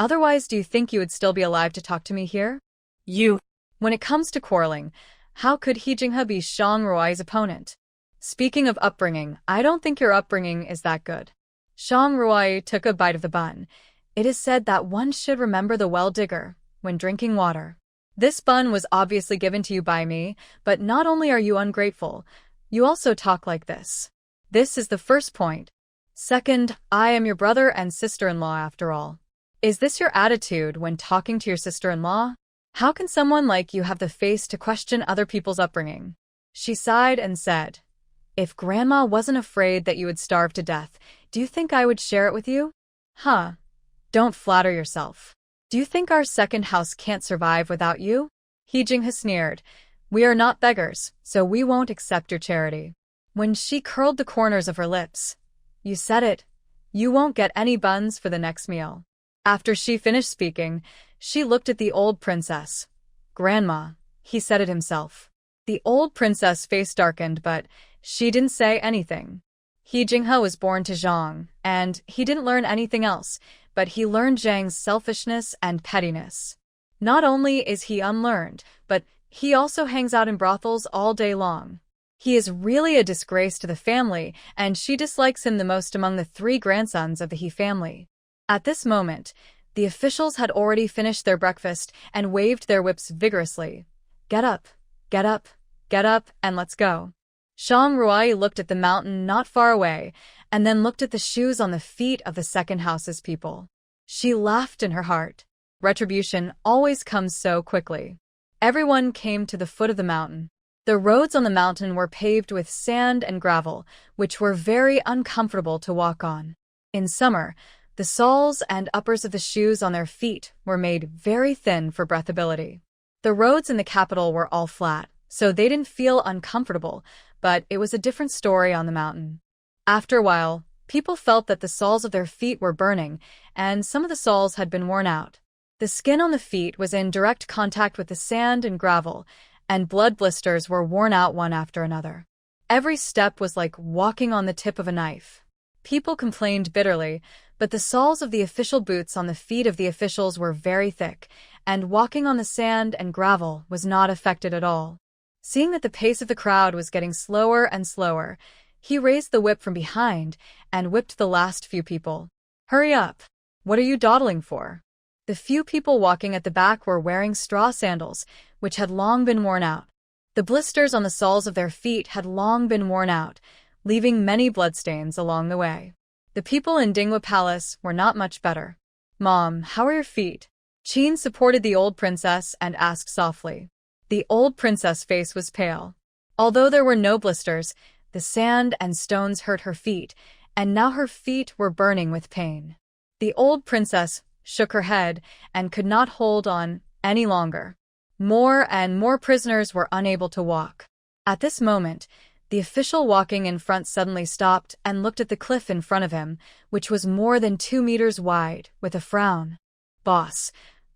Otherwise, do you think you would still be alive to talk to me here? When it comes to quarreling, how could He Jinghe be Shang Ruai's opponent? Speaking of upbringing, I don't think your upbringing is that good. Shang Ruai took a bite of the bun. It is said that one should remember the well digger when drinking water. This bun was obviously given to you by me, but not only are you ungrateful, you also talk like this. This is the first point. Second, I am your brother and sister-in-law after all. Is this your attitude when talking to your sister-in-law? How can someone like you have the face to question other people's upbringing? She sighed and said, If Grandma wasn't afraid that you would starve to death, do you think I would share it with you? Don't flatter yourself. Do you think our second house can't survive without you? He Jinghe sneered. We are not beggars, so we won't accept your charity. When she curled the corners of her lips, You said it. You won't get any buns for the next meal. After she finished speaking, she looked at the old princess. Grandma, he said it himself. The old princess' face darkened, but she didn't say anything. He Jinghe was born to Zhang, and he didn't learn anything else, but he learned Zhang's selfishness and pettiness. Not only is he unlearned, but he also hangs out in brothels all day long. He is really a disgrace to the family, and she dislikes him the most among the 3 grandsons of the He family. At this moment, the officials had already finished their breakfast and waved their whips vigorously. Get up, get up, get up, and let's go. Shang Ruai looked at the mountain not far away, and then looked at the shoes on the feet of the second house's people. She laughed in her heart. Retribution always comes so quickly. Everyone came to the foot of the mountain. The roads on the mountain were paved with sand and gravel, which were very uncomfortable to walk on. In summer, the soles and uppers of the shoes on their feet were made very thin for breathability. The roads in the capital were all flat, so they didn't feel uncomfortable, but it was a different story on the mountain. After a while, people felt that the soles of their feet were burning, and some of the soles had been worn out. The skin on the feet was in direct contact with the sand and gravel, and blood blisters were worn out one after another. Every step was like walking on the tip of a knife. People complained bitterly, but the soles of the official boots on the feet of the officials were very thick, and walking on the sand and gravel was not affected at all. Seeing that the pace of the crowd was getting slower and slower, he raised the whip from behind and whipped the last few people. Hurry up! What are you dawdling for? The few people walking at the back were wearing straw sandals, which had long been worn out. The blisters on the soles of their feet had long been worn out, leaving many bloodstains along the way. The people in Dinghua Palace were not much better. Mom, how are your feet? Qin supported the old princess and asked softly. The old princess' face was pale. Although there were no blisters, the sand and stones hurt her feet, and now her feet were burning with pain. The old princess shook her head and could not hold on any longer. More and more prisoners were unable to walk. At this moment, the official walking in front suddenly stopped and looked at the cliff in front of him, which was more than 2 meters wide, with a frown. Boss,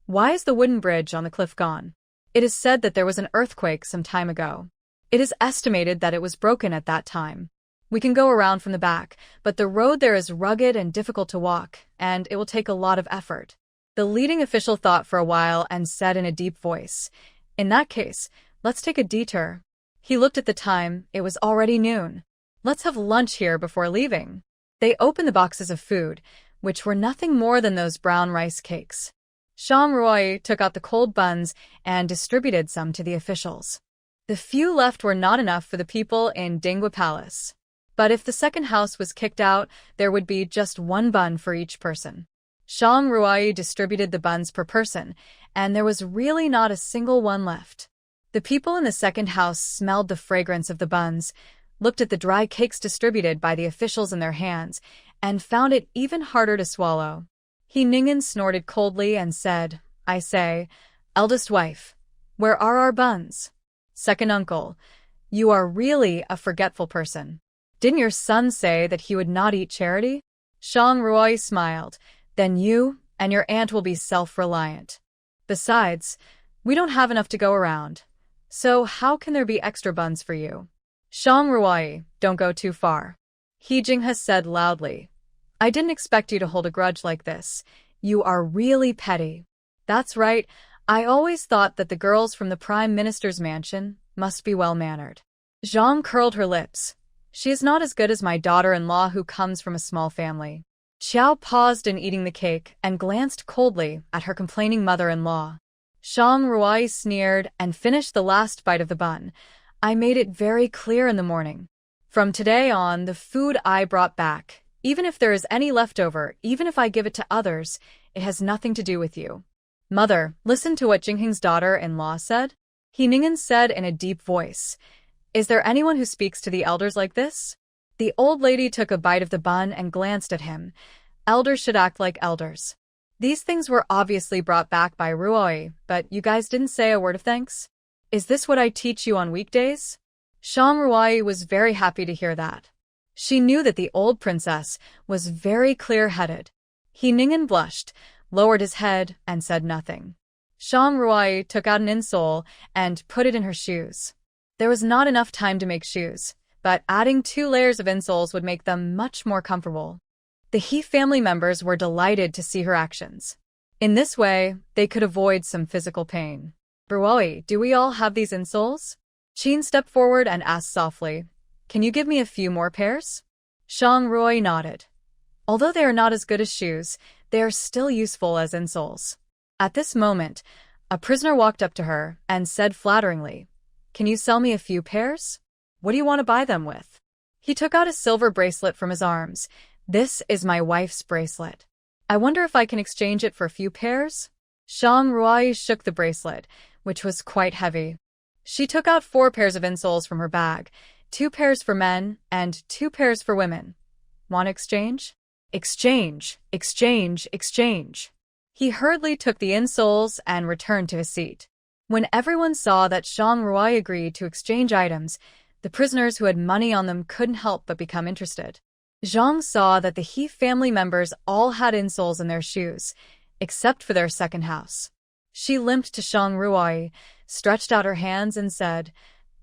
why is the wooden bridge on the cliff gone? It is said that there was an earthquake some time ago. It is estimated that it was broken at that time. We can go around from the back, but the road there is rugged and difficult to walk, and it will take a lot of effort. The leading official thought for a while and said in a deep voice, In that case, let's take a detour. He looked at the time, it was already noon. Let's have lunch here before leaving. They opened the boxes of food, which were nothing more than those brown rice cakes. Zhang Ruoyi took out the cold buns and distributed some to the officials. The few left were not enough for the people in Dingwa Palace. But if the second house was kicked out, there would be just one bun for each person. Zhang Ruoyi distributed the buns per person, and there was really not a single one left. The people in the second house smelled the fragrance of the buns, looked at the dry cakes distributed by the officials in their hands, and found it even harder to swallow. He Ningen snorted coldly and said, "I say, eldest wife, where are our buns? Second uncle, you are really a forgetful person. Didn't your son say that he would not eat charity?" Zhang Ruoyi smiled. "Then you and your aunt will be self-reliant. Besides, we don't have enough to go around. So how can there be extra buns for you?" "Zhang Ruoyi, don't go too far," He Jinghe said loudly. "I didn't expect you to hold a grudge like this. You are really petty." "That's right. I always thought that the girls from the Prime Minister's mansion must be well-mannered." Zhang curled her lips. "She is not as good as my daughter-in-law who comes from a small family." Xiao paused in eating the cake and glanced coldly at her complaining mother-in-law. Zhang Ruoyi sneered and finished the last bite of the bun. "I made it very clear in the morning. From today on, the food I brought back, even if there is any left over, even if I give it to others, it has nothing to do with you." "Mother, listen to what Jingheng's daughter-in-law said," He Ningen said in a deep voice. "Is there anyone who speaks to the elders like this?" The old lady took a bite of the bun and glanced at him. "Elders should act like elders. These things were obviously brought back by Ruoyi, but you guys didn't say a word of thanks? Is this what I teach you on weekdays?" Zhang Ruoyi was very happy to hear that. She knew that the old princess was very clear-headed. He Ningen blushed, lowered his head, and said nothing. Zhang Ruoyi took out an insole and put it in her shoes. There was not enough time to make shoes, but adding 2 layers of insoles would make them much more comfortable. The He family members were delighted to see her actions. In this way, they could avoid some physical pain. "Ruoyi, do we all have these insoles?" Qin stepped forward and asked softly, "Can you give me a few more pairs?" Zhang Ruoyi nodded. Although they are not as good as shoes, they are still useful as insoles. At this moment, a prisoner walked up to her and said flatteringly, "Can you sell me a few pairs? What do you want to buy them with?" He took out a silver bracelet from his arms. "This is my wife's bracelet. I wonder if I can exchange it for a few pairs?" Zhang Ruoyi shook the bracelet, which was quite heavy. She took out 4 pairs of insoles from her bag, 2 pairs for men and 2 pairs for women. "Want to exchange?" "Exchange, exchange, exchange." He hurriedly took the insoles and returned to his seat. When everyone saw that Zhang Ruoyi agreed to exchange items, the prisoners who had money on them couldn't help but become interested. Zhang saw that the He family members all had insoles in their shoes, except for their second house. She limped to Zhang Ruoyi, stretched out her hands and said,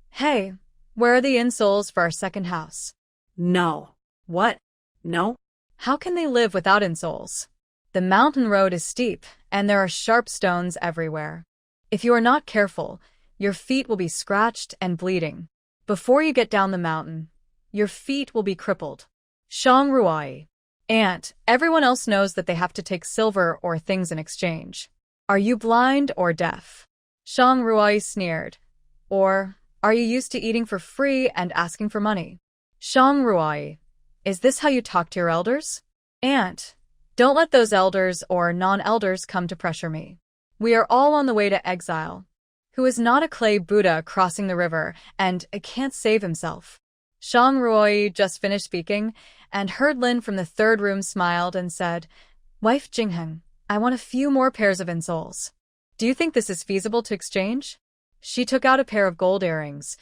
"Hey, where are the insoles for our second house?" No. What? No? How can they live without insoles? The mountain road is steep, and there are sharp stones everywhere. If you are not careful, your feet will be scratched and bleeding. Before you get down the mountain, your feet will be crippled. Zhang Ruoyi. "Aunt, everyone else knows that they have to take silver or things in exchange. Are you blind or deaf?" Zhang Ruoyi sneered. "Or are you used to eating for free and asking for money?" Zhang Ruoyi. "Is this how you talk to your elders?" "Aunt, don't let those elders or non-elders come to pressure me. We are all on the way to exile. Who is not a clay Buddha crossing the river and can't save himself?" Zhang Ruoyi just finished speaking, and heard Lin from the 3rd room smiled and said, "Wife Jingheng, I want a few more pairs of insoles. Do you think this is feasible to exchange?" She took out a pair of gold earrings.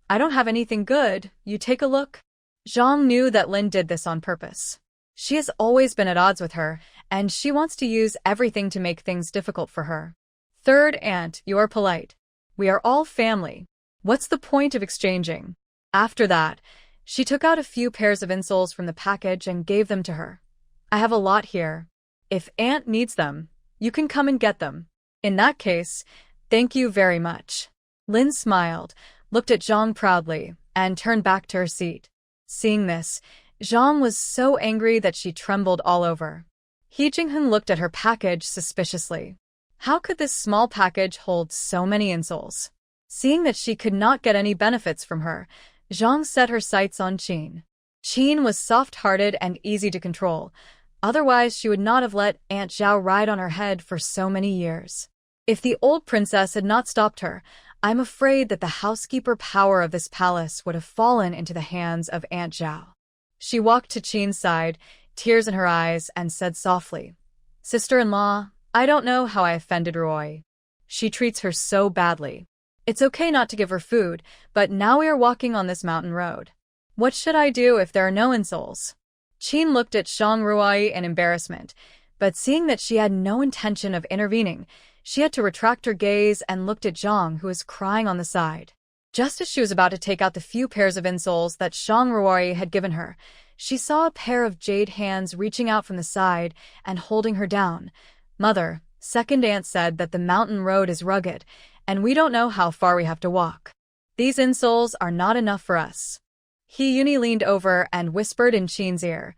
"I don't have anything good, you take a look." Zhang knew that Lin did this on purpose. She has always been at odds with her, and she wants to use everything to make things difficult for her. "Third aunt, you are polite. We are all family. What's the point of exchanging?" After that, she took out a few pairs of insoles from the package and gave them to her. "I have a lot here. If aunt needs them, you can come and get them. In that case, thank you very much." Lin smiled, looked at Zhang proudly, and turned back to her seat. Seeing this, Zhang was so angry that she trembled all over. He Jingheng looked at her package suspiciously. How could this small package hold so many insoles? Seeing that she could not get any benefits from her, Zhang set her sights on Qin. Qin was soft-hearted and easy to control. Otherwise, she would not have let Aunt Zhao ride on her head for so many years. If the old princess had not stopped her, I'm afraid that the housekeeper power of this palace would have fallen into the hands of Aunt Zhao. She walked to Qin's side, tears in her eyes, and said softly, "Sister-in-law, I don't know how I offended Roy. She treats her so badly. It's okay not to give her food, but now we are walking on this mountain road. What should I do if there are no insoles?" Qin looked at Zhang Ruai in embarrassment, but seeing that she had no intention of intervening, she had to retract her gaze and looked at Zhang, who was crying on the side. Just as she was about to take out the few pairs of insoles that Zhang Ruai had given her, she saw a pair of jade hands reaching out from the side and holding her down. "Mother, second aunt said that the mountain road is rugged, and we don't know how far we have to walk. These insoles are not enough for us." Yuni leaned over and whispered in Qin's ear,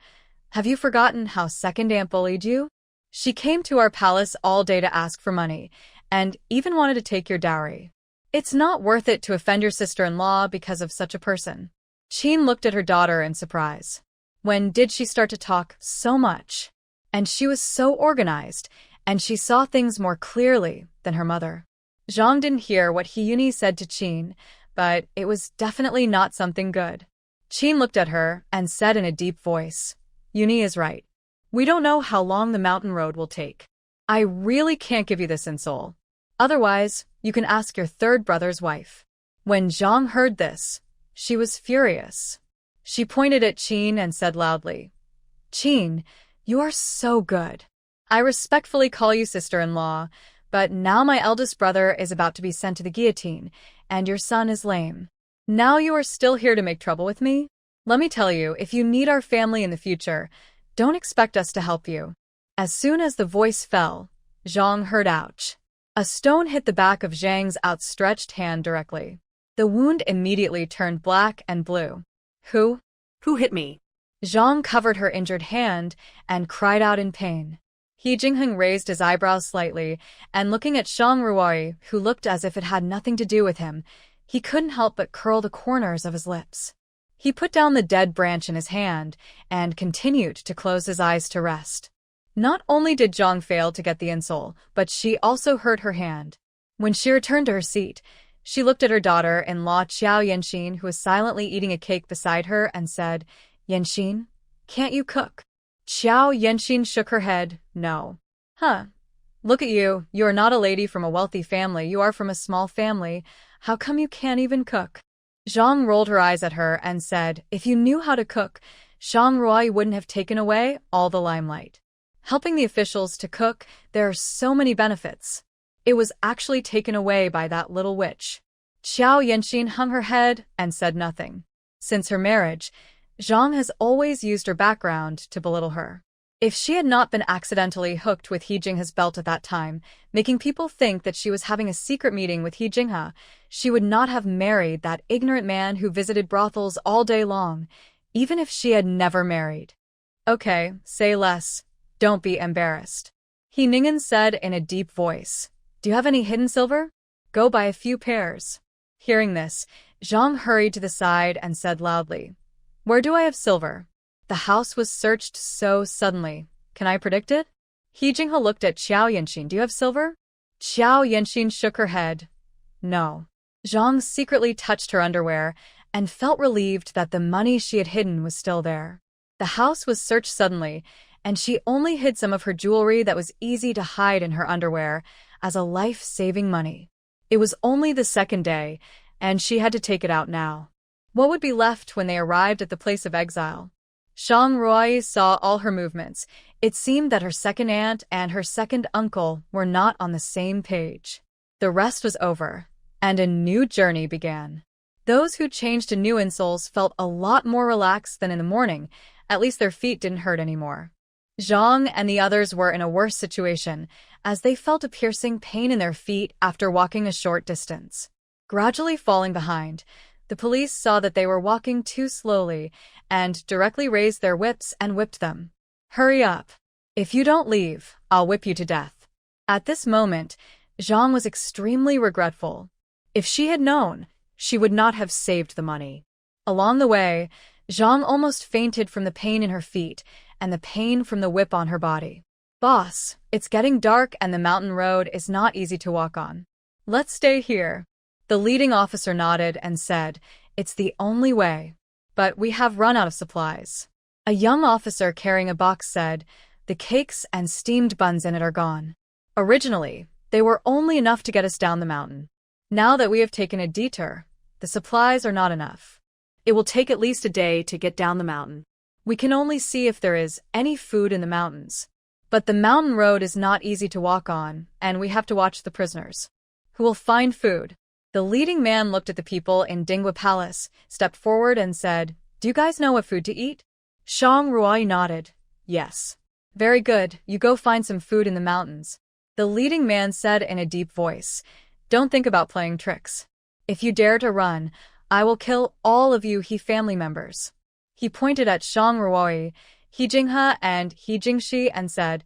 "Have you forgotten how second aunt bullied you? She came to our palace all day to ask for money, and even wanted to take your dowry. It's not worth it to offend your sister-in-law because of such a person." Qin looked at her daughter in surprise. When did she start to talk so much? And she was so organized, and she saw things more clearly than her mother. Zhang didn't hear what Yuni said to Qin, but it was definitely not something good. Qin looked at her and said in a deep voice, "Yuni is right. We don't know how long the mountain road will take. I really can't give you this insole. Otherwise, you can ask your third brother's wife." When Zhang heard this, she was furious. She pointed at Qin and said loudly, "Qin, you are so good. I respectfully call you sister-in-law, but now my eldest brother is about to be sent to the guillotine, and your son is lame. Now you are still here to make trouble with me? Let me tell you, if you need our family in the future, don't expect us to help you." As soon as the voice fell, Zhang heard ouch. A stone hit the back of Zhang's outstretched hand directly. The wound immediately turned black and blue. Who Who hit me?" Zhang covered her injured hand and cried out in pain. He Jingheng raised his eyebrows slightly, and looking at Zhang Ruai, who looked as if it had nothing to do with him, he couldn't help but curl the corners of his lips. He put down the dead branch in his hand and continued to close his eyes to rest. Not only did Zhang fail to get the insole, but she also hurt her hand. When she returned to her seat, she looked at her daughter-in-law Qiao Yanxin, who was silently eating a cake beside her, and said, "Yanxin, can't you cook?" Qiao Yanxin shook her head, "No." "Huh. Look at you. You are not a lady from a wealthy family. You are from a small family. How come you can't even cook?" Zhang rolled her eyes at her and said, "If you knew how to cook, Zhang Ruai wouldn't have taken away all the limelight. Helping the officials to cook, there are so many benefits. It was actually taken away by that little witch." Qiao Yanxin hung her head and said nothing. Since her marriage, Zhang has always used her background to belittle her. If she had not been accidentally hooked with He Jinghe's belt at that time, making people think that she was having a secret meeting with He Jinghe, she would not have married that ignorant man who visited brothels all day long, even if she had never married. "Okay, say less. Don't be embarrassed." He Ningen said in a deep voice, "Do you have any hidden silver? Go buy a few pairs." Hearing this, Zhang hurried to the side and said loudly, "Where do I have silver?" The house was searched so suddenly. Can I predict it? He Jinghe looked at Qiao Yanxin. "Do you have silver?" Qiao Yanxin shook her head. "No." Zhang secretly touched her underwear and felt relieved that the money she had hidden was still there. The house was searched suddenly, and she only hid some of her jewelry that was easy to hide in her underwear as a life-saving money. It was only the second day, and she had to take it out now. What would be left when they arrived at the place of exile? Zhang Ruai saw all her movements. It seemed that her second aunt and her second uncle were not on the same page. The rest was over, and a new journey began. Those who changed to new insoles felt a lot more relaxed than in the morning. At least their feet didn't hurt anymore. Zhang and the others were in a worse situation, as they felt a piercing pain in their feet after walking a short distance. Gradually falling behind, The police saw that they were walking too slowly and directly raised their whips and whipped them. Hurry up. If you don't leave, I'll whip you to death. At this moment, Zhang was extremely regretful. If she had known, she would not have saved the money. Along the way, Zhang almost fainted from the pain in her feet and the pain from the whip on her body. Boss, it's getting dark and the mountain road is not easy to walk on. Let's stay here. The leading officer nodded and said, it's the only way. But we have run out of supplies. A young officer carrying a box said, the cakes and steamed buns in it are gone. Originally, they were only enough to get us down the mountain. Now that we have taken a detour, the supplies are not enough. It will take at least a day to get down the mountain. We can only see if there is any food in the mountains. But the mountain road is not easy to walk on, and we have to watch the prisoners. Who will find food? The leading man looked at the people in Dingwa Palace, stepped forward and said, do you guys know what food to eat? Shang Ruai nodded. Yes. Very good, you go find some food in the mountains. The leading man said in a deep voice, don't think about playing tricks. If you dare to run, I will kill all of you He family members. He pointed at Shang Ruai, He Jinghe and He Jingshi and said,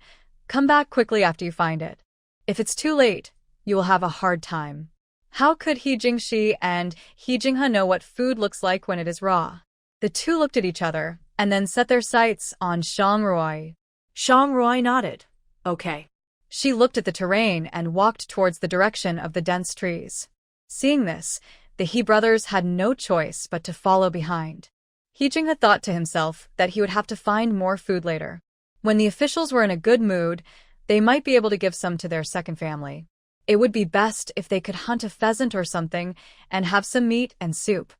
come back quickly after you find it. If it's too late, you will have a hard time. How could He Jingshi and He Jinghe know what food looks like when it is raw? The two looked at each other and then set their sights on Shang Ruai. Shang Ruai nodded. Okay. She looked at the terrain and walked towards the direction of the dense trees. Seeing this, the He brothers had no choice but to follow behind. He Jinghe thought to himself that he would have to find more food later. When the officials were in a good mood, they might be able to give some to their second family. It would be best if they could hunt a pheasant or something and have some meat and soup.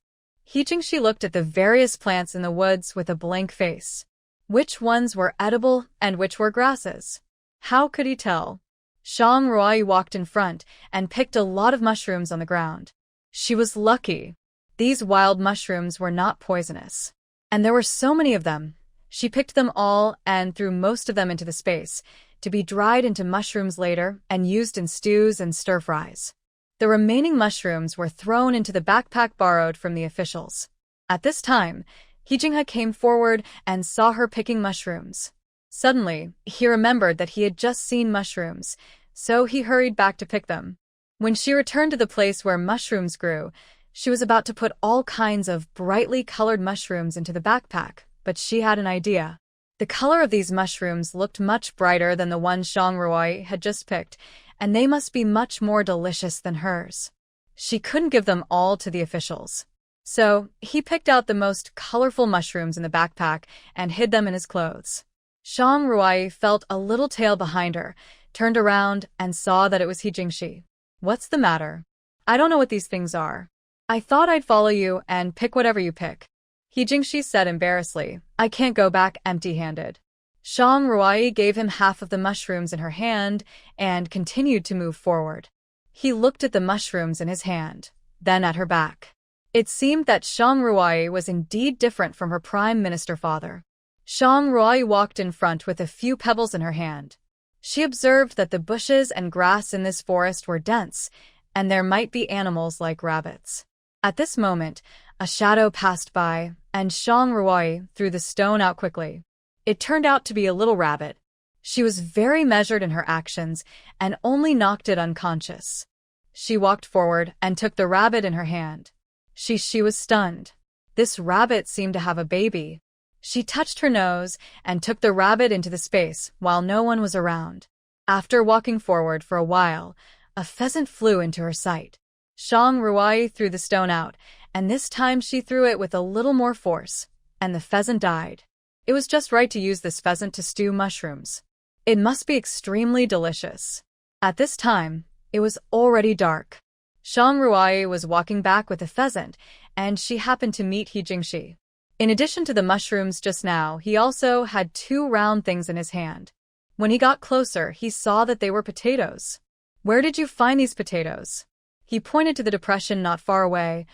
He Jingshi looked at the various plants in the woods with a blank face. Which ones were edible and which were grasses? How could he tell? Shang Ruai walked in front and picked a lot of mushrooms on the ground. She was lucky. These wild mushrooms were not poisonous. And there were so many of them. She picked them all and threw most of them into the space, to be dried into mushrooms later and used in stews and stir-fries. The remaining mushrooms were thrown into the backpack borrowed from the officials. At this time, He Jinghe came forward and saw her picking mushrooms. Suddenly, he remembered that he had just seen mushrooms, so he hurried back to pick them. When she returned to the place where mushrooms grew, she was about to put all kinds of brightly colored mushrooms into the backpack, but she had an idea. The color of these mushrooms looked much brighter than the one Shang Ruai had just picked, and they must be much more delicious than hers. She couldn't give them all to the officials. So, he picked out the most colorful mushrooms in the backpack and hid them in his clothes. Shang Ruai felt a little tail behind her, turned around, and saw that it was He Jingshi. What's the matter? I don't know what these things are. I thought I'd follow you and pick whatever you pick. He Jingshi said embarrassedly, I can't go back empty-handed. Shang Ruai gave him half of the mushrooms in her hand and continued to move forward. He looked at the mushrooms in his hand, then at her back. It seemed that Shang Ruai was indeed different from her prime minister father. Shang Ruai walked in front with a few pebbles in her hand. She observed that the bushes and grass in this forest were dense, and there might be animals like rabbits. At this moment, a shadow passed by, and Shang Ruai threw the stone out quickly. It turned out to be a little rabbit. She was very measured in her actions and only knocked it unconscious. She walked forward and took the rabbit in her hand. She was stunned. This rabbit seemed to have a baby. She touched her nose and took the rabbit into the space while no one was around. After walking forward for a while, a pheasant flew into her sight. Shang Ruai threw the stone out, and this time she threw it with a little more force, and the pheasant died. It was just right to use this pheasant to stew mushrooms. It must be extremely delicious. At this time, it was already dark. Shang Ruai was walking back with a pheasant, and she happened to meet He Jingshi. In addition to the mushrooms just now, he also had two round things in his hand. When he got closer, he saw that they were potatoes. Where did you find these potatoes? He pointed to the depression not far away.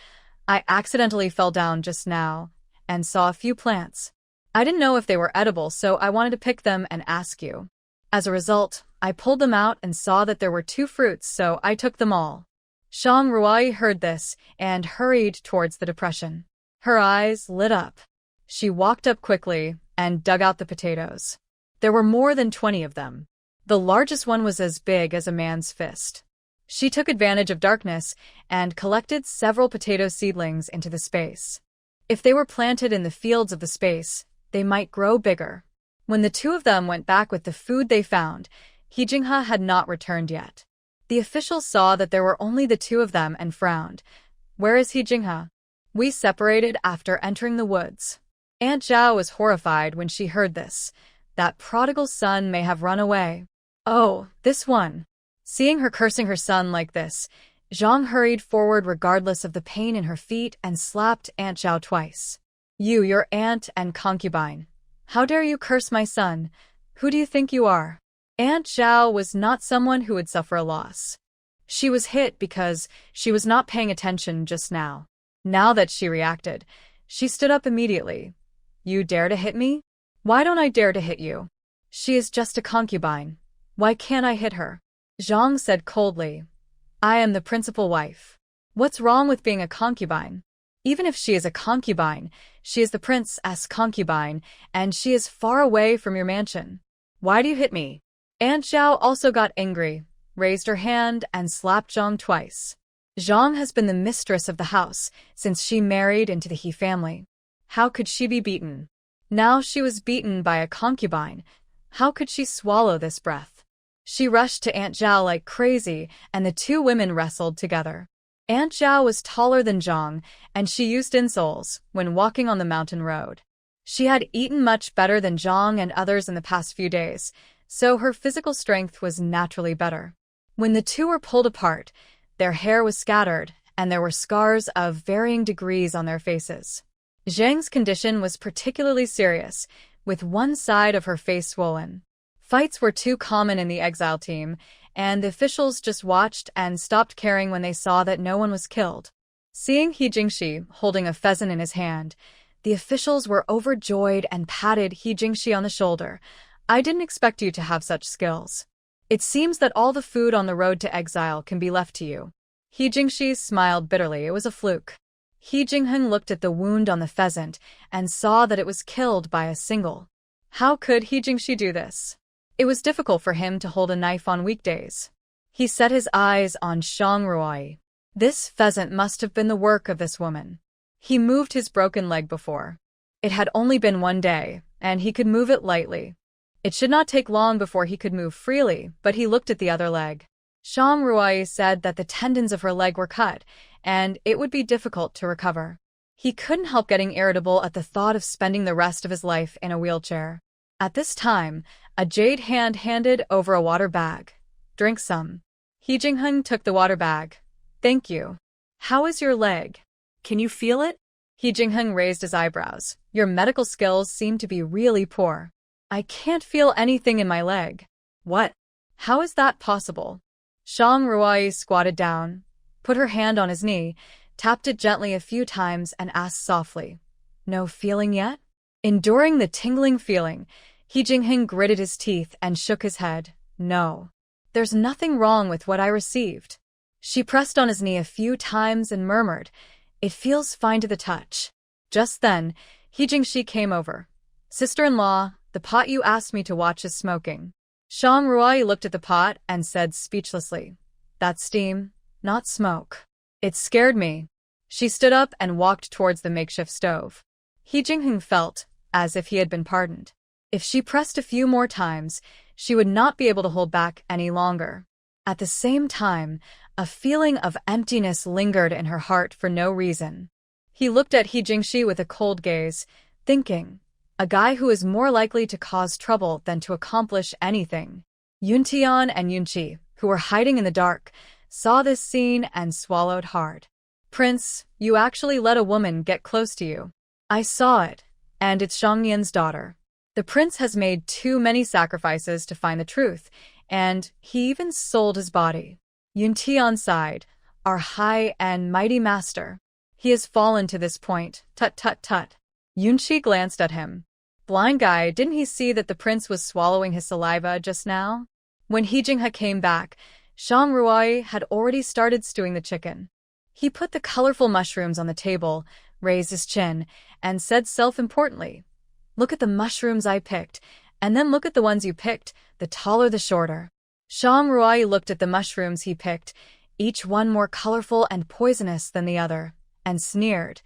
I accidentally fell down just now and saw a few plants. I didn't know if they were edible, so I wanted to pick them and ask you. As a result, I pulled them out and saw that there were two fruits, so I took them all. Shang Ruai heard this and hurried towards the depression. Her eyes lit up. She walked up quickly and dug out the potatoes. There were more than 20 of them. The largest one was as big as a man's fist. She took advantage of darkness and collected several potato seedlings into the space. If they were planted in the fields of the space, they might grow bigger. When the two of them went back with the food they found, He Jinghe had not returned yet. The officials saw that there were only the two of them and frowned. "Where is He Jinghe?" "We separated after entering the woods." Aunt Zhao was horrified when she heard this. That prodigal son may have run away. Oh, this one. Seeing her cursing her son like this, Zhang hurried forward regardless of the pain in her feet and slapped Aunt Zhao twice. "You, your aunt and concubine. How dare you curse my son? Who do you think you are?" Aunt Zhao was not someone who would suffer a loss. She was hit because she was not paying attention just now. Now that she reacted, she stood up immediately. "You dare to hit me? Why don't I dare to hit you? She is just a concubine. Why can't I hit her?" Zhang said coldly. "I am the principal wife. What's wrong with being a concubine? Even if she is a concubine, she is the prince's concubine, and she is far away from your mansion. Why do you hit me?" Aunt Zhao also got angry, raised her hand, and slapped Zhang twice. Zhang has been the mistress of the house since she married into the He family. How could she be beaten? Now she was beaten by a concubine. How could she swallow this breath? She rushed to Aunt Zhao like crazy, and the two women wrestled together. Aunt Zhao was taller than Zhang, and she used insoles when walking on the mountain road. She had eaten much better than Zhang and others in the past few days, so her physical strength was naturally better. When the two were pulled apart, their hair was scattered, and there were scars of varying degrees on their faces. Zhang's condition was particularly serious, with one side of her face swollen. Fights were too common in the exile team, and the officials just watched and stopped caring when they saw that no one was killed. Seeing He Jingshi holding a pheasant in his hand, the officials were overjoyed and patted He Jingshi on the shoulder. "I didn't expect you to have such skills. It seems that all the food on the road to exile can be left to you." He Jingshi smiled bitterly. It was a fluke. He Jingheng looked at the wound on the pheasant and saw that it was killed by a single. How could He Jingshi do this? It was difficult for him to hold a knife on weekdays. He set his eyes on Shang Ruai. This pheasant must have been the work of this woman. He moved his broken leg before. It had only been one day, and he could move it lightly. It should not take long before he could move freely, but he looked at the other leg. Shang Ruai said that the tendons of her leg were cut, and it would be difficult to recover. He couldn't help getting irritable at the thought of spending the rest of his life in a wheelchair. At this time, a jade hand handed over a water bag. "Drink some." He Jingheng took the water bag. "Thank you. How is your leg? Can you feel it?" He Jingheng raised his eyebrows. "Your medical skills seem to be really poor." "I can't feel anything in my leg." "What? How is that possible?" Shang Ruai squatted down, put her hand on his knee, tapped it gently a few times, and asked softly, "No feeling yet?" Enduring the tingling feeling, He Jingheng gritted his teeth and shook his head. "No. There's nothing wrong with what I received." She pressed on his knee a few times and murmured, "It feels fine to the touch." Just then, He Jingshi came over. "Sister-in-law, the pot you asked me to watch is smoking." Shang Ruai looked at the pot and said speechlessly, "That's steam, not smoke." It scared me. She stood up and walked towards the makeshift stove. He Jingheng felt as if he had been pardoned. If she pressed a few more times, she would not be able to hold back any longer. At the same time, a feeling of emptiness lingered in her heart for no reason. He looked at He Jingshi with a cold gaze, thinking, a guy who is more likely to cause trouble than to accomplish anything. Yuntian and Yunqi, who were hiding in the dark, saw this scene and swallowed hard. "Prince, you actually let a woman get close to you." "I saw it, and it's Shangyan's daughter. The prince has made too many sacrifices to find the truth, and he even sold his body." Yuntian sighed, "Our high and mighty master. He has fallen to this point, tut tut tut." Yunqi glanced at him. Blind guy, didn't he see that the prince was swallowing his saliva just now? When He Jinghe came back, Zhang Ruai had already started stewing the chicken. He put the colorful mushrooms on the table, raised his chin, and said self-importantly, "Look at the mushrooms I picked, and then look at the ones you picked, the taller the shorter." Zhang Ruai looked at the mushrooms he picked, each one more colorful and poisonous than the other, and sneered,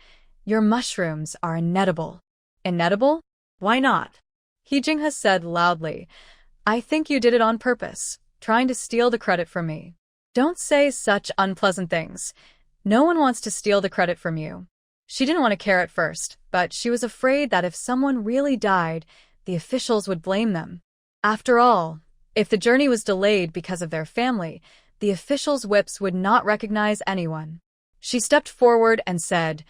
"Your mushrooms are inedible." "Inedible? Why not?" He Jinghe said loudly, "I think you did it on purpose, trying to steal the credit from me." "Don't say such unpleasant things. No one wants to steal the credit from you." She didn't want to care at first, but she was afraid that if someone really died, the officials would blame them. After all, if the journey was delayed because of their family, the officials' whips would not recognize anyone. She stepped forward and said,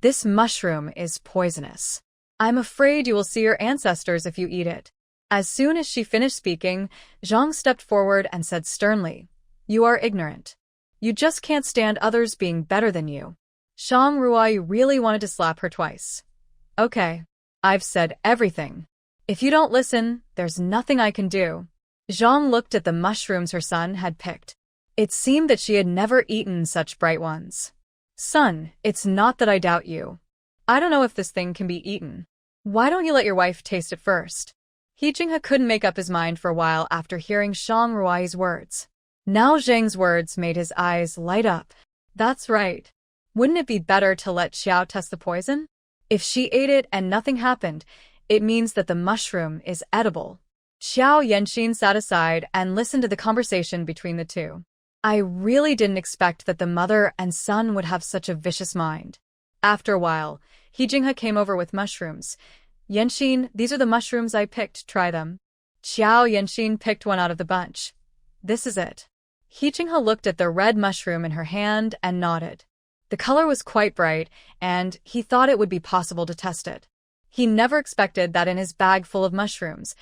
"This mushroom is poisonous. I'm afraid you will see your ancestors if you eat it." As soon as she finished speaking, Zhang stepped forward and said sternly, "You are ignorant. You just can't stand others being better than you." Zhang Ruai really wanted to slap her twice. "Okay, I've said everything. If you don't listen, there's nothing I can do." Zhang looked at the mushrooms her son had picked. It seemed that she had never eaten such bright ones. "Son, it's not that I doubt you. I don't know if this thing can be eaten. Why don't you let your wife taste it first?" He Jinghe couldn't make up his mind for a while after hearing Zhang Ruai's words. Now Zhang's words made his eyes light up. "That's right. Wouldn't it be better to let Xiao test the poison? If she ate it and nothing happened, it means that the mushroom is edible." Xiao Yanxin sat aside and listened to the conversation between the two. I really didn't expect that the mother and son would have such a vicious mind. After a while, He Jinghe came over with mushrooms. "Yanxin, these are the mushrooms I picked, try them." Xiao Yanxin picked one out of the bunch. "This is it." He Jinghe looked at the red mushroom in her hand and nodded. The color was quite bright, and he thought it would be possible to test it. He never expected that in his bag full of mushrooms,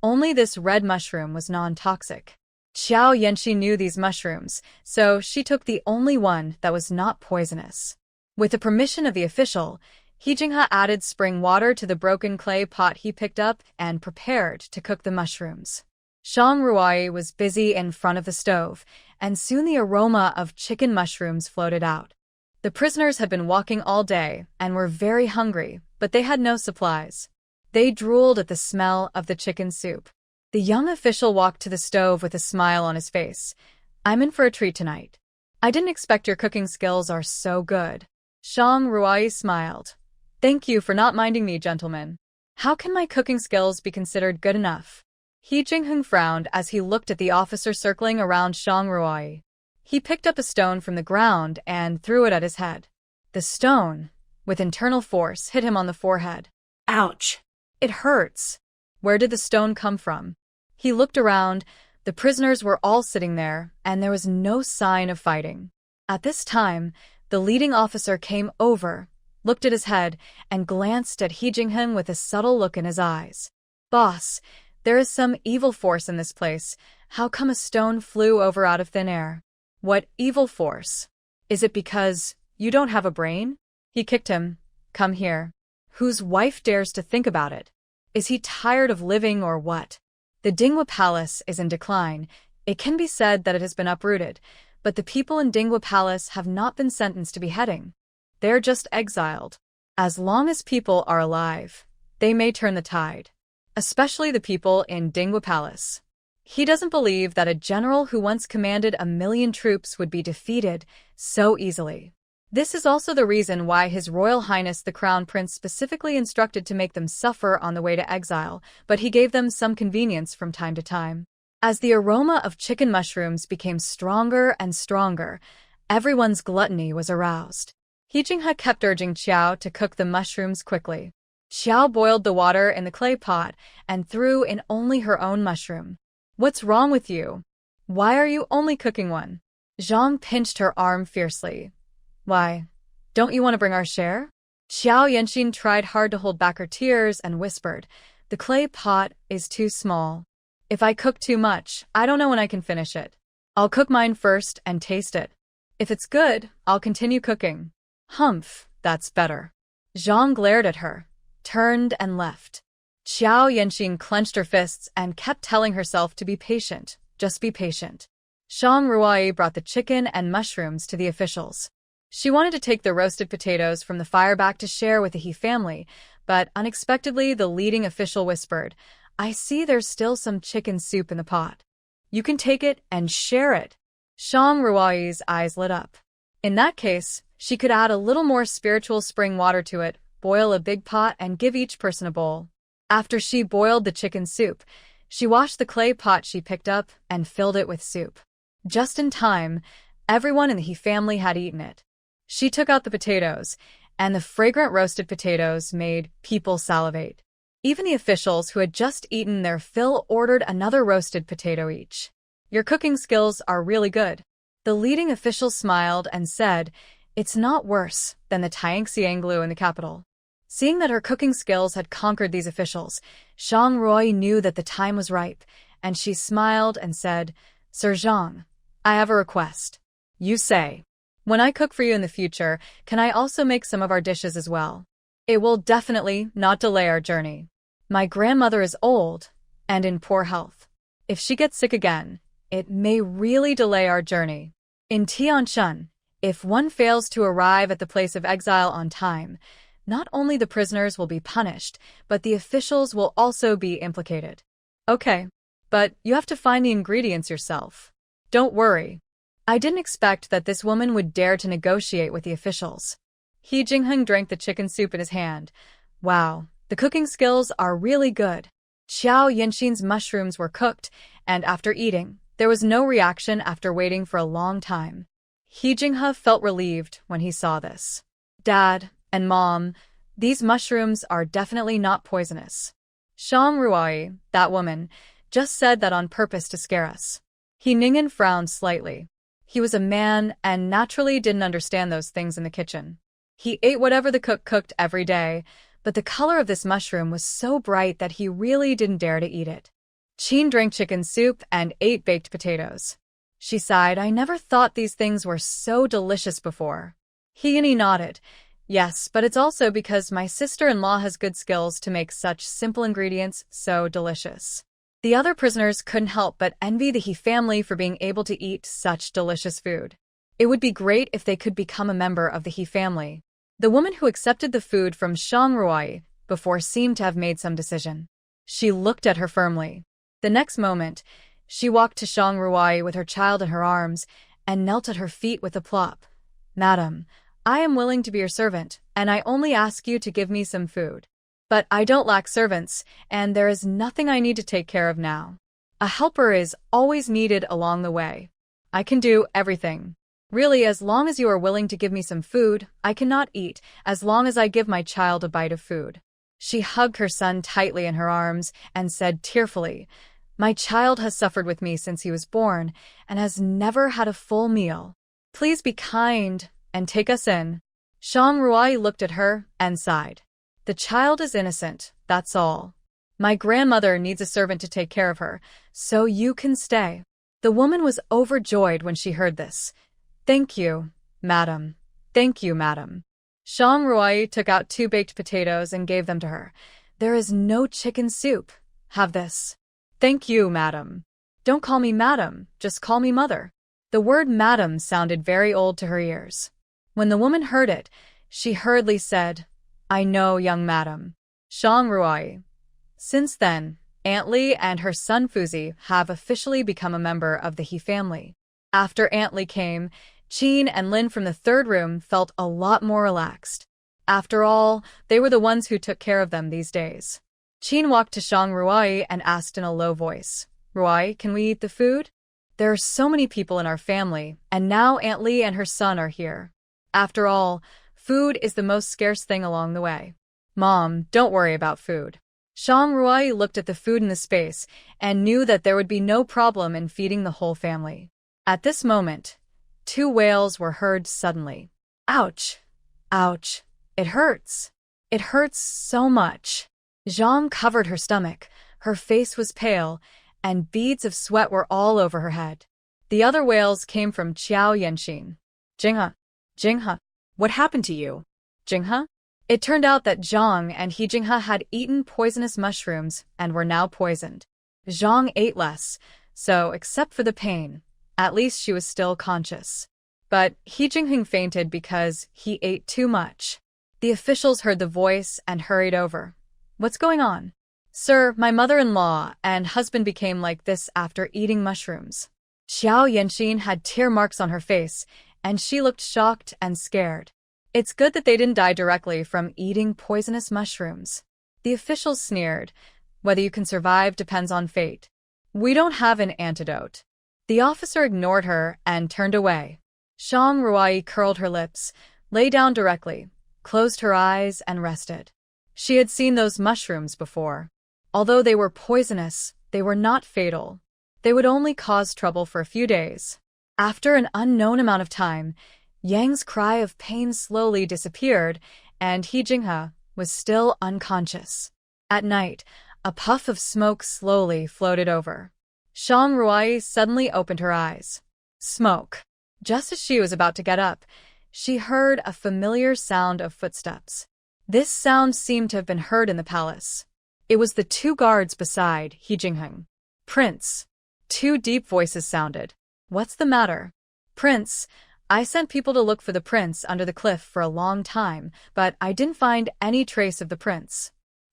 only this red mushroom was non-toxic. Xiao Yanxi knew these mushrooms, so she took the only one that was not poisonous. With the permission of the official, He Jinghe added spring water to the broken clay pot he picked up and prepared to cook the mushrooms. Zhang Ruai was busy in front of the stove, and soon the aroma of chicken mushrooms floated out. The prisoners had been walking all day and were very hungry, but they had no supplies. They drooled at the smell of the chicken soup. The young official walked to the stove with a smile on his face. "I'm in for a treat tonight. I didn't expect your cooking skills are so good." Zhang Ruai smiled. "Thank you for not minding me, gentlemen. How can my cooking skills be considered good enough?" He Jingheng frowned as he looked at the officer circling around Zhang Ruai. He picked up a stone from the ground and threw it at his head. The stone, with internal force, hit him on the forehead. Ouch! "It hurts." Where did the stone come from? He looked around. The prisoners were all sitting there, and there was no sign of fighting. At this time, the leading officer came over, looked at his head, and glanced at He Jingheng with a subtle look in his eyes. "Boss, there is some evil force in this place. How come a stone flew over out of thin air?" "What evil force? Is it because you don't have a brain?" He kicked him. "Come here." Whose wife dares to think about it? Is he tired of living or what? The Dinghua Palace is in decline. It can be said that it has been uprooted, but the people in Dinghua Palace have not been sentenced to beheading. They're just exiled. As long as people are alive, they may turn the tide. Especially the people in Dinghua Palace. He doesn't believe that a general who once commanded 1,000,000 troops would be defeated so easily. This is also the reason why His Royal Highness the Crown Prince specifically instructed to make them suffer on the way to exile, but he gave them some convenience from time to time. As the aroma of chicken mushrooms became stronger and stronger, everyone's gluttony was aroused. He Jinghe kept urging Xiao to cook the mushrooms quickly. Xiao boiled the water in the clay pot and threw in only her own mushroom. "What's wrong with you? Why are you only cooking one?" Zhang pinched her arm fiercely. "Why, don't you want to bring our share?" Xiao Yanxin tried hard to hold back her tears and whispered, "The clay pot is too small. If I cook too much, I don't know when I can finish it. I'll cook mine first and taste it. If it's good, I'll continue cooking." "Humph, that's better." Zhang glared at her, turned and left. Xiao Yanxin clenched her fists and kept telling herself to be patient, just be patient. Zhang Ruai brought the chicken and mushrooms to the officials. She wanted to take the roasted potatoes from the fire back to share with the He family, but unexpectedly the leading official whispered, "I see there's still some chicken soup in the pot. You can take it and share it." Zhang Ruai's eyes lit up. In that case, she could add a little more spiritual spring water to it, boil a big pot, and give each person a bowl. After she boiled the chicken soup, she washed the clay pot she picked up and filled it with soup. Just in time, everyone in the He family had eaten it. She took out the potatoes, and the fragrant roasted potatoes made people salivate. Even the officials who had just eaten their fill ordered another roasted potato each. "Your cooking skills are really good." The leading official smiled and said, "It's not worse than the Taixianglu in the capital." Seeing that her cooking skills had conquered these officials, Zhang Ruai knew that the time was ripe, and she smiled and said, "Sir Zhang, I have a request." "You say." "When I cook for you in the future, can I also make some of our dishes as well? It will definitely not delay our journey. My grandmother is old and in poor health. If she gets sick again, it may really delay our journey. In Tianshan, if one fails to arrive at the place of exile on time, not only the prisoners will be punished, but the officials will also be implicated." "Okay, but you have to find the ingredients yourself." "Don't worry." I didn't expect that this woman would dare to negotiate with the officials. He Jingheng drank the chicken soup in his hand. Wow, the cooking skills are really good. Qiao Yinxin's mushrooms were cooked, and after eating, there was no reaction after waiting for a long time. He Jinghe felt relieved when he saw this. "Dad and Mom, these mushrooms are definitely not poisonous." Zhang Ruai, that woman, just said that on purpose to scare us. He Ningen frowned slightly. He was a man and naturally didn't understand those things in the kitchen. He ate whatever the cook cooked every day, but the color of this mushroom was so bright that he really didn't dare to eat it. Qin drank chicken soup and ate baked potatoes. She sighed, "I never thought these things were so delicious before." He nodded. "Yes, but it's also because my sister-in-law has good skills to make such simple ingredients so delicious." The other prisoners couldn't help but envy the He family for being able to eat such delicious food. It would be great if they could become a member of the He family. The woman who accepted the food from Zhang Ruai before seemed to have made some decision. She looked at her firmly. The next moment, she walked to Zhang Ruai with her child in her arms and knelt at her feet with a plop. "Madam, I am willing to be your servant, and I only ask you to give me some food. But I don't lack servants, and there is nothing I need to take care of now. A helper is always needed along the way. I can do everything. Really, as long as you are willing to give me some food, I cannot eat, as long as I give my child a bite of food." She hugged her son tightly in her arms and said tearfully, "My child has suffered with me since he was born and has never had a full meal. Please be kind and take us in." Zhang Ruai looked at her and sighed. "The child is innocent, that's all. My grandmother needs a servant to take care of her, so you can stay." The woman was overjoyed when she heard this. "Thank you, madam. Thank you, madam." Zhang Ruai took out 2 baked potatoes and gave them to her. "There is no chicken soup. Have this." "Thank you, madam." "Don't call me madam, just call me mother." The word madam sounded very old to her ears. When the woman heard it, she hurriedly said, "I know, young madam." Zhang Ruai. Since then, Aunt Li and her son Fuzi have officially become a member of the He family. After Aunt Li came, Qin and Lin from the 3rd room felt a lot more relaxed. After all, they were the ones who took care of them these days. Qin walked to Zhang Ruai and asked in a low voice, "Ruai, can we eat the food? There are so many people in our family, and now Aunt Li and her son are here. After all, food is the most scarce thing along the way." "Mom, don't worry about food." Zhang Ruai looked at the food in the space and knew that there would be no problem in feeding the whole family. At this moment, 2 wails were heard suddenly. "Ouch! Ouch! It hurts! It hurts so much!" Zhang covered her stomach, her face was pale, and beads of sweat were all over her head. The other wails came from Qiao Yanxin. "Jinghe! Jinghe! What happened to you?" "Jinghe?" It turned out that Zhang and He Jinghe had eaten poisonous mushrooms and were now poisoned. Zhang ate less, so except for the pain, At least she was still conscious. But He Jingheng fainted because he ate too much. The officials heard the voice and hurried over. What's going on? Sir, my mother-in-law and husband became like this after eating mushrooms. Xiao Yanxin had tear marks on her face, and she looked shocked and scared. It's good that they didn't die directly from eating poisonous mushrooms. The officials sneered. Whether you can survive depends on fate. We don't have an antidote. The officer ignored her and turned away. Shang Ruai curled her lips, lay down directly, closed her eyes, and rested. She had seen those mushrooms before. Although they were poisonous, they were not fatal. They would only cause trouble for a few days. After an unknown amount of time, Yang's cry of pain slowly disappeared, and He Jinghe was still unconscious. At night, a puff of smoke slowly floated over. Shang Ruai suddenly opened her eyes. Smoke. Just as she was about to get up, she heard a familiar sound of footsteps. This sound seemed to have been heard in the palace. It was the two guards beside He Jingheng. Prince. Two deep voices sounded. What's the matter? Prince, I sent people to look for the prince under the cliff for a long time, but I didn't find any trace of the prince.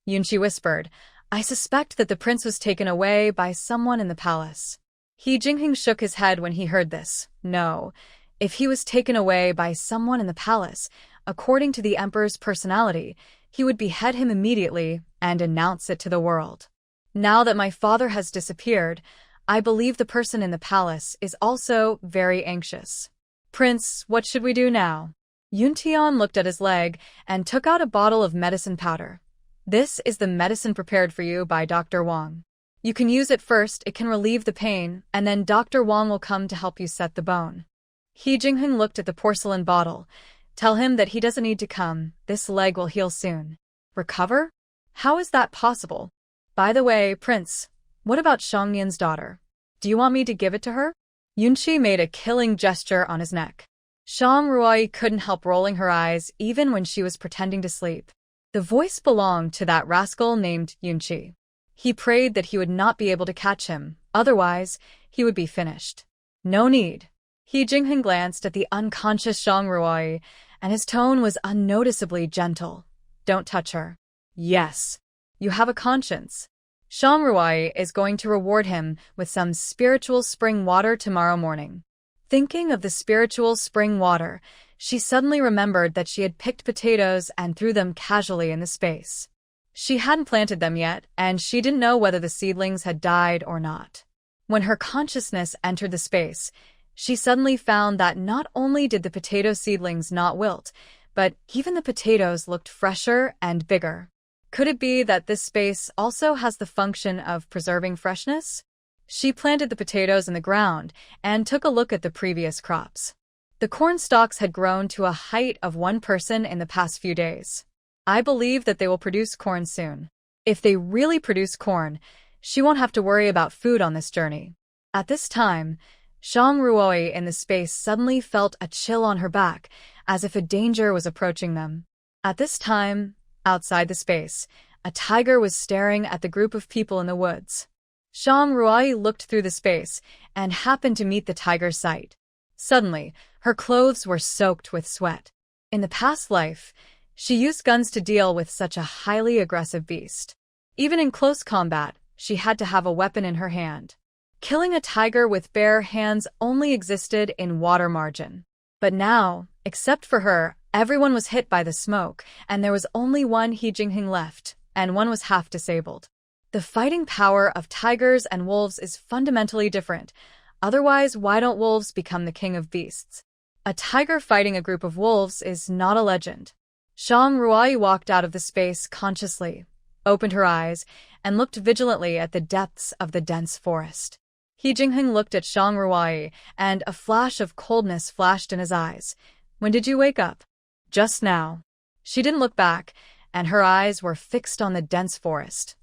Yunqi whispered, I suspect that the prince was taken away by someone in the palace. He Jingheng shook his head when he heard this. No, if he was taken away by someone in the palace, according to the emperor's personality, he would behead him immediately and announce it to the world. Now that my father has disappeared, I believe the person in the palace is also very anxious. Prince, what should we do now? Yuntian looked at his leg and took out a bottle of medicine powder. This is the medicine prepared for you by Dr. Wang. You can use it first, it can relieve the pain, and then Dr. Wang will come to help you set the bone. He Jingheng looked at the porcelain bottle. Tell him that he doesn't need to come, this leg will heal soon. Recover? How is that possible? By the way, Prince, what about Shangyan's daughter? Do you want me to give it to her? Yunqi made a killing gesture on his neck. Shang Ruai couldn't help rolling her eyes even when she was pretending to sleep. The voice belonged to that rascal named Yunqi. He prayed that he would not be able to catch him, otherwise he would be finished. No need. He Jingheng glanced at the unconscious Shang Ruai, and his tone was unnoticeably gentle. Don't touch her. Yes. You have a conscience. Shang Ruai is going to reward him with some spiritual spring water tomorrow morning. Thinking of the spiritual spring water, she suddenly remembered that she had picked potatoes and threw them casually in the space. She hadn't planted them yet, and she didn't know whether the seedlings had died or not. When her consciousness entered the space, she suddenly found that not only did the potato seedlings not wilt, but even the potatoes looked fresher and bigger. Could it be that this space also has the function of preserving freshness? She planted the potatoes in the ground and took a look at the previous crops. The corn stalks had grown to a height of one person in the past few days. I believe that they will produce corn soon. If they really produce corn, she won't have to worry about food on this journey. At this time, Shang Ruoi in the space suddenly felt a chill on her back, as if a danger was approaching them. At this time, outside the space, a tiger was staring at the group of people in the woods. Shang Ruai looked through the space and happened to meet the tiger's sight. Suddenly, her clothes were soaked with sweat. In the past life, she used guns to deal with such a highly aggressive beast. Even in close combat, she had to have a weapon in her hand. Killing a tiger with bare hands only existed in water margin. But now, except for her, everyone was hit by the smoke, and there was only one He Jingheng left, and one was half disabled. The fighting power of tigers and wolves is fundamentally different. Otherwise, why don't wolves become the king of beasts? A tiger fighting a group of wolves is not a legend. Shang Ruai walked out of the space consciously, opened her eyes, and looked vigilantly at the depths of the dense forest. He Jingheng looked at Shang Ruai, and a flash of coldness flashed in his eyes. When did you wake up? Just now. She didn't look back, and her eyes were fixed on the dense forest.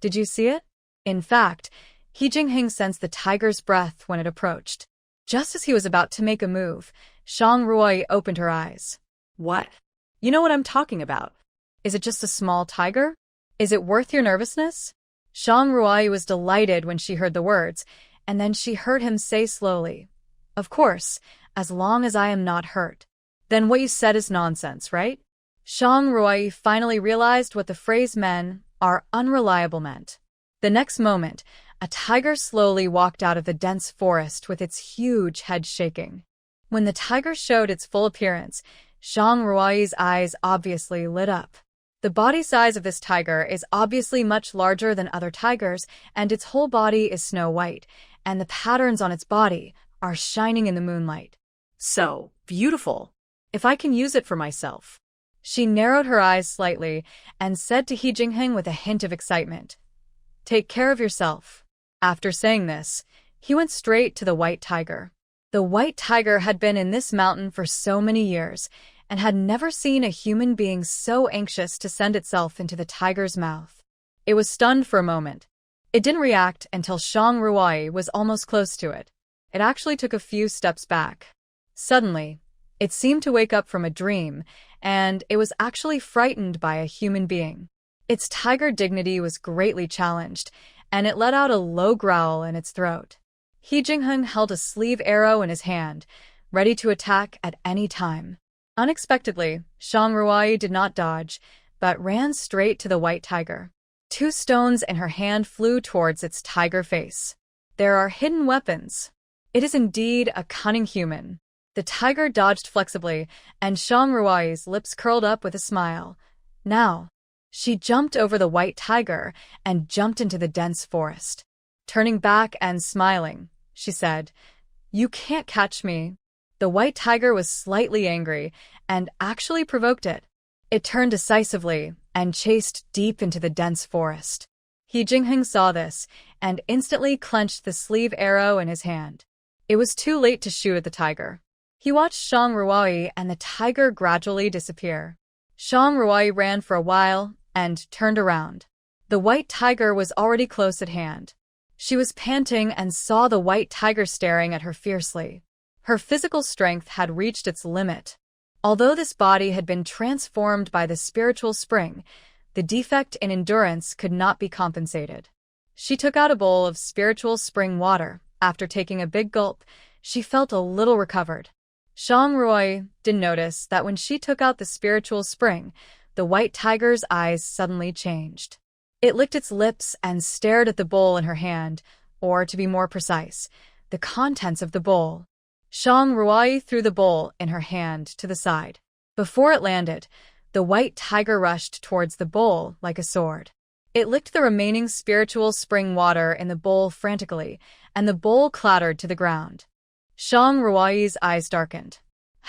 Did you see it? In fact, He Jingheng sensed the tiger's breath when it approached. Just as he was about to make a move, Shang Ruai opened her eyes. What? You know what I'm talking about. Is it just a small tiger? Is it worth your nervousness? Shang Ruai was delighted when she heard the words, and then she heard him say slowly, Of course, as long as I am not hurt. Then what you said is nonsense, right? Zhang Ruai finally realized what the phrase "men are unreliable" meant. The next moment, a tiger slowly walked out of the dense forest with its huge head shaking. When the tiger showed its full appearance, Zhang Ruai's eyes obviously lit up. The body size of this tiger is obviously much larger than other tigers, and its whole body is snow white, and the patterns on its body are shining in the moonlight. So beautiful. If I can use it for myself. She narrowed her eyes slightly and said to He Jingheng with a hint of excitement, "Take care of yourself." After saying this, he went straight to the white tiger. The white tiger had been in this mountain for so many years and had never seen a human being so anxious to send itself into the tiger's mouth. It was stunned for a moment. It didn't react until Zhang Ruai was almost close to it. It actually took a few steps back. Suddenly, it seemed to wake up from a dream, and it was actually frightened by a human being. Its tiger dignity was greatly challenged, and it let out a low growl in its throat. He Jingheng held a sleeve arrow in his hand, ready to attack at any time. Unexpectedly, Zhang Ruai did not dodge, but ran straight to the white tiger. 2 stones in her hand flew towards its tiger face. There are hidden weapons. It is indeed a cunning human. The tiger dodged flexibly, and Zhang Ruai's lips curled up with a smile. Now, she jumped over the white tiger and jumped into the dense forest. Turning back and smiling, she said, "You can't catch me." The white tiger was slightly angry and actually provoked it. It turned decisively and chased deep into the dense forest. He Jingheng saw this and instantly clenched the sleeve arrow in his hand. It was too late to shoot at the tiger. He watched Zhang Ruai and the tiger gradually disappear. Zhang Ruai ran for a while and turned around. The white tiger was already close at hand. She was panting and saw the white tiger staring at her fiercely. Her physical strength had reached its limit. Although this body had been transformed by the spiritual spring, the defect in endurance could not be compensated. She took out a bowl of spiritual spring water. After taking a big gulp, she felt a little recovered. Zhang Ruai didn't notice that when she took out the spiritual spring, the white tiger's eyes suddenly changed. It licked its lips and stared at the bowl in her hand, or to be more precise, the contents of the bowl. Zhang Ruai threw the bowl in her hand to the side. Before it landed, the white tiger rushed towards the bowl like a sword. It licked the remaining spiritual spring water in the bowl frantically, and the bowl clattered to the ground. Zhang Ruai's eyes darkened.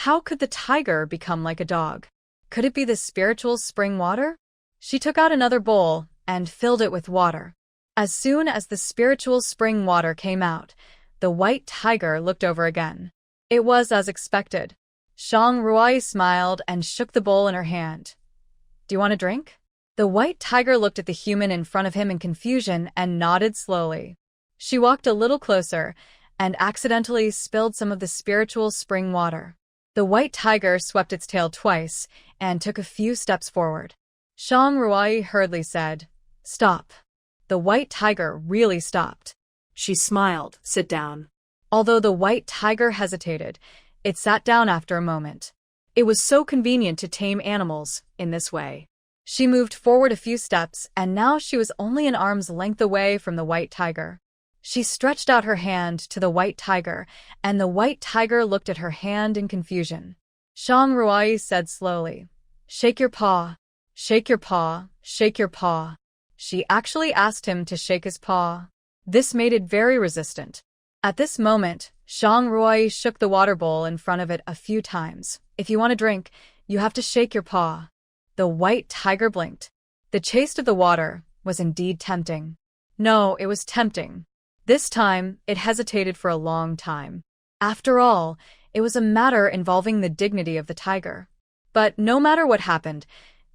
How could the tiger become like a dog? Could it be the spiritual spring water? She took out another bowl and filled it with water. As soon as the spiritual spring water came out, the white tiger looked over again. It was as expected. Zhang Ruai smiled and shook the bowl in her hand. "Do you want a drink?" The white tiger looked at the human in front of him in confusion and nodded slowly. She walked a little closer and accidentally spilled some of the spiritual spring water. The white tiger swept its tail twice and took a few steps forward. Zhang Ruai hurriedly said, "Stop." The white tiger really stopped. She smiled. "Sit down." Although the white tiger hesitated, it sat down after a moment. It was so convenient to tame animals in this way. She moved forward a few steps, and now she was only an arm's length away from the white tiger. She stretched out her hand to the white tiger, and the white tiger looked at her hand in confusion. Zhang Ruai said slowly, "Shake your paw. Shake your paw. Shake your paw." She actually asked him to shake his paw. This made it very resistant. At this moment, Zhang Ruai shook the water bowl in front of it a few times. "If you want a drink, you have to shake your paw." The white tiger blinked. The taste of the water was indeed tempting. No, it was tempting. This time, it hesitated for a long time. After all, it was a matter involving the dignity of the tiger. But no matter what happened,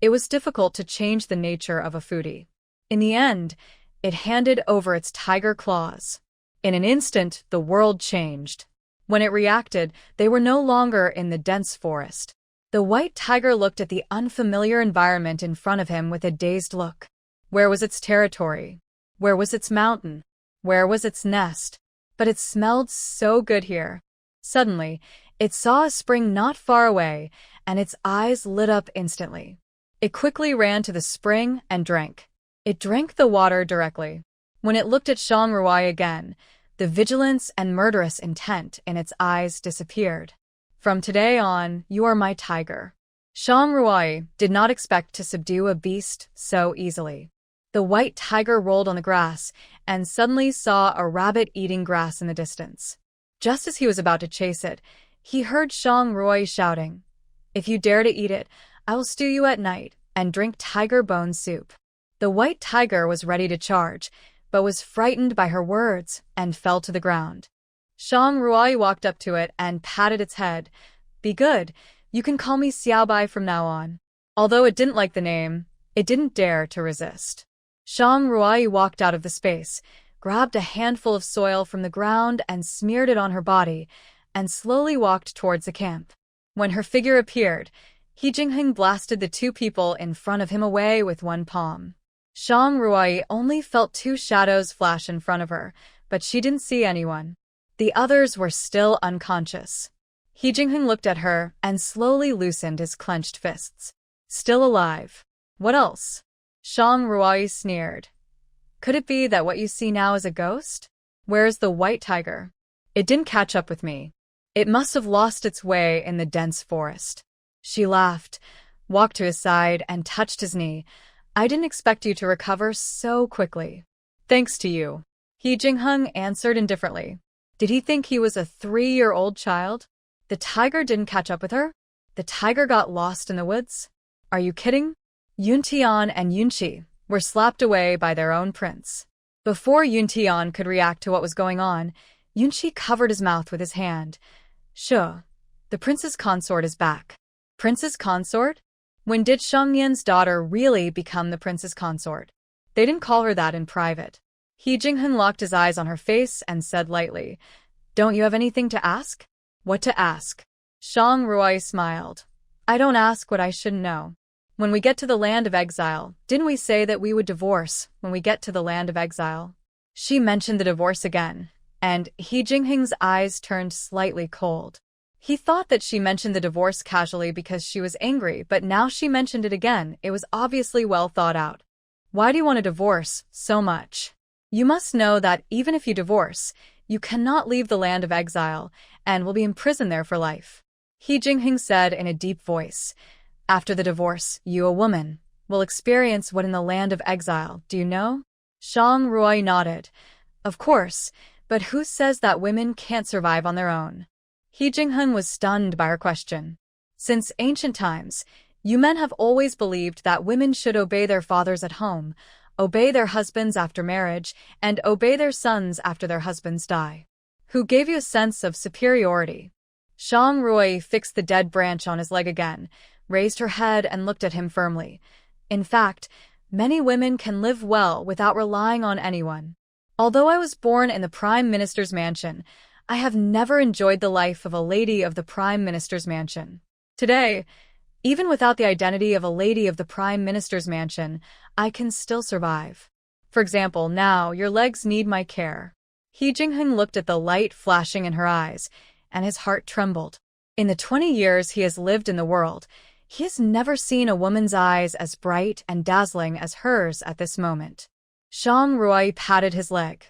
it was difficult to change the nature of a foodie. In the end, it handed over its tiger claws. In an instant, the world changed. When it reacted, they were no longer in the dense forest. The white tiger looked at the unfamiliar environment in front of him with a dazed look. Where was its territory? Where was its mountain? Where was its nest? But it smelled so good here. Suddenly, it saw a spring not far away, and its eyes lit up instantly. It quickly ran to the spring and drank. It drank the water directly. When it looked at Shang Ruai again, the vigilance and murderous intent in its eyes disappeared. From today on, you are my tiger. Shang Ruai did not expect to subdue a beast so easily. The white tiger rolled on the grass and suddenly saw a rabbit eating grass in the distance. Just as he was about to chase it, he heard Shang Ruai shouting, "If you dare to eat it, I will stew you at night and drink tiger bone soup." The white tiger was ready to charge, but was frightened by her words and fell to the ground. Shang Ruai walked up to it and patted its head. "Be good, you can call me Xiaobai from now on." Although it didn't like the name, it didn't dare to resist. Shang Ruai walked out of the space, grabbed a handful of soil from the ground and smeared it on her body, and slowly walked towards the camp. When her figure appeared, He Jingheng blasted the two people in front of him away with one palm. Shang Ruai only felt two shadows flash in front of her, but she didn't see anyone. The others were still unconscious. He Jingheng looked at her and slowly loosened his clenched fists. "Still alive. What else?" Shang Ruai sneered. "Could it be that what you see now is a ghost? Where's the white tiger? It didn't catch up with me. It must have lost its way in the dense forest." She laughed, walked to his side, and touched his knee. "I didn't expect you to recover so quickly." "Thanks to you," He Jingheng answered indifferently. Did he think he was a 3-year-old child? The tiger didn't catch up with her? The tiger got lost in the woods? Are you kidding? Yuntian and Yunqi were slapped away by their own prince. Before Yuntian could react to what was going on, Yunqi covered his mouth with his hand. "Sure, the prince's consort is back." Prince's consort? When did Shangnian's daughter really become the prince's consort? They didn't call her that in private. He Jingheng locked his eyes on her face and said lightly, "Don't you have anything to ask?" "What to ask?" Shang Ruai smiled. "I don't ask what I shouldn't know. When we get to the land of exile, didn't we say that we would divorce when we get to the land of exile?" She mentioned the divorce again, and He Jingheng's eyes turned slightly cold. He thought that she mentioned the divorce casually because she was angry, but now she mentioned it again. It was obviously well thought out. "Why do you want a divorce so much?" "You must know that even if you divorce, you cannot leave the land of exile and will be imprisoned there for life." He Jingheng said in a deep voice, "After the divorce, you, a woman, will experience what in the land of exile, do you know?" Shang Ruai nodded. "Of course, but who says that women can't survive on their own?" He Jingheng was stunned by her question. "Since ancient times, you men have always believed that women should obey their fathers at home, obey their husbands after marriage, and obey their sons after their husbands die. Who gave you a sense of superiority?" Shang Ruai fixed the dead branch on his leg again, raised her head and looked at him firmly. "In fact, many women can live well without relying on anyone. Although I was born in the Prime Minister's mansion, I have never enjoyed the life of a lady of the Prime Minister's mansion. Today, even without the identity of a lady of the Prime Minister's mansion, I can still survive. For example, now your legs need my care." He Jingheng looked at the light flashing in her eyes, and his heart trembled. In the 20 years he has lived in the world, he has never seen a woman's eyes as bright and dazzling as hers at this moment. Shang Ruai patted his leg.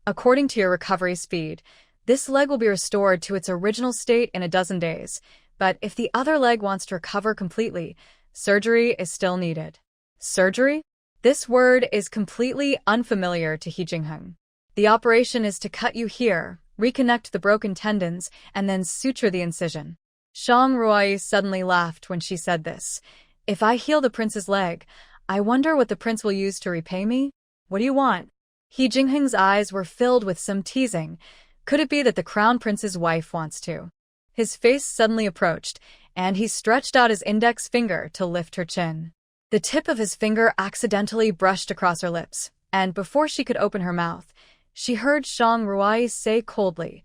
"According to your recovery speed, this leg will be restored to its original state in a dozen days, but if the other leg wants to recover completely, surgery is still needed." Surgery? This word is completely unfamiliar to He Jingheng. "The operation is to cut you here, reconnect the broken tendons, and then suture the incision." Shang Ruai suddenly laughed when she said this. "If I heal the prince's leg, I wonder what the prince will use to repay me? What do you want?" He Jingheng's eyes were filled with some teasing. Could it be that the crown prince's wife wants to? His face suddenly approached, and he stretched out his index finger to lift her chin. The tip of his finger accidentally brushed across her lips, and before she could open her mouth, she heard Shang Ruai say coldly,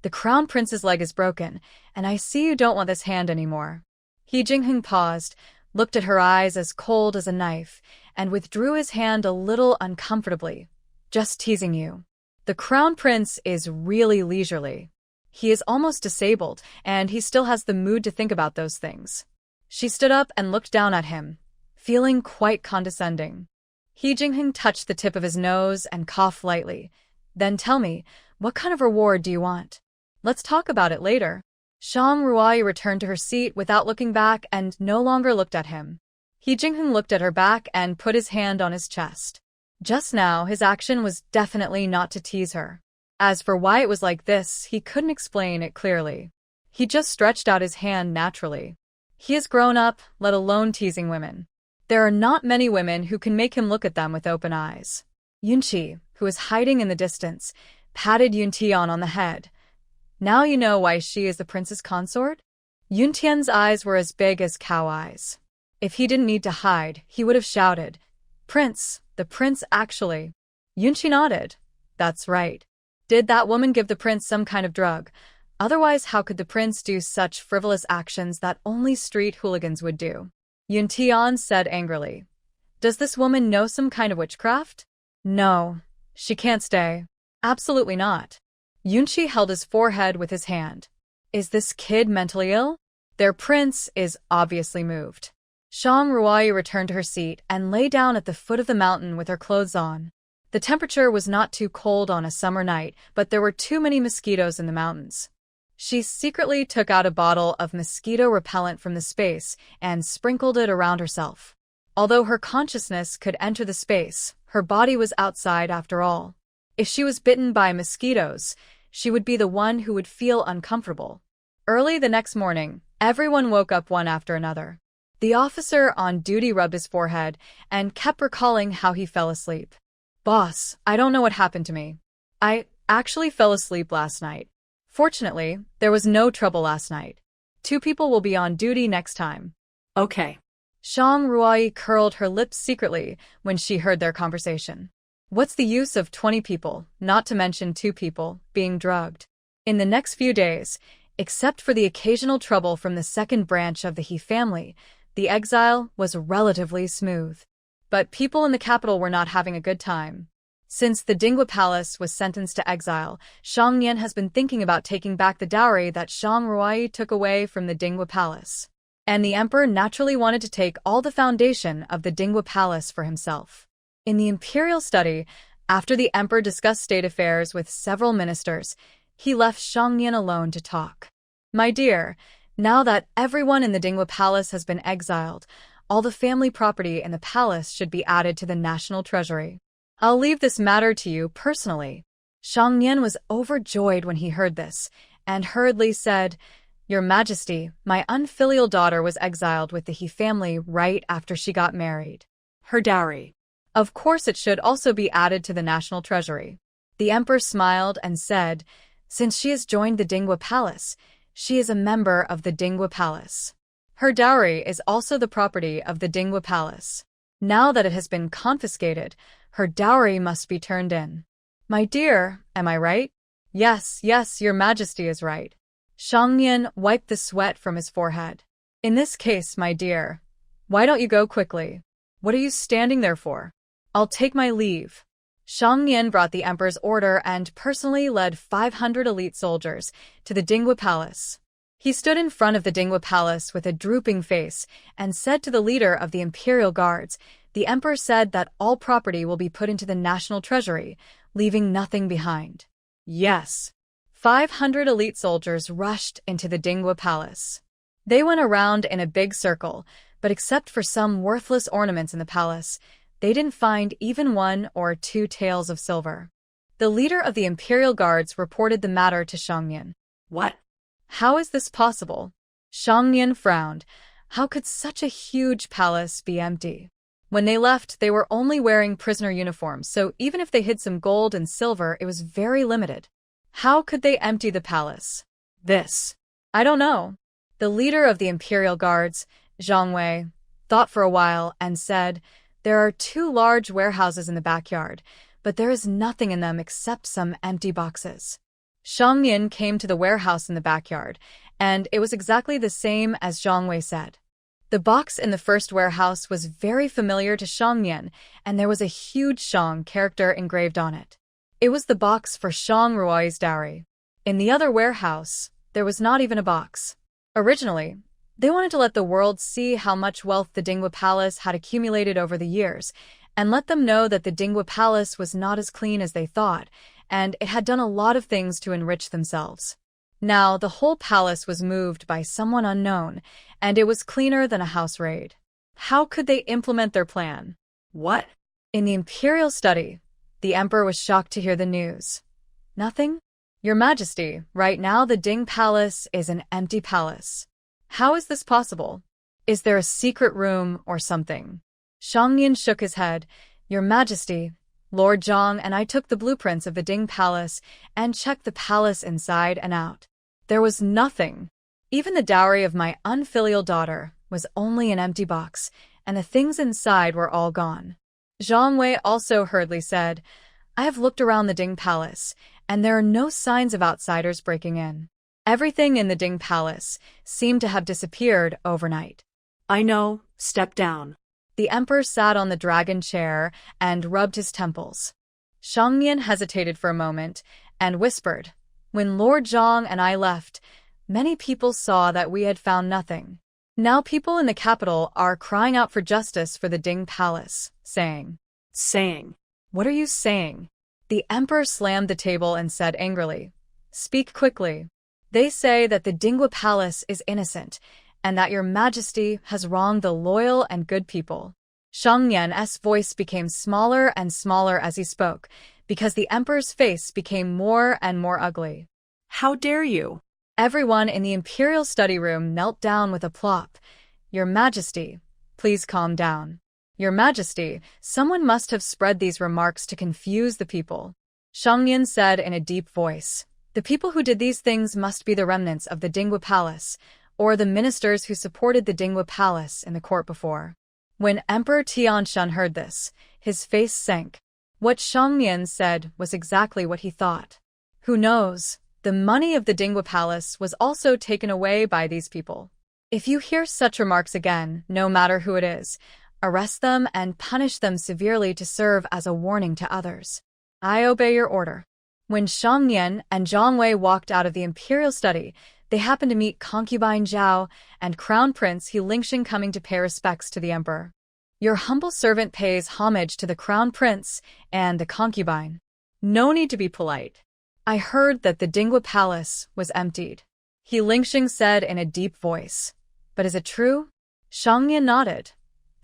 "The crown prince's leg is broken, and I see you don't want this hand anymore." He Jingheng paused, looked at her eyes as cold as a knife, and withdrew his hand a little uncomfortably. "Just teasing you. The crown prince is really leisurely." He is almost disabled, and he still has the mood to think about those things. She stood up and looked down at him, feeling quite condescending. He Jingheng touched the tip of his nose and coughed lightly. Then tell me, what kind of reward do you want? Let's talk about it later. Shang Ruai returned to her seat without looking back and no longer looked at him. He Jingheng looked at her back and put his hand on his chest. Just now, his action was definitely not to tease her. As for why it was like this, he couldn't explain it clearly. He just stretched out his hand naturally. He has grown up, let alone teasing women. There are not many women who can make him look at them with open eyes. Yunqi, who was hiding in the distance, patted Yuntian on the head. Now you know why she is the prince's consort? Yuntian's eyes were as big as cow eyes. If he didn't need to hide, he would have shouted, "Prince, the prince actually." Yunqi nodded. That's right. Did that woman give the prince some kind of drug? Otherwise, how could the prince do such frivolous actions that only street hooligans would do? Yuntian said angrily. Does this woman know some kind of witchcraft? No. She can't stay. Absolutely not. Yunqi held his forehead with his hand. Is this kid mentally ill? Their prince is obviously moved. Shang Ruai returned to her seat and lay down at the foot of the mountain with her clothes on. The temperature was not too cold on a summer night, but there were too many mosquitoes in the mountains. She secretly took out a bottle of mosquito repellent from the space and sprinkled it around herself. Although her consciousness could enter the space, her body was outside after all. If she was bitten by mosquitoes, she would be the one who would feel uncomfortable. Early the next morning, everyone woke up one after another. The officer on duty rubbed his forehead and kept recalling how he fell asleep. Boss, I don't know what happened to me. I actually fell asleep last night. Fortunately, there was no trouble last night. 2 people will be on duty next time. Okay. Shang Ruai curled her lips secretly when she heard their conversation. What's the use of 20 people, not to mention 2 people, being drugged? In the next few days, except for the occasional trouble from the second branch of the He family, the exile was relatively smooth. But people in the capital were not having a good time. Since the Dingwa Palace was sentenced to exile, Shang Nian has been thinking about taking back the dowry that Shang Ruai took away from the Dingwa Palace. And the emperor naturally wanted to take all the foundation of the Dingwa Palace for himself. In the imperial study, after the emperor discussed state affairs with several ministers, he left Shang Nian alone to talk. My dear, now that everyone in the Dingwa Palace has been exiled, all the family property in the palace should be added to the national treasury. I'll leave this matter to you personally. Shang Nian was overjoyed when he heard this, and hurriedly said, Your Majesty, my unfilial daughter was exiled with the He family right after she got married. Her dowry. Of course it should also be added to the national treasury. The emperor smiled and said, Since she has joined the Dingwa Palace, she is a member of the Dingwa Palace. Her dowry is also the property of the Dingwa Palace. Now that it has been confiscated, her dowry must be turned in. My dear, am I right? Yes, Your Majesty is right. Shang Nian wiped the sweat from his forehead. In this case, my dear, why don't you go quickly? What are you standing there for? I'll take my leave. Shang Nian brought the emperor's order and personally led 500 elite soldiers to the Dingwa Palace. He stood in front of the Dingwa Palace with a drooping face and said to the leader of the imperial guards, The emperor said that all property will be put into the national treasury, leaving nothing behind. Yes. 500 elite soldiers rushed into the Dingwa Palace. They went around in a big circle, but except for some worthless ornaments in the palace, they didn't find even 1 or 2 taels of silver. The leader of the imperial guards reported the matter to Shang Nian. What? How is this possible? Shang Nian frowned. How could such a huge palace be empty? When they left, they were only wearing prisoner uniforms, so even if they hid some gold and silver, it was very limited. How could they empty the palace? I don't know. The leader of the imperial guards, Zhang Wei, thought for a while and said, There are 2 large warehouses in the backyard, but there is nothing in them except some empty boxes. Shang Nian came to the warehouse in the backyard, and it was exactly the same as Zhang Wei said. The box in the first warehouse was very familiar to Shang Nian, and there was a huge Shang character engraved on it. It was the box for Shang Ruai's dowry. In the other warehouse, there was not even a box. Originally, they wanted to let the world see how much wealth the Dingwa Palace had accumulated over the years, and let them know that the Dingwa Palace was not as clean as they thought, and it had done a lot of things to enrich themselves. Now, the whole palace was moved by someone unknown, and it was cleaner than a house raid. How could they implement their plan? What? In the imperial study, the emperor was shocked to hear the news. Nothing? Your Majesty, right now the Ding Palace is an empty palace. How is this possible? Is there a secret room or something? Shangnian shook his head. Your Majesty, Lord Zhang and I took the blueprints of the Ding Palace and checked the palace inside and out. There was nothing. Even the dowry of my unfilial daughter was only an empty box, and the things inside were all gone. Zhang Wei also hurriedly said, I have looked around the Ding Palace, and there are no signs of outsiders breaking in. Everything in the Ding Palace seemed to have disappeared overnight. I know. Step down. The emperor sat on the dragon chair and rubbed his temples. Shangnian hesitated for a moment and whispered, When Lord Zhang and I left, many people saw that we had found nothing. Now people in the capital are crying out for justice for the Ding Palace, saying, What are you saying? The emperor slammed the table and said angrily, Speak quickly. They say that the Dingwa Palace is innocent, and that your Majesty has wronged the loyal and good people. Shangnian's voice became smaller and smaller as he spoke, because the emperor's face became more and more ugly. How dare you? Everyone in the imperial study room knelt down with a plop. Your Majesty, please calm down. Your Majesty, someone must have spread these remarks to confuse the people. Shangnian said in a deep voice, The people who did these things must be the remnants of the Dingwa Palace, or the ministers who supported the Dingwa Palace in the court before. When Emperor Tianshun heard this, his face sank. What Shangnian said was exactly what he thought. Who knows, the money of the Dingwa Palace was also taken away by these people. If you hear such remarks again, no matter who it is, arrest them and punish them severely to serve as a warning to others. I obey your order. When Shangnian and Zhang Wei walked out of the imperial study, they happened to meet concubine Zhao and Crown Prince He Lingxing coming to pay respects to the emperor. Your humble servant pays homage to the Crown Prince and the concubine. No need to be polite. I heard that the Dingwa Palace was emptied. He Lingxing said in a deep voice. But is it true? Shangnian nodded.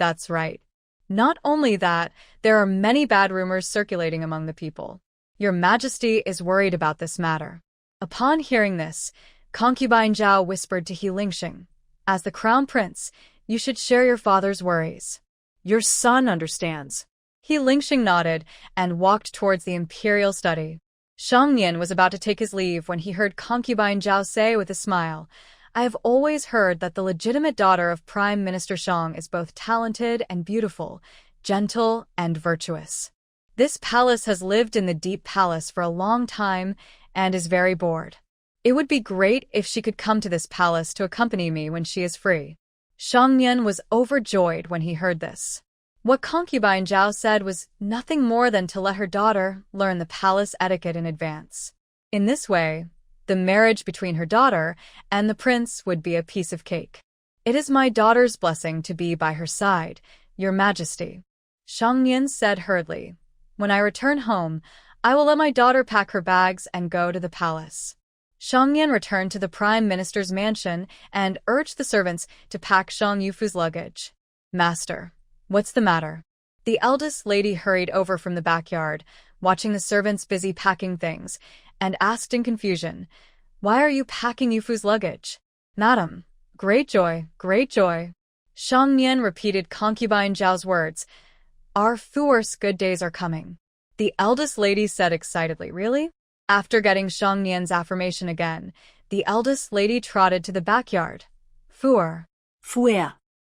That's right. Not only that, there are many bad rumors circulating among the people. Your Majesty is worried about this matter. Upon hearing this, concubine Zhao whispered to He Lingxing, As the crown prince, you should share your father's worries. Your son understands. He Lingxing nodded and walked towards the imperial study. Shangnian was about to take his leave when he heard concubine Zhao say with a smile, I have always heard that the legitimate daughter of Prime Minister Shang is both talented and beautiful, gentle and virtuous. This palace has lived in the Deep Palace for a long time and is very bored. It would be great if she could come to this palace to accompany me when she is free. Shangnian was overjoyed when he heard this. What concubine Zhao said was nothing more than to let her daughter learn the palace etiquette in advance. In this way, the marriage between her daughter and the prince would be a piece of cake. It is my daughter's blessing to be by her side, Your Majesty. Shangnian said hurriedly, When I return home, I will let my daughter pack her bags and go to the palace. Shangnian returned to the Prime Minister's mansion and urged the servants to pack Shang Yufu's luggage. Master, what's the matter? The eldest lady hurried over from the backyard, watching the servants busy packing things, and asked in confusion, Why are you packing Yufu's luggage? Madam, great joy, great joy. Shangnian repeated concubine Zhao's words. Our Fuer's good days are coming. The eldest lady said excitedly, Really? After getting Shangnian's affirmation again, the eldest lady trotted to the backyard. Fuer.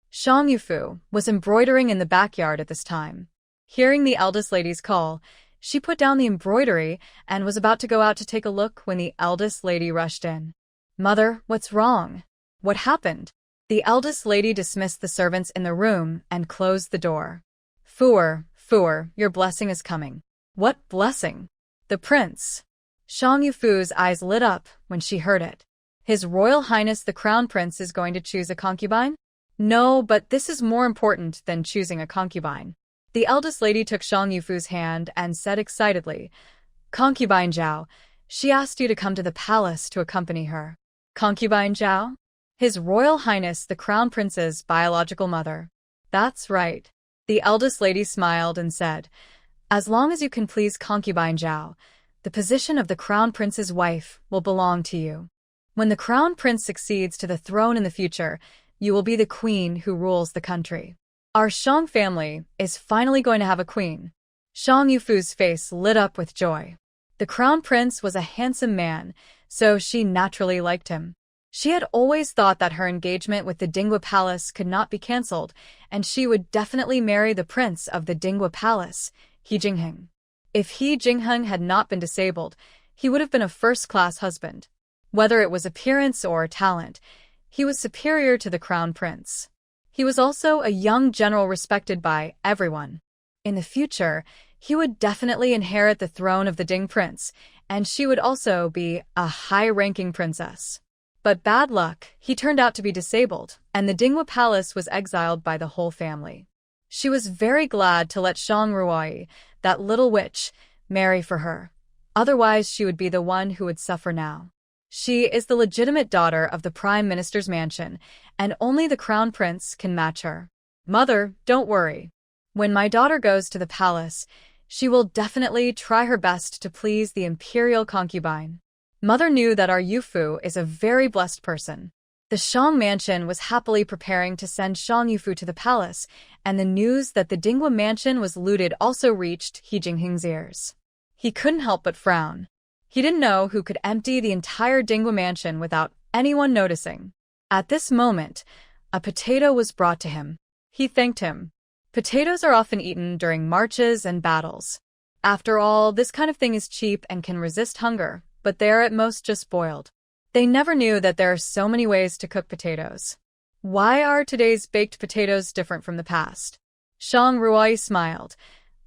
Shang Yufu was embroidering in the backyard at this time. Hearing the eldest lady's call, she put down the embroidery and was about to go out to take a look when the eldest lady rushed in. Mother, what's wrong? What happened? The eldest lady dismissed the servants in the room and closed the door. Fuer, your blessing is coming. What blessing? The prince. Shang Yufu's eyes lit up when she heard it. His Royal Highness the Crown Prince is going to choose a concubine? No, but this is more important than choosing a concubine. The eldest lady took Shang Yufu's hand and said excitedly, Concubine Zhao, she asked you to come to the palace to accompany her. Concubine Zhao? His Royal Highness the Crown Prince's biological mother. That's right. The eldest lady smiled and said, As long as you can please Concubine Zhao, the position of the Crown Prince's wife will belong to you. When the Crown Prince succeeds to the throne in the future, you will be the queen who rules the country. Our Shang family is finally going to have a queen. Shang Yufu's face lit up with joy. The Crown Prince was a handsome man, so she naturally liked him. She had always thought that her engagement with the Dinghua Palace could not be cancelled, and she would definitely marry the prince of the Dinghua Palace, He Jingheng. If He Jingheng had not been disabled, he would have been a first-class husband. Whether it was appearance or talent, he was superior to the Crown Prince. He was also a young general respected by everyone. In the future, he would definitely inherit the throne of the Ding Prince, and she would also be a high-ranking princess. But bad luck, he turned out to be disabled, and the Dinghua Palace was exiled by the whole family. She was very glad to let Shang Ruai, that little witch, marry for her. Otherwise, she would be the one who would suffer now. She is the legitimate daughter of the Prime Minister's mansion, and only the Crown Prince can match her. Mother, don't worry. When my daughter goes to the palace, she will definitely try her best to please the imperial concubine. Mother knew that our Yufu is a very blessed person. The Shang mansion was happily preparing to send Shang Yufu to the palace, and the news that the Dinghua mansion was looted also reached He Jingheng's ears. He couldn't help but frown. He didn't know who could empty the entire Dinghua mansion without anyone noticing. At this moment, a potato was brought to him. He thanked him. Potatoes are often eaten during marches and battles. After all, this kind of thing is cheap and can resist hunger, but they are at most just boiled. They never knew that there are so many ways to cook potatoes. Why are today's baked potatoes different from the past? Shang Ruai smiled.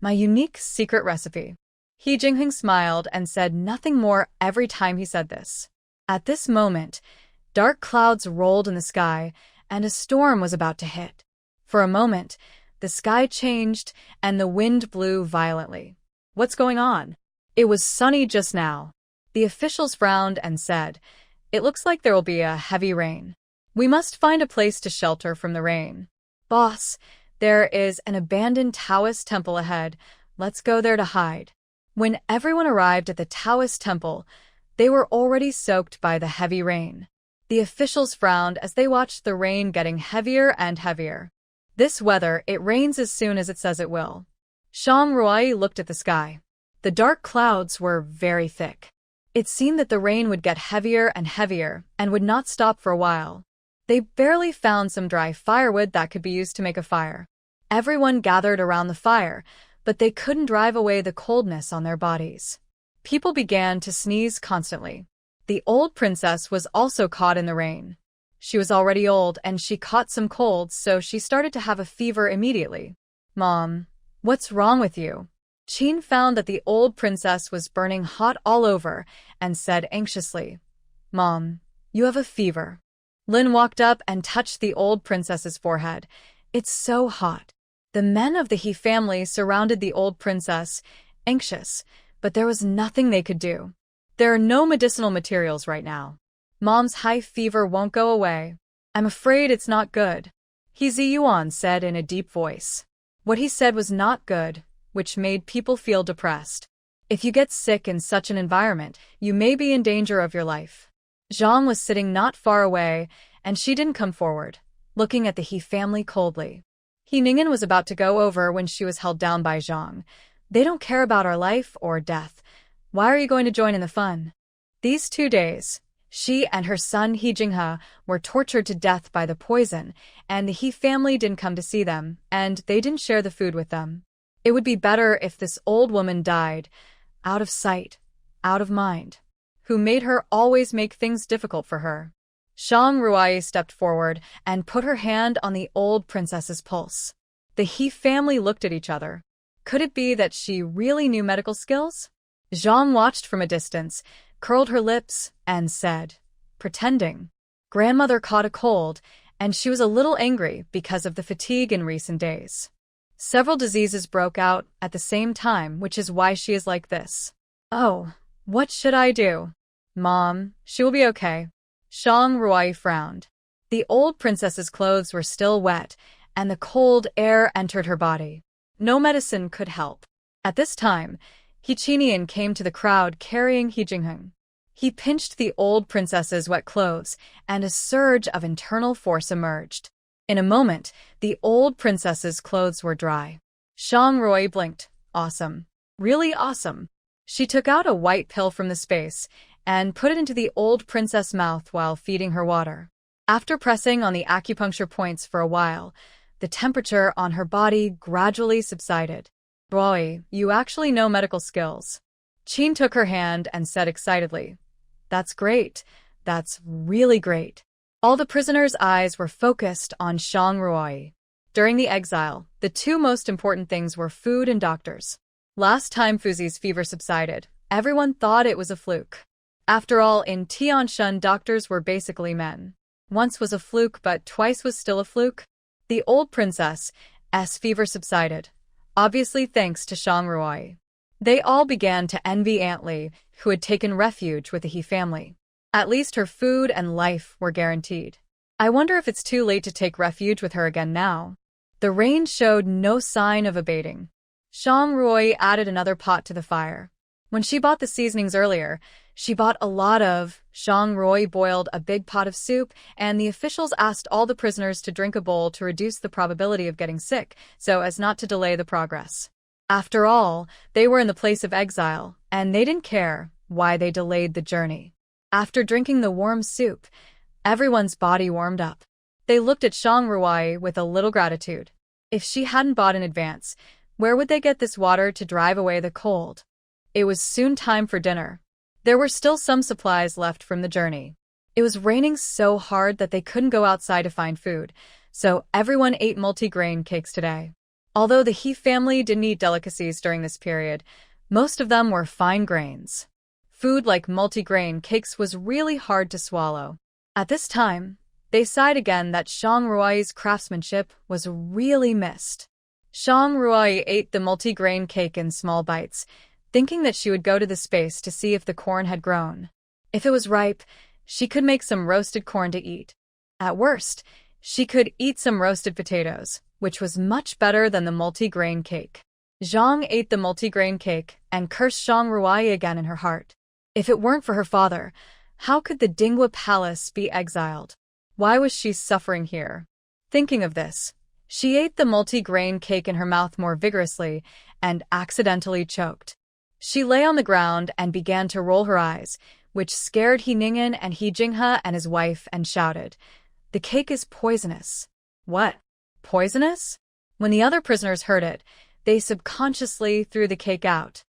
My unique secret recipe. He Jingheng smiled and said nothing more every time he said this. At this moment, dark clouds rolled in the sky, and a storm was about to hit. For a moment, the sky changed and the wind blew violently. What's going on? It was sunny just now. The officials frowned and said, It looks like there will be a heavy rain. We must find a place to shelter from the rain. Boss, there is an abandoned Taoist temple ahead. Let's go there to hide. When everyone arrived at the Taoist temple, they were already soaked by the heavy rain. The officials frowned as they watched the rain getting heavier and heavier. This weather, it rains as soon as it says it will. Shang Ruai looked at the sky. The dark clouds were very thick. It seemed that the rain would get heavier and would not stop for a while. They barely found some dry firewood that could be used to make a fire. Everyone gathered around the fire, but they couldn't drive away the coldness on their bodies. People began to sneeze constantly. The old princess was also caught in the rain. She was already old and she caught some colds, so she started to have a fever immediately. Mom, what's wrong with you? Qin found that the old princess was burning hot all over and said anxiously, Mom, you have a fever. Lin walked up and touched the old princess's forehead. It's so hot. The men of the He family surrounded the old princess, anxious, but there was nothing they could do. There are no medicinal materials right now. Mom's high fever won't go away. I'm afraid it's not good. He Ziyuan said in a deep voice. What he said was not good, which made people feel depressed. If you get sick in such an environment, you may be in danger of your life. Zhang was sitting not far away, and she didn't come forward, looking at the He family coldly. He Ningen was about to go over when she was held down by Zhang. They don't care about our life or death. Why are you going to join in the fun? These 2 days, she and her son He Jinghe were tortured to death by the poison, and the He family didn't come to see them, and they didn't share the food with them. It would be better if this old woman died, out of sight, out of mind, who made her always make things difficult for her. Shang Ruai stepped forward and put her hand on the old princess's pulse. The He family looked at each other. Could it be that she really knew medical skills? Zhang watched from a distance, curled her lips, and said, pretending. Grandmother caught a cold, and she was a little angry because of the fatigue in recent days. Several diseases broke out at the same time, which is why she is like this. Oh, what should I do? Mom, she will be okay. Zhang Ruai frowned. The old princess's clothes were still wet, and the cold air entered her body. No medicine could help. At this time, He Qinian came to the crowd carrying He Jingheng. He pinched the old princess's wet clothes, and a surge of internal force emerged. In a moment, the old princess's clothes were dry. Zhang Ruai blinked. Awesome. Really awesome. She took out a white pill from the space and put it into the old princess' mouth while feeding her water. After pressing on the acupuncture points for a while, the temperature on her body gradually subsided. Boy, you actually know medical skills. Qin took her hand and said excitedly, That's great. That's really great. All the prisoners' eyes were focused on Zhang Ruai. During the exile, the two most important things were food and doctors. Last time Fuzi's fever subsided, everyone thought it was a fluke. After all, in Tianshan, doctors were basically men. Once was a fluke, but twice was still a fluke. The old princess's fever subsided, obviously thanks to Zhang Ruai. They all began to envy Aunt Li, who had taken refuge with the He family. At least her food and life were guaranteed. I wonder if it's too late to take refuge with her again now. The rain showed no sign of abating. Zhang Ruai added another pot to the fire. When she bought the seasonings earlier, she bought a lot of. Zhang Ruai boiled a big pot of soup, and the officials asked all the prisoners to drink a bowl to reduce the probability of getting sick, so as not to delay the progress. After all, they were in the place of exile, and they didn't care why they delayed the journey. After drinking the warm soup, everyone's body warmed up. They looked at Zhang Ruai with a little gratitude. If she hadn't bought in advance, where would they get this water to drive away the cold? It was soon time for dinner. There were still some supplies left from the journey. It was raining so hard that they couldn't go outside to find food, so everyone ate multigrain cakes today. Although the He family didn't eat delicacies during this period, most of them were fine grains. Food like multigrain cakes was really hard to swallow. At this time, they sighed again that Zhang Ruai's craftsmanship was really missed. Zhang Ruai ate the multigrain cake in small bites, thinking that she would go to the space to see if the corn had grown. If it was ripe, she could make some roasted corn to eat. At worst, she could eat some roasted potatoes, which was much better than the multigrain cake. Zhang ate the multigrain cake and cursed Zhang Ruai again in her heart. If it weren't for her father, how could the Dinghua Palace be exiled? Why was she suffering here? Thinking of this, she ate the multigrain cake in her mouth more vigorously and accidentally choked. She lay on the ground and began to roll her eyes, which scared He Ning'an and He Jinghe and his wife, and shouted, "The cake is poisonous." What? Poisonous? When the other prisoners heard it, they subconsciously threw the cake out.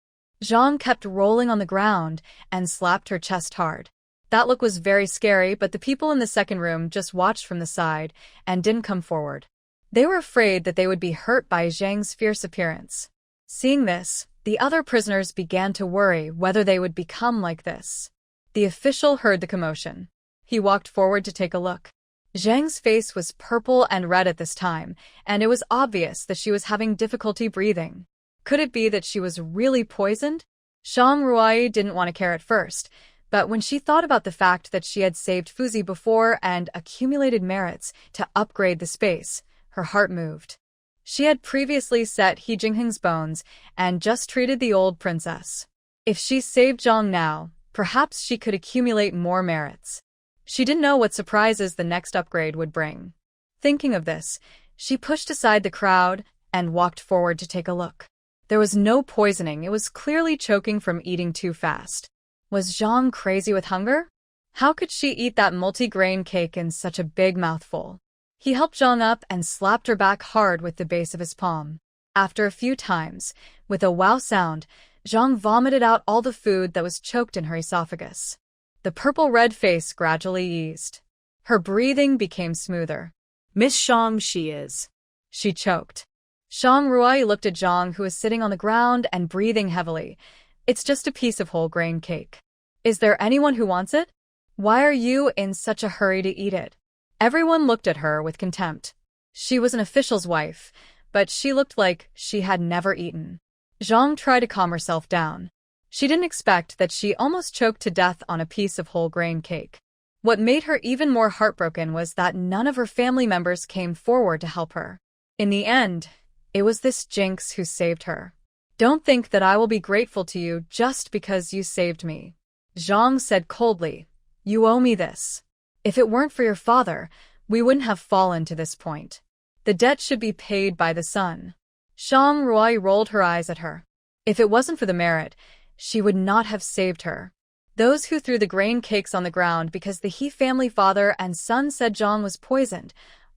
Zhang kept rolling on the ground and slapped her chest hard. That look was very scary, but the people in the second room just watched from the side and didn't come forward. They were afraid that they would be hurt by Zhang's fierce appearance. Seeing this, the other prisoners began to worry whether they would become like this. The official heard the commotion. He walked forward to take a look. Zhang's face was purple and red at this time, and it was obvious that she was having difficulty breathing. Could it be that she was really poisoned? Zhang Ruai didn't want to care at first, but when she thought about the fact that she had saved Fuzi before and accumulated merits to upgrade the space, her heart moved. She had previously set He Jingheng's bones and just treated the old princess. If she saved Zhang now, perhaps she could accumulate more merits. She didn't know what surprises the next upgrade would bring. Thinking of this, she pushed aside the crowd and walked forward to take a look. There was no poisoning. It was clearly choking from eating too fast. Was Zhang crazy with hunger? How could she eat that multigrain cake in such a big mouthful? He helped Zhang up and slapped her back hard with the base of his palm. After a few times, with a wow sound, Zhang vomited out all the food that was choked in her esophagus. The purple-red face gradually eased. Her breathing became smoother. Miss Zhang she is. She choked. Zhang Ruai looked at Zhang, who was sitting on the ground and breathing heavily. It's just a piece of whole grain cake. Is there anyone who wants it? Why are you in such a hurry to eat it? Everyone looked at her with contempt. She was an official's wife, but she looked like she had never eaten. Zhang tried to calm herself down. She didn't expect that she almost choked to death on a piece of whole grain cake. What made her even more heartbroken was that none of her family members came forward to help her. In the end, it was this jinx who saved her. Don't think that I will be grateful to you just because you saved me. Zhang said coldly, you owe me this. If it weren't for your father, we wouldn't have fallen to this point. The debt should be paid by the son. Zhang Ruai rolled her eyes at her. If it wasn't for the merit, she would not have saved her. Those who threw the grain cakes on the ground because the He family father and son said Zhang was poisoned,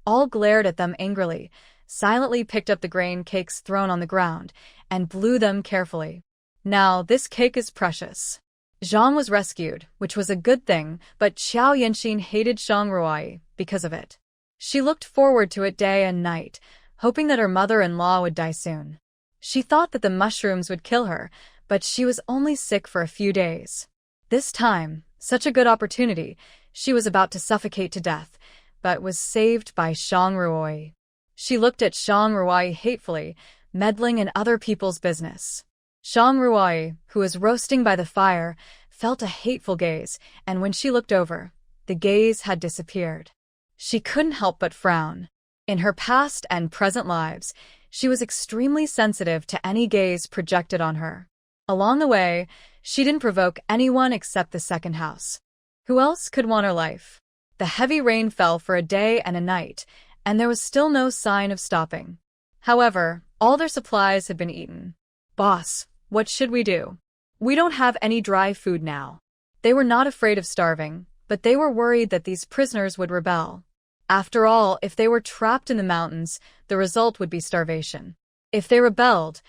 all glared at them angrily, silently picked up the grain cakes thrown on the ground, and blew them carefully. Now, this cake is precious. Zhang was rescued, which was a good thing, but Xiao Yanxin hated Zhang Ruai because of it. She looked forward to it day and night, hoping that her mother-in-law would die soon. She thought that the mushrooms would kill her, but she was only sick for a few days. This time, such a good opportunity, she was about to suffocate to death, but was saved by Zhang Ruai. She looked at Zhang Ruai hatefully, meddling in other people's business. Zhang Ruai, who was roasting by the fire, felt a hateful gaze, and when she looked over, the gaze had disappeared. She couldn't help but frown. In her past and present lives, she was extremely sensitive to any gaze projected on her. Along the way, she didn't provoke anyone except the second house. Who else could want her life? The heavy rain fell for a day and a night, and there was still no sign of stopping. However, all their supplies had been eaten. Boss, what should we do? We don't have any dry food now. They were not afraid of starving, but they were worried that these prisoners would rebel. After all, if they were trapped in the mountains, the result would be starvation. If they rebelled,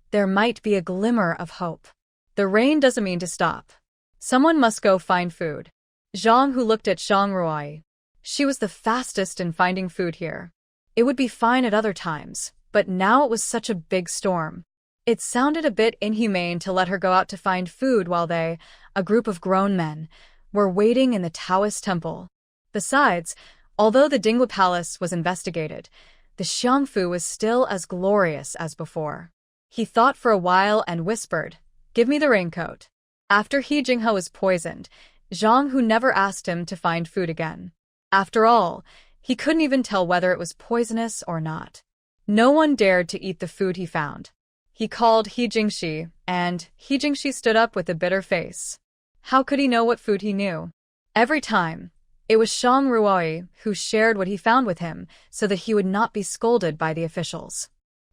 there might be a glimmer of hope. The rain doesn't mean to stop. Someone must go find food. Zhang, who looked at Zhang Ruai. She was the fastest in finding food here. It would be fine at other times, but now it was such a big storm. It sounded a bit inhumane to let her go out to find food while they, a group of grown men, were waiting in the Taoist temple. Besides, although the Dingwa Palace was investigated, the Xiangfu was still as glorious as before. He thought for a while and whispered, "Give me the raincoat." After He Jinghe was poisoned, Zhang Hu never asked him to find food again. After all, he couldn't even tell whether it was poisonous or not. No one dared to eat the food he found. He called He Jingxi, and He Jingxi stood up with a bitter face. How could he know what food he knew? Every time, it was Zhang Ruai who shared what he found with him so that he would not be scolded by the officials.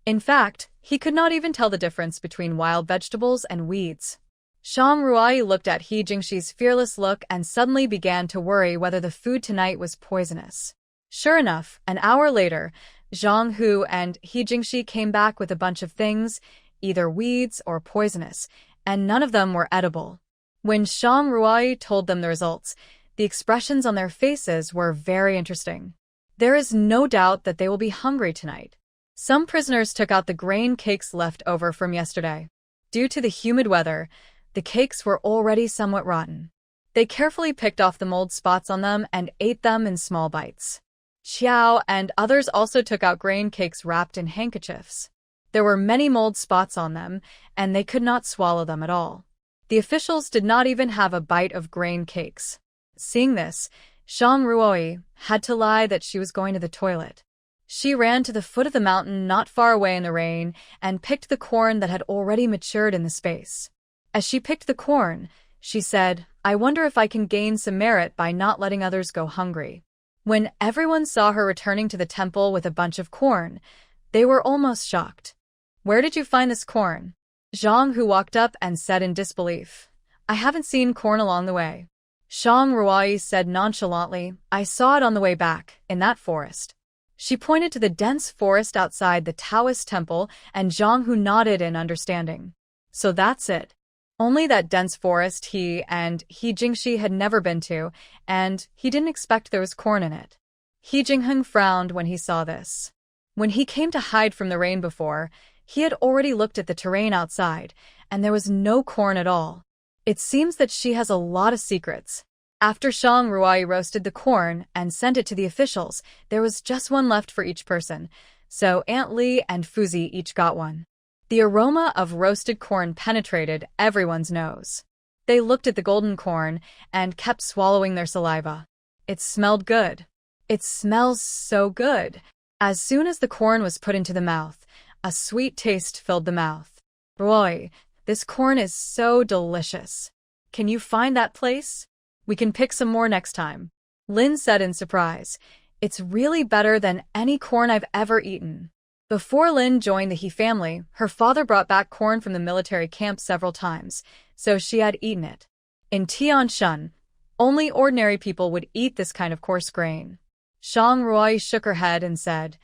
In fact, he could not even tell the difference between wild vegetables and weeds. Zhang Ruai looked at He Jingxi's fearless look and suddenly began to worry whether the food tonight was poisonous. Sure enough, an hour later, Zhang Hu and He Jingxi came back with a bunch of things, either weeds or poisonous, and none of them were edible. When Zhang Ruai told them the results, the expressions on their faces were very interesting. There is no doubt that they will be hungry tonight. Some prisoners took out the grain cakes left over from yesterday. Due to the humid weather, the cakes were already somewhat rotten. They carefully picked off the mold spots on them and ate them in small bites. Xiao and others also took out grain cakes wrapped in handkerchiefs. There were many mold spots on them, and they could not swallow them at all. The officials did not even have a bite of grain cakes. Seeing this, Zhang Ruoi had to lie that she was going to the toilet. She ran to the foot of the mountain not far away in the rain and picked the corn that had already matured in the space. As she picked the corn, she said, "I wonder if I can gain some merit by not letting others go hungry." When everyone saw her returning to the temple with a bunch of corn, they were almost shocked. "Where did you find this corn?" Zhang Hu walked up and said in disbelief, "I haven't seen corn along the way." Zhang Ruai said nonchalantly, "I saw it on the way back, in that forest." She pointed to the dense forest outside the Taoist temple, and Zhang Hu nodded in understanding. So that's it. Only that dense forest he and He Jingxi had never been to, and he didn't expect there was corn in it. He Jingheng frowned when he saw this. When he came to hide from the rain before, he had already looked at the terrain outside, and there was no corn at all. It seems that she has a lot of secrets. After Shang Ruai roasted the corn and sent it to the officials, there was just one left for each person, so Aunt Li and Fuzi each got one. The aroma of roasted corn penetrated everyone's nose. They looked at the golden corn and kept swallowing their saliva. It smelled good. It smells so good. As soon as the corn was put into the mouth, a sweet taste filled the mouth. Boy, this corn is so delicious. Can you find that place? We can pick some more next time. Lin said in surprise. It's really better than any corn I've ever eaten. Before Lin joined the He family, her father brought back corn from the military camp several times, so she had eaten it. In Tianshan, only ordinary people would eat this kind of coarse grain. Shang Ruai shook her head and said,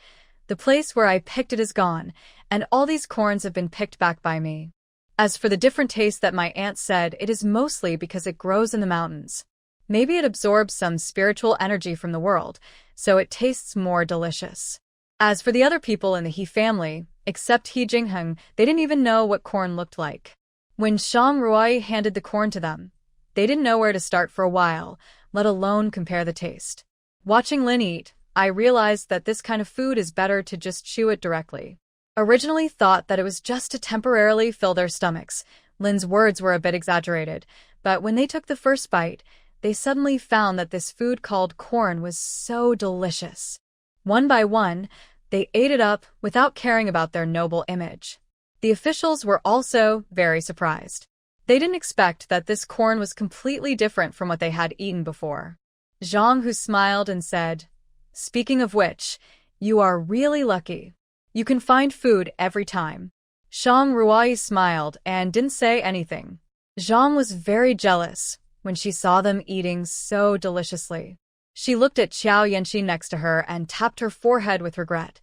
"The place where I picked it is gone, and all these corns have been picked back by me. As for the different taste that my aunt said, it is mostly because it grows in the mountains. Maybe it absorbs some spiritual energy from the world, so it tastes more delicious." As for the other people in the He family, except He Jingheng, they didn't even know what corn looked like. When Shang Ruai handed the corn to them, they didn't know where to start for a while, let alone compare the taste. Watching Lin eat, I realized that this kind of food is better to just chew it directly. Originally thought that it was just to temporarily fill their stomachs. Lin's words were a bit exaggerated, but when they took the first bite, they suddenly found that this food called corn was so delicious. One by one, they ate it up without caring about their noble image. The officials were also very surprised. They didn't expect that this corn was completely different from what they had eaten before. Zhang Hu smiled and said, "Speaking of which, you are really lucky. You can find food every time." Shang Ruai smiled and didn't say anything. Zhang was very jealous when she saw them eating so deliciously. She looked at Qiao Yanxi next to her and tapped her forehead with regret.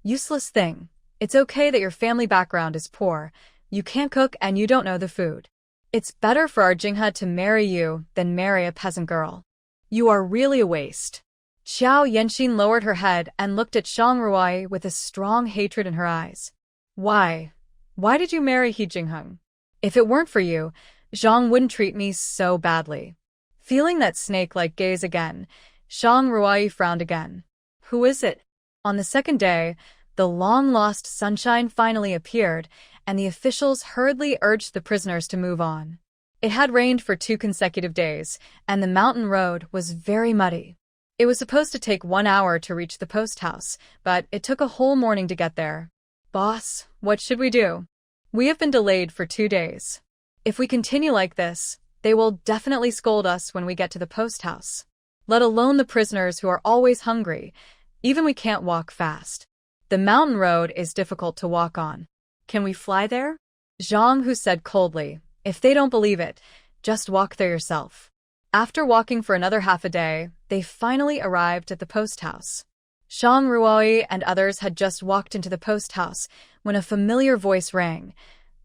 "Useless thing. It's okay that your family background is poor. You can't cook and you don't know the food. It's better for our Jinghe to marry you than marry a peasant girl. You are really a waste." Qiao Yanxin lowered her head and looked at Shang Ruai with a strong hatred in her eyes. Why? Why did you marry He Jingheng? If it weren't for you, Zhang wouldn't treat me so badly." Feeling that snake-like gaze again, Shang Ruai frowned again. "Who is it?" On the second day, the long-lost sunshine finally appeared, and the officials hurriedly urged the prisoners to move on. It had rained for 2 consecutive days, and the mountain road was very muddy. It was supposed to take 1 hour to reach the post house, but it took a whole morning to get there. "Boss, what should we do? We have been delayed for 2 days. If we continue like this, they will definitely scold us when we get to the post house. Let alone the prisoners who are always hungry. Even we can't walk fast. The mountain road is difficult to walk on. Can we fly there?" Zhang Hu said coldly, "If they don't believe it, just walk there yourself." After walking for another half a day, they finally arrived at the post house. Shang Ruai and others had just walked into the post house when a familiar voice rang.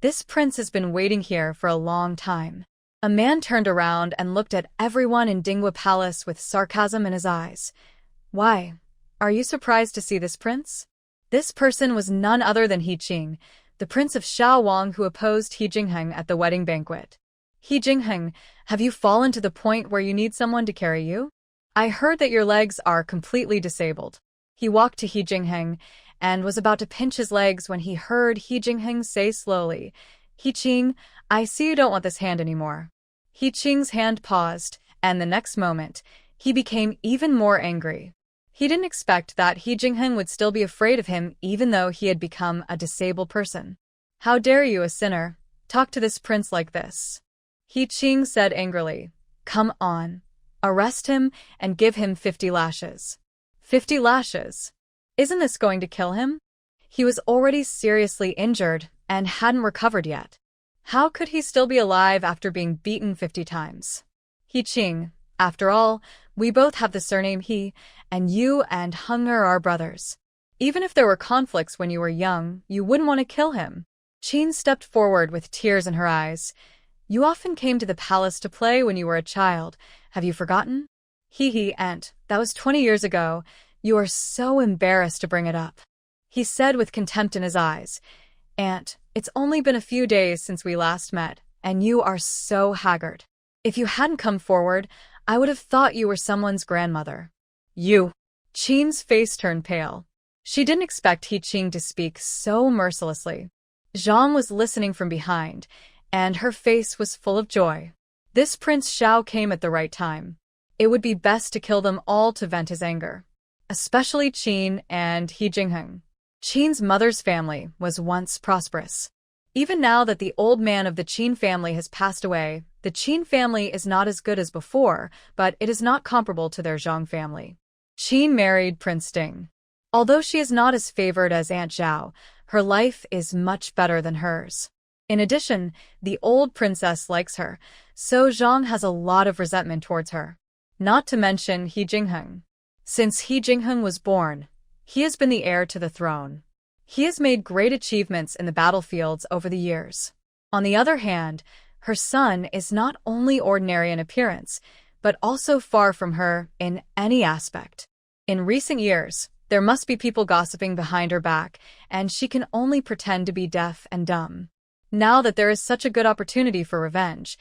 "This prince has been waiting here for a long time." A man turned around and looked at everyone in Dinghua Palace with sarcasm in his eyes. "Why? Are you surprised to see this prince?" This person was none other than He Qing, the prince of Shaowang who opposed He Jingheng at the wedding banquet. "He Jingheng, have you fallen to the point where you need someone to carry you? I heard that your legs are completely disabled." He walked to He Jingheng and was about to pinch his legs when he heard He Jingheng say slowly, "He Qing, I see you don't want this hand anymore." He Qing's hand paused, and the next moment, he became even more angry. He didn't expect that He Jingheng would still be afraid of him even though he had become a disabled person. "How dare you, a sinner, talk to this prince like this?" He Qing said angrily. "Come on. Arrest him and give him 50 lashes. 50 lashes? Isn't this going to kill him? He was already seriously injured and hadn't recovered yet. How could he still be alive after being beaten 50 times? He Qing, after all, we both have the surname He, and you and Heng are our brothers. Even if there were conflicts when you were young, you wouldn't want to kill him." Qing stepped forward with tears in her eyes. "You often came to the palace to play when you were a child. Have you forgotten?" He, aunt, that was 20 years ago. You are so embarrassed to bring it up," he said with contempt in his eyes. Aunt, it's only been a few days since we last met, and you are so haggard. If you hadn't come forward, I would have thought you were someone's grandmother. You. Qin's face turned pale. She didn't expect He Qing to speak so mercilessly. Zhang was listening from behind, and her face was full of joy. This Prince Xiao came at the right time. It would be best to kill them all to vent his anger. Especially Qin and He Jingheng. Qin's mother's family was once prosperous. Even now that the old man of the Qin family has passed away, the Qin family is not as good as before, but it is not comparable to their Zhang family. Qin married Prince Ding. Although she is not as favored as Aunt Zhao, her life is much better than hers. In addition, the old princess likes her, so Zhang has a lot of resentment towards her. Not to mention He Jingheng. Since He Jingheng was born, he has been the heir to the throne. He has made great achievements in the battlefields over the years. On the other hand, her son is not only ordinary in appearance, but also far from her in any aspect. In recent years, there must be people gossiping behind her back, and she can only pretend to be deaf and dumb. Now that there is such a good opportunity for revenge,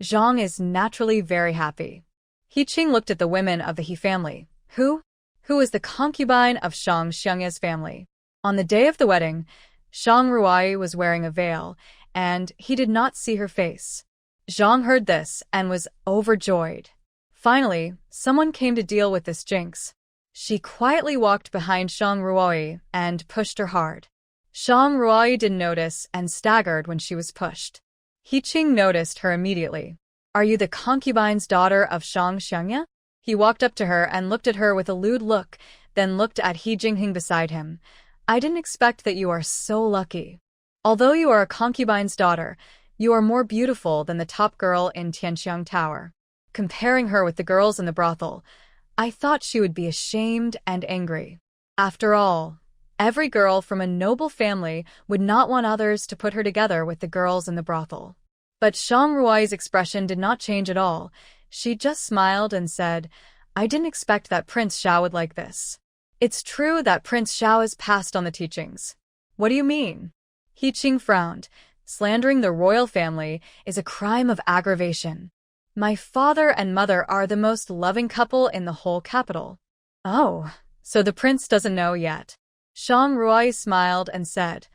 Zhang is naturally very happy. He Qing looked at the women of the He family, who is the concubine of Shang Xiangye's family. On the day of the wedding, Shang Ruai was wearing a veil, and he did not see her face. Zhang heard this and was overjoyed. Finally, someone came to deal with this jinx. She quietly walked behind Shang Ruai and pushed her hard. Shang Ruai didn't notice and staggered when she was pushed. He Qing noticed her immediately. Are you the concubine's daughter of Shang Xiangye? He walked up to her and looked at her with a lewd look, then looked at He Jingheng beside him. I didn't expect that you are so lucky. Although you are a concubine's daughter, you are more beautiful than the top girl in Tianqiang Tower. Comparing her with the girls in the brothel, I thought she would be ashamed and angry. After all, every girl from a noble family would not want others to put her together with the girls in the brothel. But Shang Ruai's expression did not change at all. She just smiled and said, I didn't expect that Prince Xiao would like this. It's true that Prince Xiao has passed on the teachings. What do you mean? He Qing frowned. Slandering the royal family is a crime of aggravation. My father and mother are the most loving couple in the whole capital. Oh, so the prince doesn't know yet. Shang Ruai smiled and said,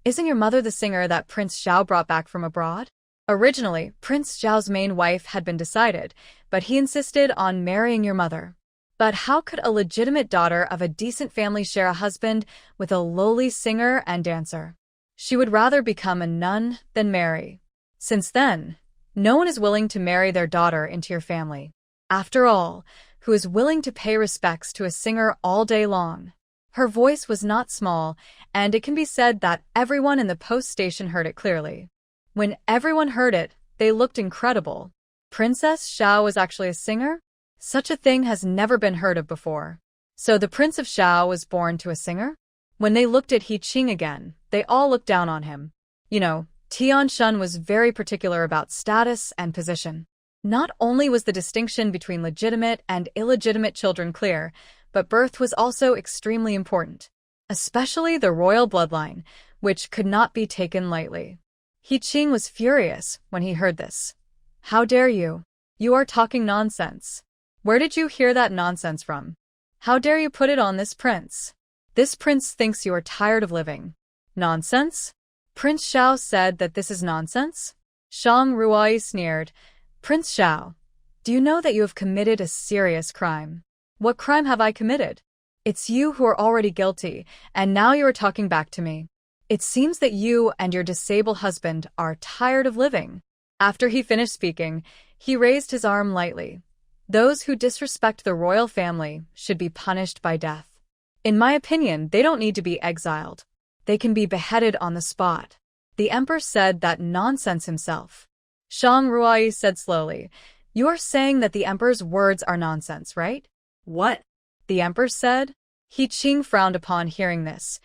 Isn't your mother the singer that Prince Xiao brought back from abroad? Originally, Prince Xiao's main wife had been decided, but he insisted on marrying your mother. But how could a legitimate daughter of a decent family share a husband with a lowly singer and dancer? She would rather become a nun than marry. Since then, no one is willing to marry their daughter into your family. After all, who is willing to pay respects to a singer all day long? Her voice was not small, and it can be said that everyone in the post station heard it clearly. When everyone heard it, they looked incredible. Princess Xiao was actually a singer? Such a thing has never been heard of before. So the Prince of Xiao was born to a singer? When they looked at He Qing again, they all looked down on him. You know, Tian Shun was very particular about status and position. Not only was the distinction between legitimate and illegitimate children clear, but birth was also extremely important. Especially the royal bloodline, which could not be taken lightly. He Qing was furious when he heard this. How dare you? You are talking nonsense. Where did you hear that nonsense from? How dare you put it on this prince? This prince thinks you are tired of living. Nonsense? Prince Xiao said that this is nonsense? Shang Ruai sneered. Prince Xiao, do you know that you have committed a serious crime? What crime have I committed? It's you who are already guilty, and now you are talking back to me. It seems that you and your disabled husband are tired of living. After he finished speaking, he raised his arm lightly. Those who disrespect the royal family should be punished by death. In my opinion, they don't need to be exiled. They can be beheaded on the spot. The emperor said that nonsense himself. Shang Ruai said slowly, You are saying that the emperor's words are nonsense, right? What? The emperor said. He Qing frowned upon hearing this.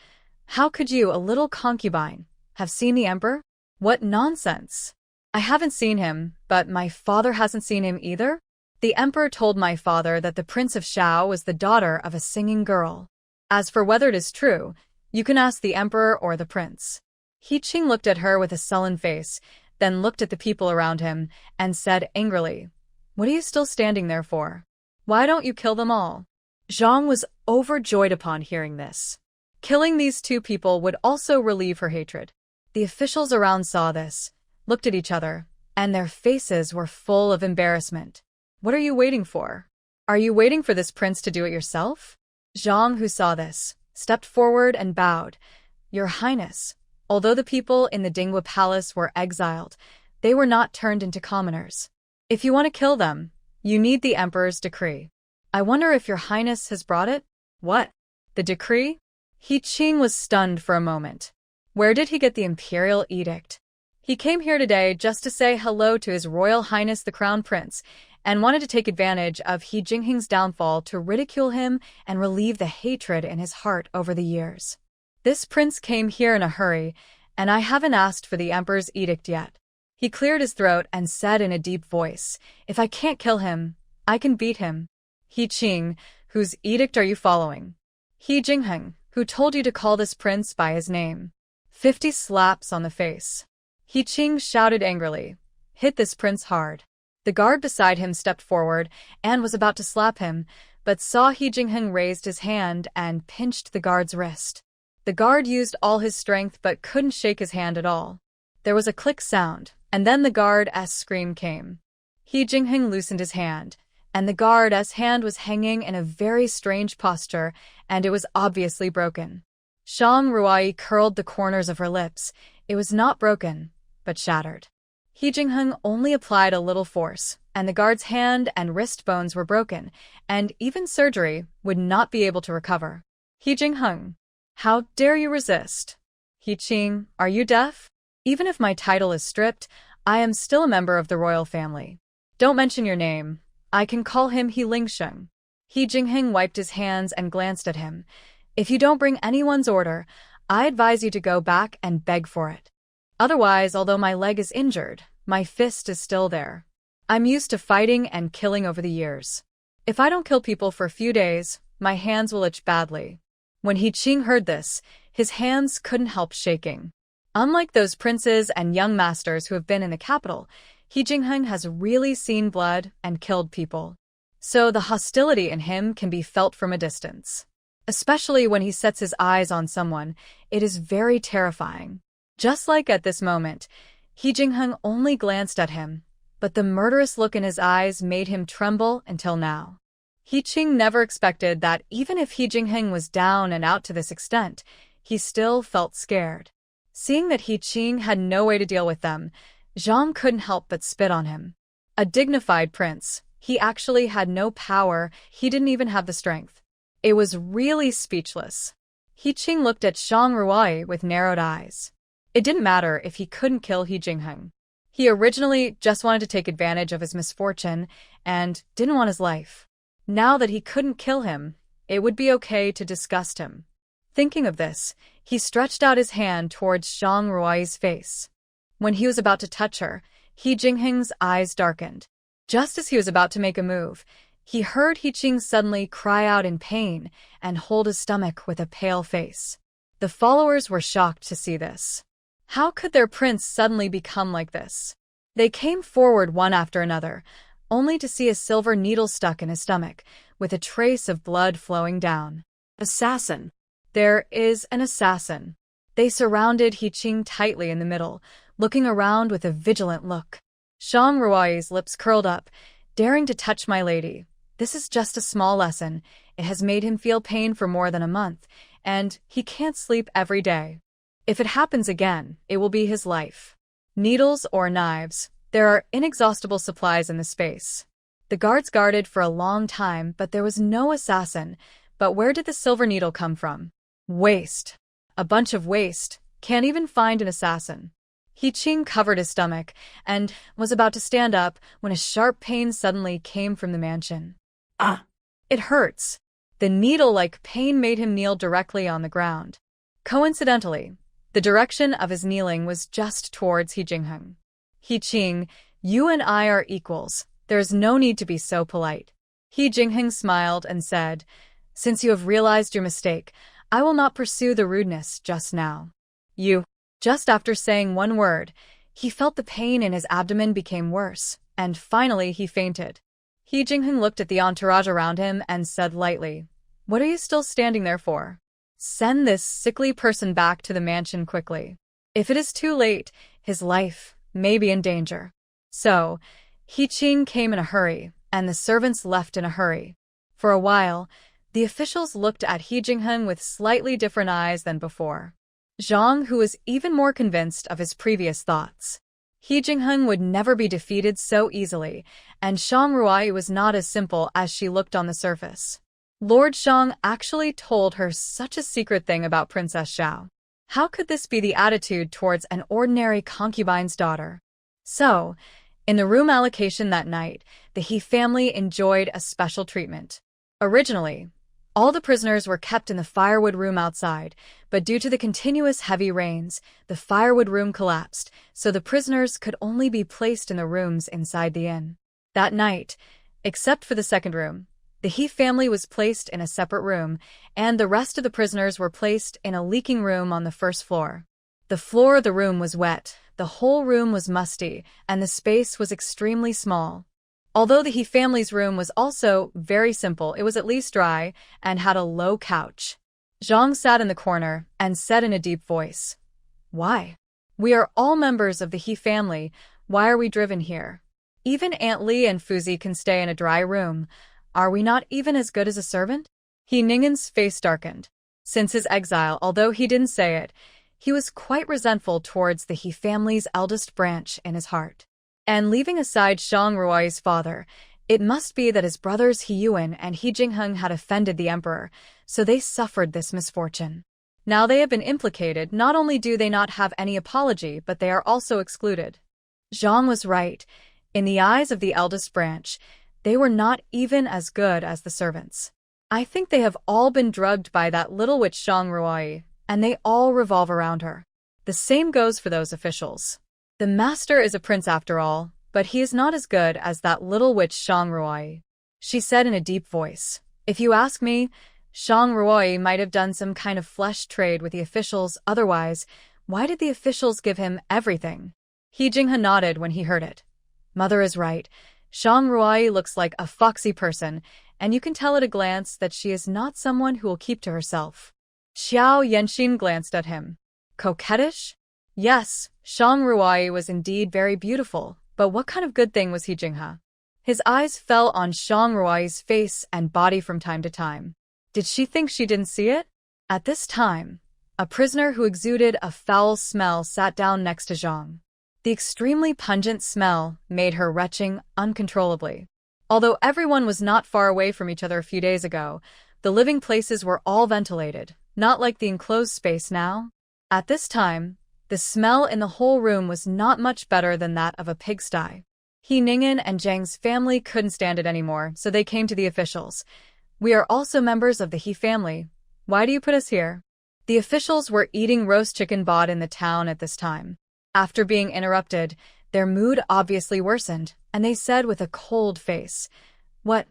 How could you, a little concubine, have seen the emperor? What nonsense! I haven't seen him, but my father hasn't seen him either. The emperor told my father that the Prince of Xiao was the daughter of a singing girl. As for whether it is true, you can ask the emperor or the prince. He Qing looked at her with a sullen face, then looked at the people around him, and said angrily, "What are you still standing there for? Why don't you kill them all?" Zhang was overjoyed upon hearing this. Killing these two people would also relieve her hatred. The officials around saw this, looked at each other, and their faces were full of embarrassment. "What are you waiting for? Are you waiting for this prince to do it yourself?" Zhang, who saw this, stepped forward and bowed. "Your Highness, although the people in the Dingwa Palace were exiled, they were not turned into commoners. If you want to kill them, you need the Emperor's decree. I wonder if your Highness has brought it?" "What? The decree?" He Qing was stunned for a moment. Where did he get the imperial edict? He came here today just to say hello to His Royal Highness the Crown Prince, and wanted to take advantage of He Jingheng's downfall to ridicule him and relieve the hatred in his heart over the years. This prince came here in a hurry, and I haven't asked for the Emperor's edict yet. He cleared his throat and said in a deep voice, "If I can't kill him, I can beat him." "He Qing, whose edict are you following?" "He Jingheng, who told you to call this prince by his name." 50 slaps on the face. He Qing shouted angrily, "Hit this prince hard." The guard beside him stepped forward and was about to slap him, but saw He Jingheng raised his hand and pinched the guard's wrist. The guard used all his strength but couldn't shake his hand at all. There was a click sound, and then the guard's scream came. He Jingheng loosened his hand, and the guard's hand was hanging in a very strange posture, and it was obviously broken. Shang Ruai curled the corners of her lips. It was not broken, but shattered. He Jingheng only applied a little force, and the guard's hand and wrist bones were broken, and even surgery would not be able to recover. He Jingheng, how dare you resist? He Qing, are you deaf? Even if my title is stripped, I am still a member of the royal family. Don't mention your name. I can call him He Lingsheng. He Jingheng wiped his hands and glanced at him. If you don't bring anyone's order, I advise you to go back and beg for it. Otherwise, although my leg is injured, my fist is still there. I'm used to fighting and killing over the years. If I don't kill people for a few days, my hands will itch badly. When He Qing heard this, his hands couldn't help shaking. Unlike those princes and young masters who have been in the capital, He Jingheng has really seen blood and killed people. So the hostility in him can be felt from a distance. Especially when he sets his eyes on someone, it is very terrifying. Just like at this moment, He Jingheng only glanced at him, but the murderous look in his eyes made him tremble until now. He Qing never expected that even if He Jingheng was down and out to this extent, he still felt scared. Seeing that He Qing had no way to deal with them, Zhang couldn't help but spit on him. A dignified prince, he actually had no power, he didn't even have the strength. It was really speechless. He Qing looked at Shang Ruai with narrowed eyes. It didn't matter if he couldn't kill He Jingheng. He originally just wanted to take advantage of his misfortune and didn't want his life. Now that he couldn't kill him, it would be okay to disgust him. Thinking of this, he stretched out his hand towards Shang Ruai's face. When he was about to touch her, He Jingheng's eyes darkened. Just as he was about to make a move, he heard He Qing suddenly cry out in pain and hold his stomach with a pale face. The followers were shocked to see this. How could their prince suddenly become like this? They came forward one after another, only to see a silver needle stuck in his stomach, with a trace of blood flowing down. Assassin! There is an assassin. They surrounded He Qing tightly in the middle, looking around with a vigilant look. Shang Ruai's lips curled up, daring to touch my lady. This is just a small lesson. It has made him feel pain for more than a month, and he can't sleep every day. If it happens again, it will be his life. Needles or knives, there are inexhaustible supplies in the space. The guards guarded for a long time, but there was no assassin. But where did the silver needle come from? Waste. A bunch of waste. Can't even find an assassin. He Qing covered his stomach and was about to stand up when a sharp pain suddenly came from the mansion. Ah! It hurts. The needle-like pain made him kneel directly on the ground. Coincidentally, the direction of his kneeling was just towards He Jingheng. He Qing, you and I are equals. There is no need to be so polite. He Jingheng smiled and said, since you have realized your mistake, I will not pursue the rudeness just now. You Just after saying one word, he felt the pain in his abdomen became worse, and finally he fainted. He Jingheng looked at the entourage around him and said lightly, "What are you still standing there for? Send this sickly person back to the mansion quickly. If it is too late, his life may be in danger." So, He Qing came in a hurry, and the servants left in a hurry. For a while, the officials looked at He Jingheng with slightly different eyes than before. Zhang, who was even more convinced of his previous thoughts. He Jingheng would never be defeated so easily, and Shang Ruai was not as simple as she looked on the surface. Lord Shang actually told her such a secret thing about Princess Xiao. How could this be the attitude towards an ordinary concubine's daughter? So, in the room allocation that night, the He family enjoyed a special treatment. Originally, all the prisoners were kept in the firewood room outside, but due to the continuous heavy rains, the firewood room collapsed, so the prisoners could only be placed in the rooms inside the inn. That night, except for the second room, the He family was placed in a separate room, and the rest of the prisoners were placed in a leaking room on the first floor. The floor of the room was wet, the whole room was musty, and the space was extremely small. Although the He family's room was also very simple, it was at least dry and had a low couch. Zhang sat in the corner and said in a deep voice, "Why? We are all members of the He family. Why are we driven here? Even Aunt Li and Fuzi can stay in a dry room. Are we not even as good as a servant?" He Ning'an's face darkened. Since his exile, although he didn't say it, he was quite resentful towards the He family's eldest branch in his heart. And leaving aside Shang Ruai's father, it must be that his brothers He Yuan and He Jingheng had offended the emperor, so they suffered this misfortune. Now they have been implicated. Not only do they not have any apology, but they are also excluded. Zhang was right. In the eyes of the eldest branch, they were not even as good as the servants. I think they have all been drugged by that little witch Shang Ruai, and they all revolve around her. The same goes for those officials. The master is a prince after all, but he is not as good as that little witch Shang Ruai. She said in a deep voice, "If you ask me, Shang Ruai might have done some kind of flesh trade with the officials, otherwise, why did the officials give him everything?" He Jinghe nodded when he heard it. Mother is right. Shang Ruai looks like a foxy person, and you can tell at a glance that she is not someone who will keep to herself. Xiao Yanxin glanced at him. Coquettish? Yes, Shang Ruai was indeed very beautiful, but what kind of good thing was He Jinghe? His eyes fell on Shang Ruai's face and body from time to time. Did she think she didn't see it? At this time, a prisoner who exuded a foul smell sat down next to Zhang. The extremely pungent smell made her retching uncontrollably. Although everyone was not far away from each other a few days ago, the living places were all ventilated, not like the enclosed space now. At this time, the smell in the whole room was not much better than that of a pigsty. He Ning'an and Zhang's family couldn't stand it anymore, so they came to the officials. "We are also members of the He family. Why do you put us here?" The officials were eating roast chicken bought in the town at this time. After being interrupted, their mood obviously worsened, and they said with a cold face, "What?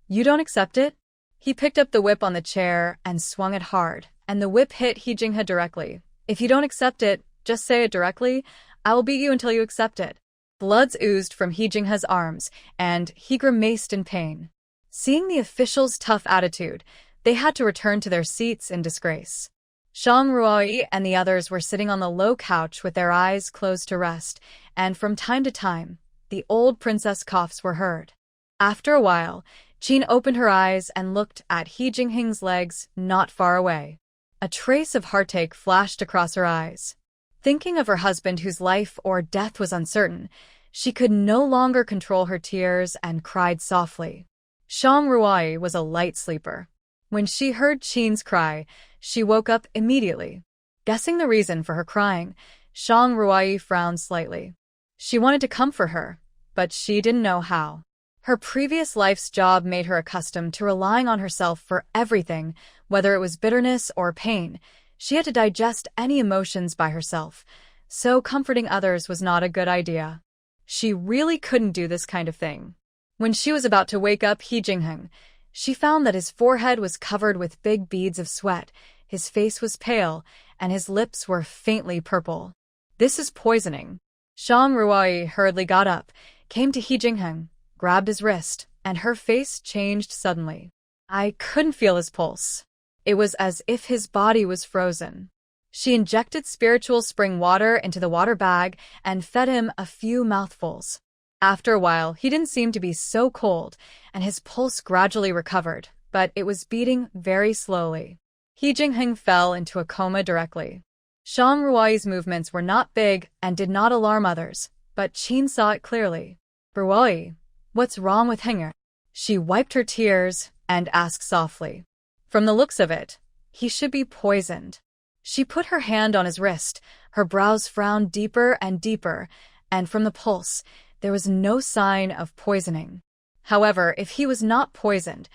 You don't accept it?" He picked up the whip on the chair and swung it hard, and the whip hit He Jinghe directly. "If you don't accept it, just say it directly. I will beat you until you accept it." Bloods oozed from He Jinghe's arms, and he grimaced in pain. Seeing the officials' tough attitude, they had to return to their seats in disgrace. Shang Ruai and the others were sitting on the low couch with their eyes closed to rest, and from time to time, the old princess coughs were heard. After a while, Qin opened her eyes and looked at He Jingheng's legs not far away. A trace of heartache flashed across her eyes. Thinking of her husband whose life or death was uncertain, she could no longer control her tears and cried softly. Shang Ruai was a light sleeper. When she heard Qin's cry, she woke up immediately. Guessing the reason for her crying, Shang Ruai frowned slightly. She wanted to comfort her, but she didn't know how. Her previous life's job made her accustomed to relying on herself for everything, whether it was bitterness or pain. She had to digest any emotions by herself, so comforting others was not a good idea. She really couldn't do this kind of thing. When she was about to wake up He Jingheng, she found that his forehead was covered with big beads of sweat, his face was pale, and his lips were faintly purple. This is poisoning. Shang Ruai hurriedly got up, came to He Jingheng, grabbed his wrist, and her face changed suddenly. I couldn't feel his pulse. It was as if his body was frozen. She injected spiritual spring water into the water bag and fed him a few mouthfuls. After a while, he didn't seem to be so cold, and his pulse gradually recovered, but it was beating very slowly. He Jingheng fell into a coma directly. Shang Ruai's movements were not big and did not alarm others, but Qin saw it clearly. Ruai, what's wrong with Henger? She wiped her tears and asked softly. From the looks of it, he should be poisoned. She put her hand on his wrist, her brows frowned deeper and deeper, and from the pulse, there was no sign of poisoning. However, if he was not poisoned,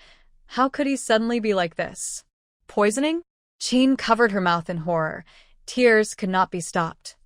how could he suddenly be like this? Poisoning? Qin covered her mouth in horror. Tears could not be stopped.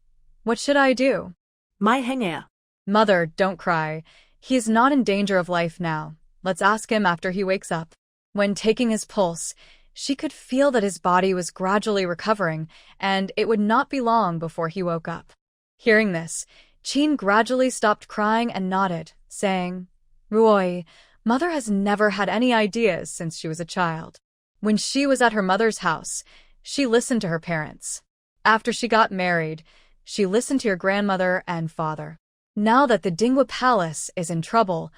What should I do? My Henger. Mother, don't cry. He is not in danger of life now. Let's ask him after he wakes up. When taking his pulse, she could feel that his body was gradually recovering, and it would not be long before he woke up. Hearing this, Qin gradually stopped crying and nodded, saying, Ruoi, Mother has never had any ideas since she was a child. When she was at her mother's house, she listened to her parents. After she got married, she listened to your grandmother and father. Now that the Dingwa Palace is in trouble,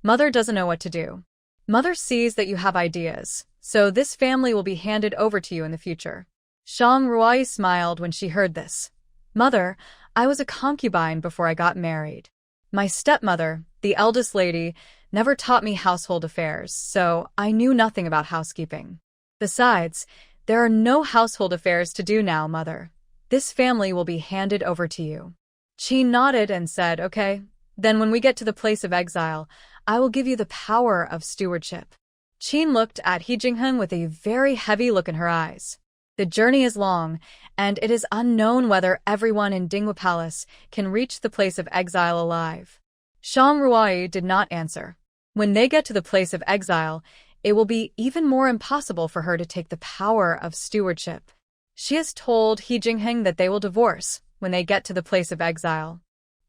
Mother doesn't know what to do. Mother sees that you have ideas, so this family will be handed over to you in the future. Shang Ruai smiled when she heard this. Mother, I was a concubine before I got married. My stepmother, the eldest lady, never taught me household affairs, so I knew nothing about housekeeping. Besides, there are no household affairs to do now, Mother. This family will be handed over to you. Qin nodded and said, Okay, then when we get to the place of exile, I will give you the power of stewardship. Qin looked at He Jingheng with a very heavy look in her eyes. The journey is long, and it is unknown whether everyone in Dingwa Palace can reach the place of exile alive. Shang Ruai did not answer. When they get to the place of exile, it will be even more impossible for her to take the power of stewardship. She has told He Jingheng that they will divorce when they get to the place of exile.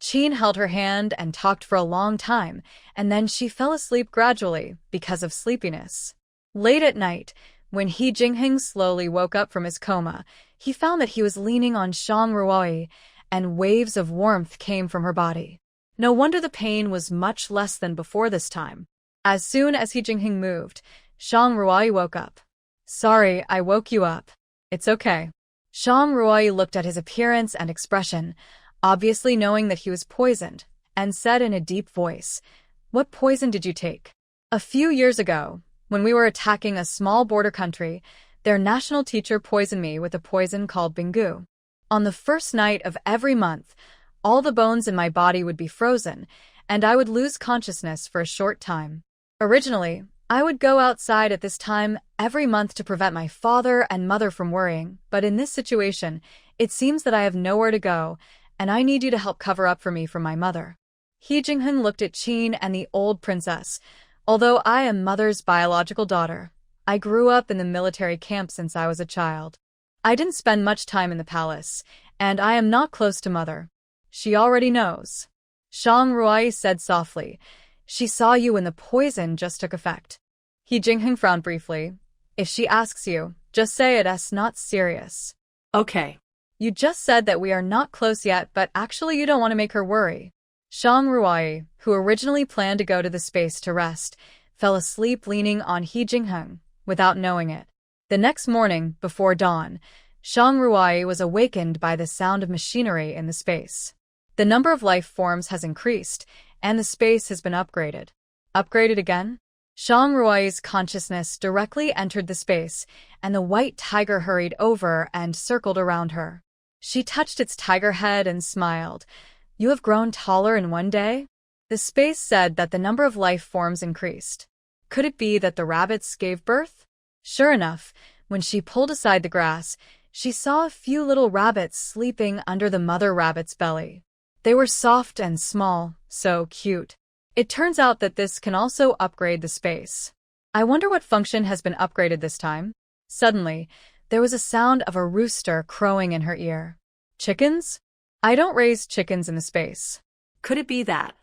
Qin held her hand and talked for a long time, and then she fell asleep gradually because of sleepiness. Late at night, when He Jingheng slowly woke up from his coma, he found that he was leaning on Shang Ruai, and waves of warmth came from her body. No wonder the pain was much less than before this time. As soon as He Jingheng moved, Shang Ruai woke up. Sorry, I woke you up. It's okay. Shang Ruai looked at his appearance and expression, obviously knowing that he was poisoned, and said in a deep voice, What poison did you take? A few years ago, when we were attacking a small border country, their national teacher poisoned me with a poison called Bingu. On the first night of every month, all the bones in my body would be frozen, and I would lose consciousness for a short time. Originally, I would go outside at this time every month to prevent my father and mother from worrying, but in this situation, it seems that I have nowhere to go, and I need you to help cover up for me from my mother. He Jingheng looked at Qin and the old princess. Although I am Mother's biological daughter, I grew up in the military camp since I was a child. I didn't spend much time in the palace, and I am not close to Mother. She already knows. Shang Ruai said softly, She saw you when the poison just took effect. He Jingheng frowned briefly. If she asks you, just say it's not serious. Okay. You just said that we are not close yet, but actually you don't want to make her worry. Shang Ruai, who originally planned to go to the space to rest, fell asleep leaning on He Jingheng, without knowing it. The next morning, before dawn, Shang Ruai was awakened by the sound of machinery in the space. The number of life forms has increased, and the space has been upgraded. Upgraded again? Shang Ruai's consciousness directly entered the space, and the white tiger hurried over and circled around her. She touched its tiger head and smiled. You have grown taller in one day? The space said that the number of life forms increased. Could it be that the rabbits gave birth? Sure enough, when she pulled aside the grass, she saw a few little rabbits sleeping under the mother rabbit's belly. They were soft and small, so cute. It turns out that this can also upgrade the space. I wonder what function has been upgraded this time. Suddenly, There was a sound of a rooster crowing in her ear. Chickens? I don't raise chickens in the space. Could it be that?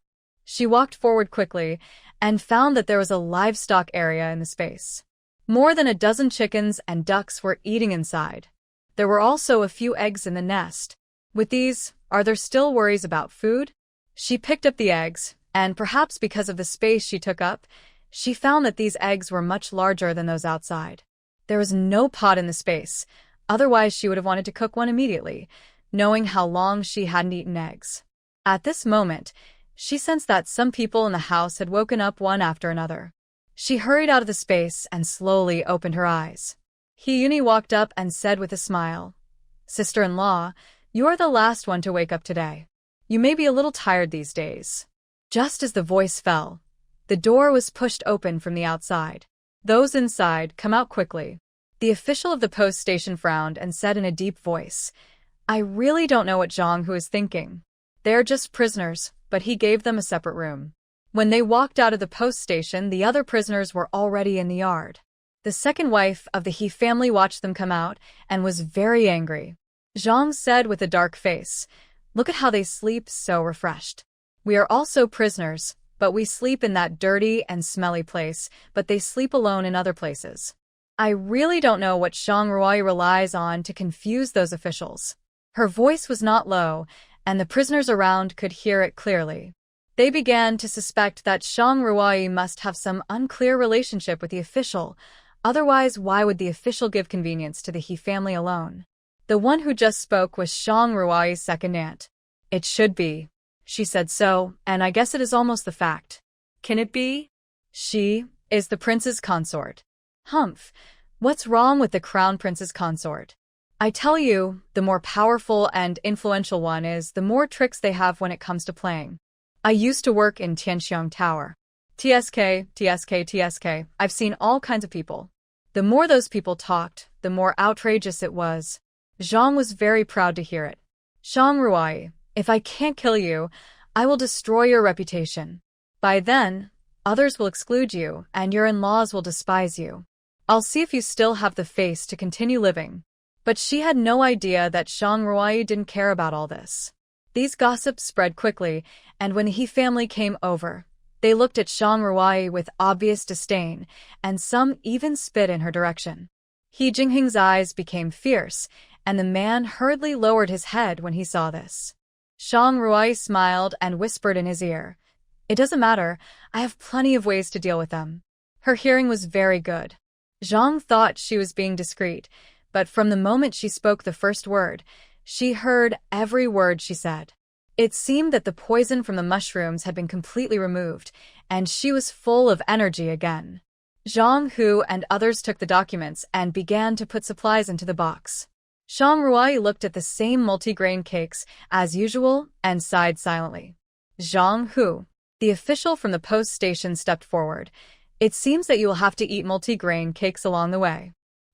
She walked forward quickly and found that there was a livestock area in the space. More than a dozen chickens and ducks were eating inside. There were also a few eggs in the nest. With these, are there still worries about food? She picked up the eggs, and perhaps because of the space she took up, she found that these eggs were much larger than those outside. There was no pot in the space, otherwise she would have wanted to cook one immediately, knowing how long she hadn't eaten eggs. At this moment, she sensed that some people in the house had woken up one after another. She hurried out of the space and slowly opened her eyes. Hyuni walked up and said with a smile, "Sister-in-law, you are the last one to wake up today. You may be a little tired these days." Just as the voice fell, the door was pushed open from the outside. "Those inside, come out quickly." The official of the post station frowned and said in a deep voice, "I really don't know what Zhang Hu is thinking. They're just prisoners, but he gave them a separate room." When they walked out of the post station, the other prisoners were already in the yard. The second wife of the He family watched them come out and was very angry. Zhang said with a dark face, "Look at how they sleep so refreshed. We are also prisoners, but we sleep in that dirty and smelly place, but they sleep alone in other places." I really don't know what Zhang Ruai relies on to confuse those officials. Her voice was not low, and the prisoners around could hear it clearly. They began to suspect that Zhang Ruai must have some unclear relationship with the official, otherwise why would the official give convenience to the He family alone? The one who just spoke was Zhang Ruai's second aunt. "It should be," she said, "so, and I guess it is almost the fact." Can it be? She is the prince's consort. Humph, what's wrong with the crown prince's consort? I tell you, the more powerful and influential one is, the more tricks they have when it comes to playing. I used to work in Tianxiang Tower. TSK, I've seen all kinds of people. The more those people talked, the more outrageous it was. Zhang was very proud to hear it. "Zhang Ruai, if I can't kill you, I will destroy your reputation. By then, others will exclude you, and your in-laws will despise you. I'll see if you still have the face to continue living." But she had no idea that Zhang Ruai didn't care about all this. These gossips spread quickly, and when the He family came over, they looked at Zhang Ruai with obvious disdain, and some even spit in her direction. He Jinghing's eyes became fierce, and the man hurriedly lowered his head when he saw this. Zhang Ruai smiled and whispered in his ear, "It doesn't matter, I have plenty of ways to deal with them." Her hearing was very good. Zhang thought she was being discreet, but from the moment she spoke the first word, she heard every word she said. It seemed that the poison from the mushrooms had been completely removed, and she was full of energy again. Zhang Hu and others took the documents and began to put supplies into the box. Zhang Ruai looked at the same multigrain cakes as usual and sighed silently. Zhang Hu, the official from the post station, stepped forward. "It seems that you will have to eat multigrain cakes along the way."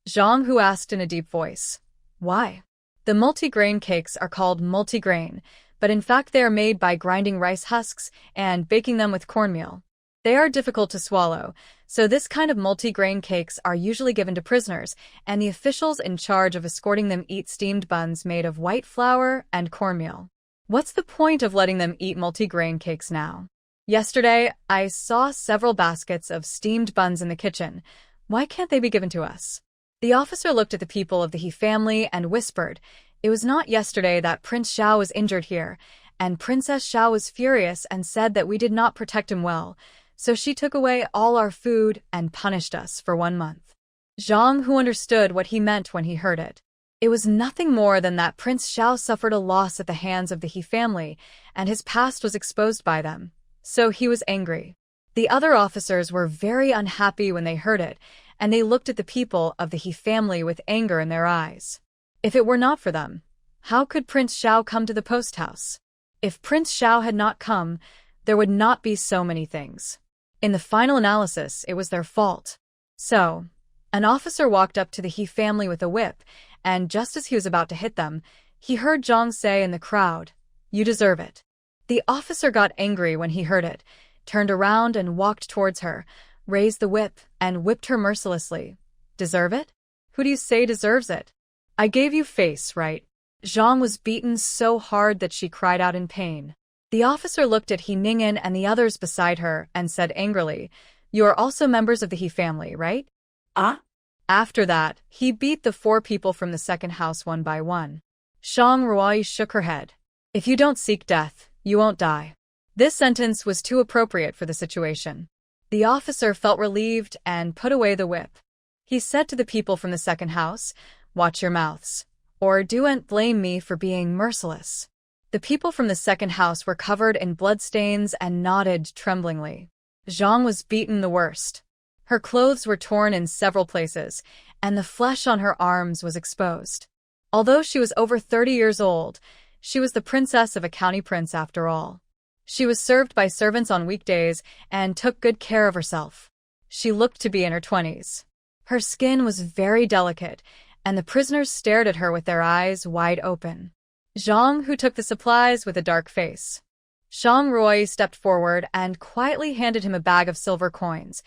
Zhang Hu asked in a deep voice, "Why?" The multigrain cakes are called multigrain, but in fact they are made by grinding rice husks and baking them with cornmeal. They are difficult to swallow, so this kind of multigrain cakes are usually given to prisoners, and the officials in charge of escorting them eat steamed buns made of white flour and cornmeal. What's the point of letting them eat multigrain cakes now? Yesterday, I saw several baskets of steamed buns in the kitchen. Why can't they be given to us? The officer looked at the people of the He family and whispered, "It was not yesterday that Prince Xiao was injured here, and Princess Xiao was furious and said that we did not protect him well, so she took away all our food and punished us for 1 month." Zhang Hu understood what he meant when he heard it. It was nothing more than that Prince Xiao suffered a loss at the hands of the He family, and his past was exposed by them, so he was angry. The other officers were very unhappy when they heard it, and they looked at the people of the He family with anger in their eyes. If it were not for them, how could Prince Xiao come to the post house? If Prince Xiao had not come, there would not be so many things. In the final analysis, it was their fault. So, an officer walked up to the He family with a whip, and just as he was about to hit them, he heard Zhang say in the crowd, "You deserve it." The officer got angry when he heard it, turned around and walked towards her, raised the whip, and whipped her mercilessly. "Deserve it? Who do you say deserves it? I gave you face, right? Zhang was beaten so hard that she cried out in pain. The officer looked at He Ning'an and the others beside her and said angrily, "You are also members of the He family, right?" Ah? After that, he beat the 4 people from the second house one by one. Zhang Ruai shook her head. "If you don't seek death, you won't die." This sentence was too appropriate for the situation. The officer felt relieved and put away the whip. He said to the people from the second house, "Watch your mouths, or don't blame me for being merciless." The people from the second house were covered in bloodstains and nodded tremblingly. Zhang was beaten the worst. Her clothes were torn in several places, and the flesh on her arms was exposed. Although she was over 30 years old, she was the princess of a county prince after all. She was served by servants on weekdays and took good care of herself. She looked to be in her 20s. Her skin was very delicate, and the prisoners stared at her with their eyes wide open. Zhang, who took the supplies with a dark face. Zhang Ruai stepped forward and quietly handed him a bag of silver coins.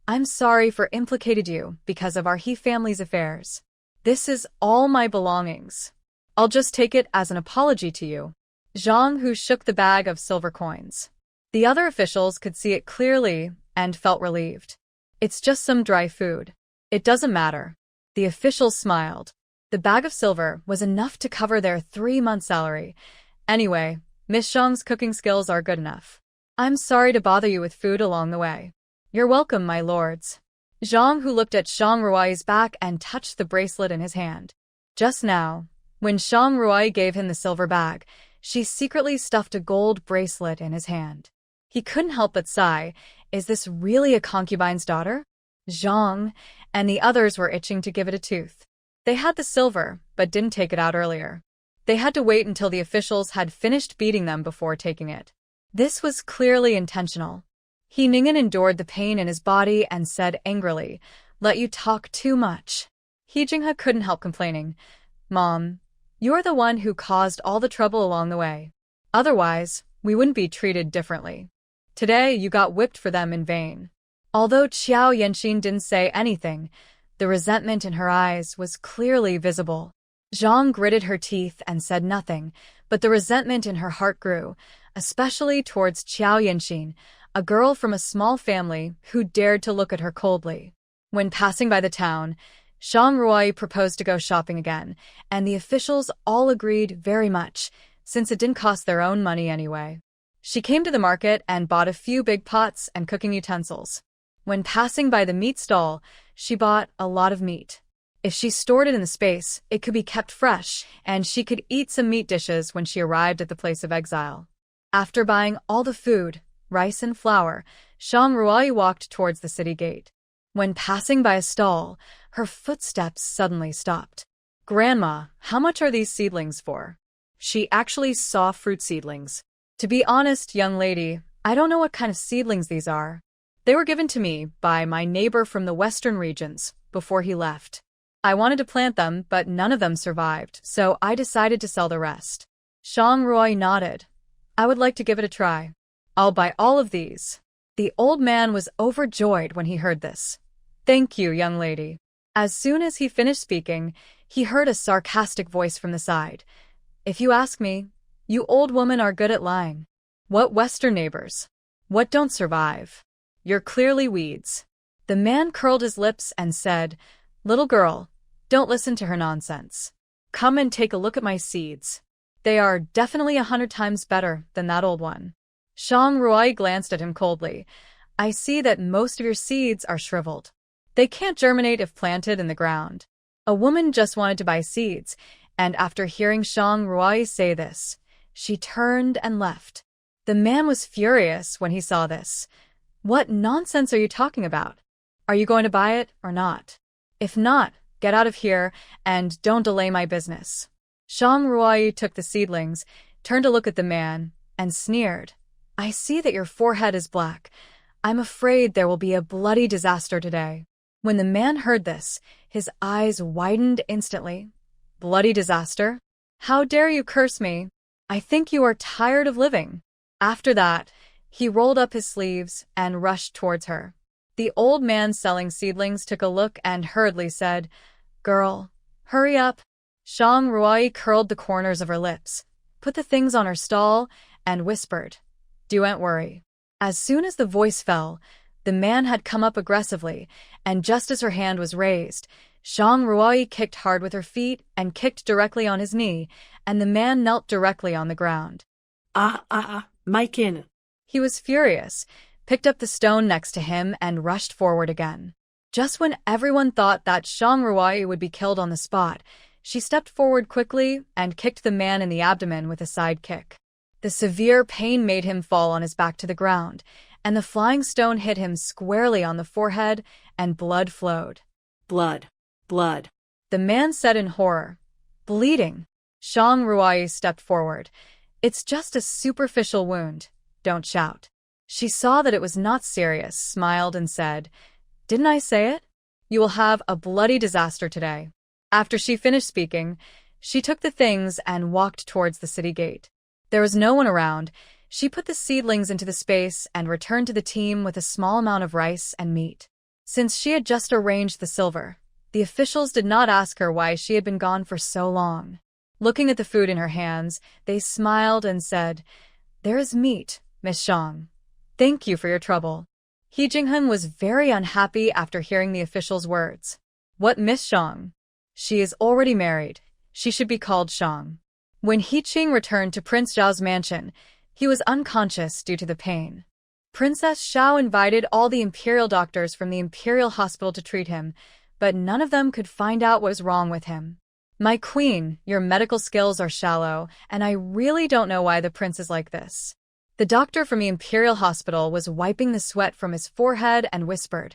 "I'm sorry for implicated you because of our He family's affairs. This is all my belongings. I'll just take it as an apology to you." Zhang, who shook the bag of silver coins. The other officials could see it clearly and felt relieved. "It's just some dry food. It doesn't matter." The officials smiled. The bag of silver was enough to cover their 3-month salary. "Anyway, Miss Zhang's cooking skills are good enough. I'm sorry to bother you with food along the way." "You're welcome, my lords." Zhang, who looked at Zhang Ruai's back and touched the bracelet in his hand. Just now, when Zhang Ruai gave him the silver bag, she secretly stuffed a gold bracelet in his hand. He couldn't help but sigh. Is this really a concubine's daughter? Zhang and the others were itching to give it a tooth. They had the silver, but didn't take it out earlier. They had to wait until the officials had finished beating them before taking it. This was clearly intentional. He Ning'an endured the pain in his body and said angrily, "Let you talk too much." He Jinghe couldn't help complaining. "Mom, you're the one who caused all the trouble along the way. Otherwise, we wouldn't be treated differently. Today you got whipped for them in vain." Although Qiao Yanxin didn't say anything, the resentment in her eyes was clearly visible. Zhang gritted her teeth and said nothing, but the resentment in her heart grew, especially towards Qiao Yanxin, a girl from a small family who dared to look at her coldly. When passing by the town, Zhang Ruai proposed to go shopping again, and the officials all agreed very much, since it didn't cost their own money anyway. She came to the market and bought a few big pots and cooking utensils. When passing by the meat stall, she bought a lot of meat. If she stored it in the space, it could be kept fresh, and she could eat some meat dishes when she arrived at the place of exile. After buying all the food, rice and flour, Zhang Ruai walked towards the city gate. When passing by a stall, her footsteps suddenly stopped. "Grandma, how much are these seedlings for?" She actually saw fruit seedlings. "To be honest, young lady, I don't know what kind of seedlings these are. They were given to me by my neighbor from the western regions before he left. I wanted to plant them, but none of them survived, so I decided to sell the rest." Zhang Ruai nodded. "I would like to give it a try. I'll buy all of these." The old man was overjoyed when he heard this. "Thank you, young lady." As soon as he finished speaking, he heard a sarcastic voice from the side. "If you ask me, you old women are good at lying. What western neighbors? What don't survive? You're clearly weeds." The man curled his lips and said, "Little girl, don't listen to her nonsense. Come and take a look at my seeds. They are definitely 100 times better than that old one." Zhang Ruai glanced at him coldly. "I see that most of your seeds are shriveled. They can't germinate if planted in the ground." A woman just wanted to buy seeds, and after hearing Zhang Ruai say this, she turned and left. The man was furious when he saw this. "What nonsense are you talking about? Are you going to buy it or not? If not, get out of here and don't delay my business." Zhang Ruai took the seedlings, turned to look at the man, and sneered. "I see that your forehead is black. I'm afraid there will be a bloody disaster today." When the man heard this, his eyes widened instantly. "Bloody disaster? How dare you curse me? I think you are tired of living." After that, he rolled up his sleeves and rushed towards her. The old man selling seedlings took a look and hurriedly said, Girl, hurry up. Shang Ruai curled the corners of her lips, put the things on her stall, and whispered, "Don't worry." As soon as the voice fell, the man had come up aggressively, and just as her hand was raised, Shang Ruai kicked hard with her feet and kicked directly on his knee, and the man knelt directly on the ground. My kin. He was furious, picked up the stone next to him, and rushed forward again. Just when everyone thought that Shang Ruai would be killed on the spot, she stepped forward quickly and kicked the man in the abdomen with a side kick. The severe pain made him fall on his back to the ground, and the flying stone hit him squarely on the forehead, and blood flowed. Blood. Blood. The man said in horror, "Bleeding." Shang Ruai stepped forward. "It's just a superficial wound. Don't shout." She saw that it was not serious, smiled, and said, "Didn't I say it? You will have a bloody disaster today." After she finished speaking, she took the things and walked towards the city gate. There was no one around. She put the seedlings into the space and returned to the team with a small amount of rice and meat. Since she had just arranged the silver, the officials did not ask her why she had been gone for so long. Looking at the food in her hands, they smiled and said, "There is meat, Miss Shang. Thank you for your trouble." He Jinghan was very unhappy after hearing the officials' words. "What, Miss Shang? She is already married. She should be called Shang." When He Qing returned to Prince Zhao's mansion, he was unconscious due to the pain. Princess Xiao invited all the imperial doctors from the imperial hospital to treat him, but none of them could find out what was wrong with him. "My queen, your medical skills are shallow, and I really don't know why the prince is like this." The doctor from the imperial hospital was wiping the sweat from his forehead and whispered,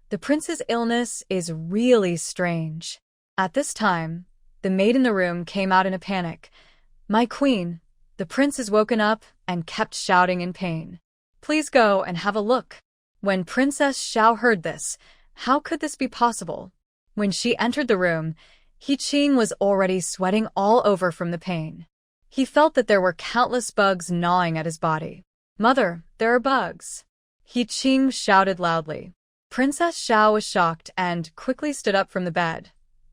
"The prince's illness is really strange." At this time, the maid in the room came out in a panic. "My queen, the prince is woken up and kept shouting in pain. Please go and have a look." When Princess Xiao heard this, how could this be possible? When she entered the room, He Qing was already sweating all over from the pain. He felt that there were countless bugs gnawing at his body. "Mother, there are bugs." He Qing shouted loudly. Princess Xiao was shocked and quickly stood up from the bed.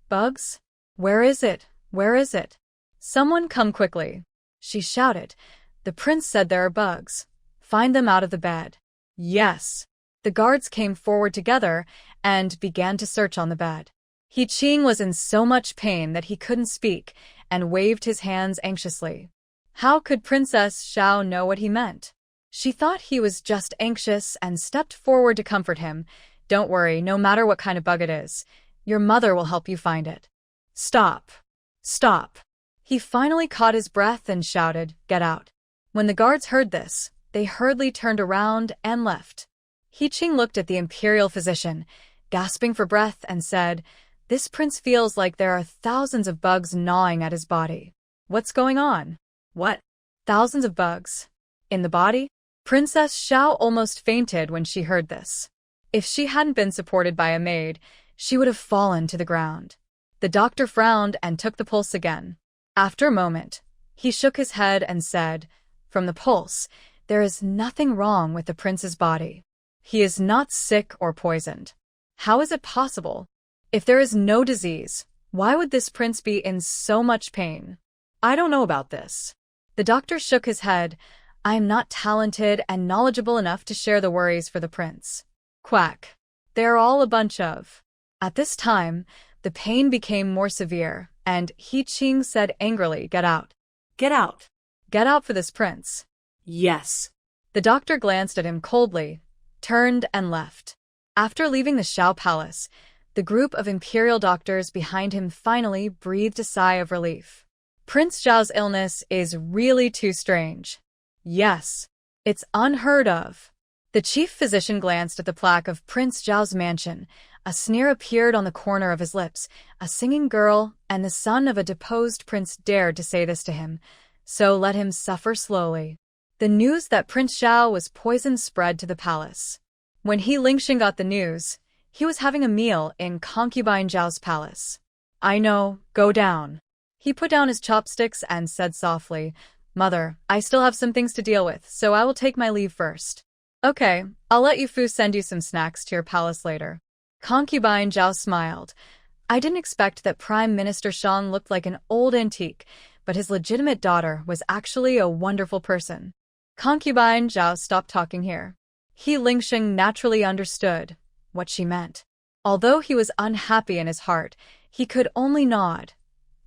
"Bugs? Where is it? Where is it? Someone come quickly," she shouted. "The prince said there are bugs. Find them out of the bed." "Yes." The guards came forward together and began to search on the bed. He Qing was in so much pain that he couldn't speak and waved his hands anxiously. How could Princess Xiao know what he meant? She thought he was just anxious and stepped forward to comfort him. "Don't worry, no matter what kind of bug it is, your mother will help you find it." "Stop. Stop." He finally caught his breath and shouted, "Get out." When the guards heard this, they hurriedly turned around and left. He Qing looked at the imperial physician, gasping for breath, and said, "This prince feels like there are thousands of bugs gnawing at his body. What's going on?" "What? Thousands of bugs? In the body?" Princess Xiao almost fainted when she heard this. If she hadn't been supported by a maid, she would have fallen to the ground. The doctor frowned and took the pulse again. After a moment, he shook his head and said, "From the pulse, there is nothing wrong with the prince's body. He is not sick or poisoned. How is it possible? If there is no disease, why would this prince be in so much pain?" "I don't know about this." The doctor shook his head. "I am not talented and knowledgeable enough to share the worries for the prince." Quack. They are all a bunch of. At this time, the pain became more severe, and He Qing said angrily, "Get out. Get out." Get out for this prince." "Yes." The doctor glanced at him coldly, turned and left. After leaving the Xiao Palace, the group of imperial doctors behind him finally breathed a sigh of relief. Prince Zhao's illness is really too strange. Yes, it's unheard of. The chief physician glanced at the plaque of Prince Zhao's mansion. A sneer appeared on the corner of his lips. A singing girl and the son of a deposed prince dared to say this to him, so let him suffer slowly. The news that Prince Xiao was poisoned spread to the palace. When He Lingxing got the news, he was having a meal in concubine Zhao's palace. "I know, go down." He put down his chopsticks and said softly, "Mother, I still have some things to deal with, so I will take my leave first." "Okay, I'll let you Fu send you some snacks to your palace later." Concubine Zhao smiled. I didn't expect that Prime Minister Shang looked like an old antique, but his legitimate daughter was actually a wonderful person. Concubine Zhao stopped talking here. He Lingxing naturally understood what she meant. Although he was unhappy in his heart, he could only nod.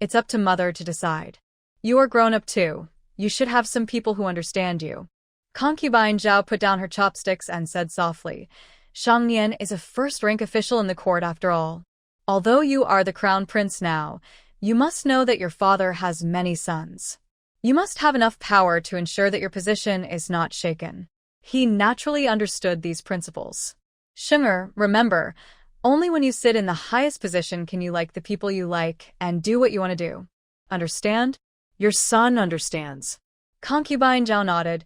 It's up to mother to decide. You are grown up too. You should have some people who understand you. Concubine Zhao put down her chopsticks and said softly, Shang Nian is a first-rank official in the court after all. Although you are the crown prince now, you must know that your father has many sons. You must have enough power to ensure that your position is not shaken. He naturally understood these principles. Shinger, remember, only when you sit in the highest position can you like the people you like and do what you want to do. Understand? Your son understands. Concubine Zhao nodded.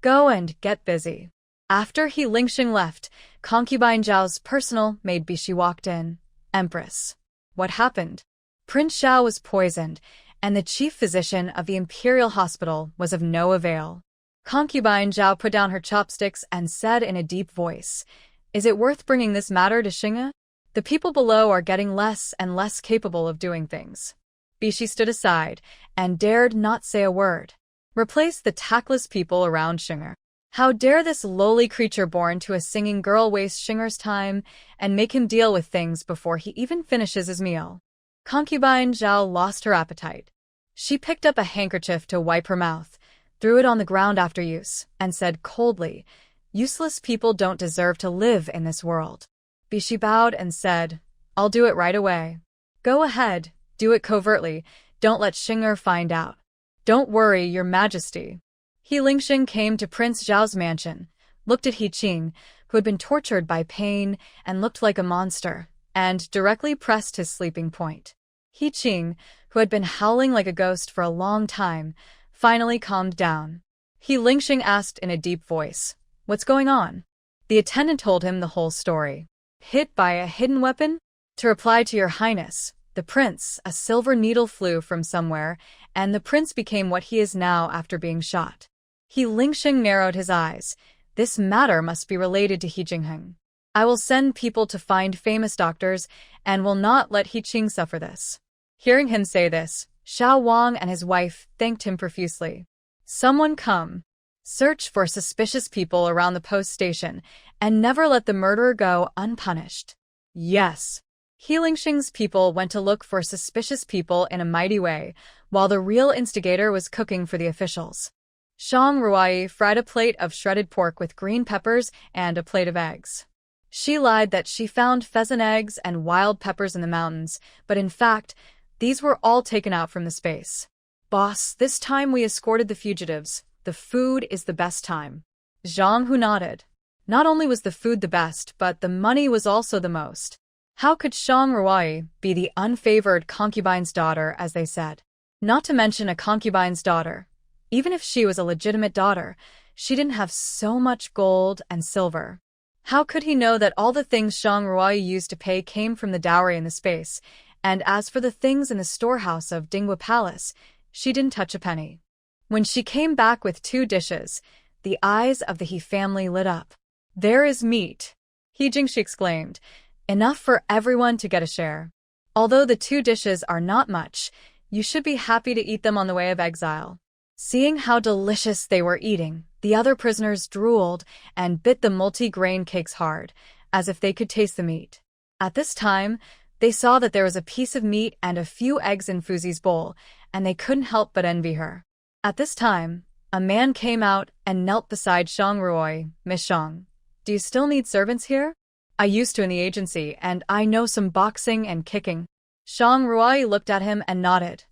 Go and get busy. After He Lingxing left, Concubine Zhao's personal maid Bishi walked in. Empress. What happened? Prince Zhao was poisoned, and the chief physician of the Imperial Hospital was of no avail. Concubine Zhao put down her chopsticks and said in a deep voice, Is it worth bringing this matter to Xing'e? The people below are getting less and less capable of doing things. Bishi stood aside and dared not say a word. Replace the tactless people around Xing'e. How dare this lowly creature born to a singing girl waste Xing'e's time and make him deal with things before he even finishes his meal. Concubine Zhao lost her appetite. She picked up a handkerchief to wipe her mouth, threw it on the ground after use, and said coldly, Useless people don't deserve to live in this world. Bishi bowed and said, I'll do it right away. Go ahead, do it covertly, don't let Xing'e find out. Don't worry, your majesty. He Lingxing came to Prince Zhao's mansion, looked at He Qing, who had been tortured by pain and looked like a monster, and directly pressed his sleeping point. He Qing, who had been howling like a ghost for a long time, finally calmed down. He Lingxing asked in a deep voice, What's going on? The attendant told him the whole story. Hit by a hidden weapon? To reply to your highness, the prince, a silver needle flew from somewhere, and the prince became what he is now after being shot. He Lingxing narrowed his eyes. This matter must be related to He Jingheng. I will send people to find famous doctors and will not let He Qing suffer this. Hearing him say this, Xiao Wang and his wife thanked him profusely. Someone come. Search for suspicious people around the post station and never let the murderer go unpunished. Yes. He Lingxing's people went to look for suspicious people in a mighty way, while the real instigator was cooking for the officials. Shang Ruai fried a plate of shredded pork with green peppers and a plate of eggs. She lied that she found pheasant eggs and wild peppers in the mountains, but in fact, these were all taken out from the space. Boss, this time we escorted the fugitives. The food is the best time. Zhang Hu nodded. Not only was the food the best, but the money was also the most. How could Shang Ruai be the unfavored concubine's daughter, as they said? Not to mention a concubine's daughter. Even if she was a legitimate daughter, she didn't have so much gold and silver. How could he know that all the things Shang Ruai used to pay came from the dowry in the space, and as for the things in the storehouse of Dinghua Palace, she didn't touch a penny. When she came back with 2 dishes, the eyes of the He family lit up. There is meat, He Jingshi exclaimed. Enough for everyone to get a share. Although the 2 dishes are not much, you should be happy to eat them on the way of exile. Seeing how delicious they were eating, the other prisoners drooled and bit the multi-grain cakes hard, as if they could taste the meat. At this time, they saw that there was a piece of meat and a few eggs in Fuzi's bowl, and they couldn't help but envy her. At this time, a man came out and knelt beside Shang Ruoi. Miss Shang, do you still need servants here? I used to in the agency, and I know some boxing and kicking. Shang Ruoi looked at him and nodded.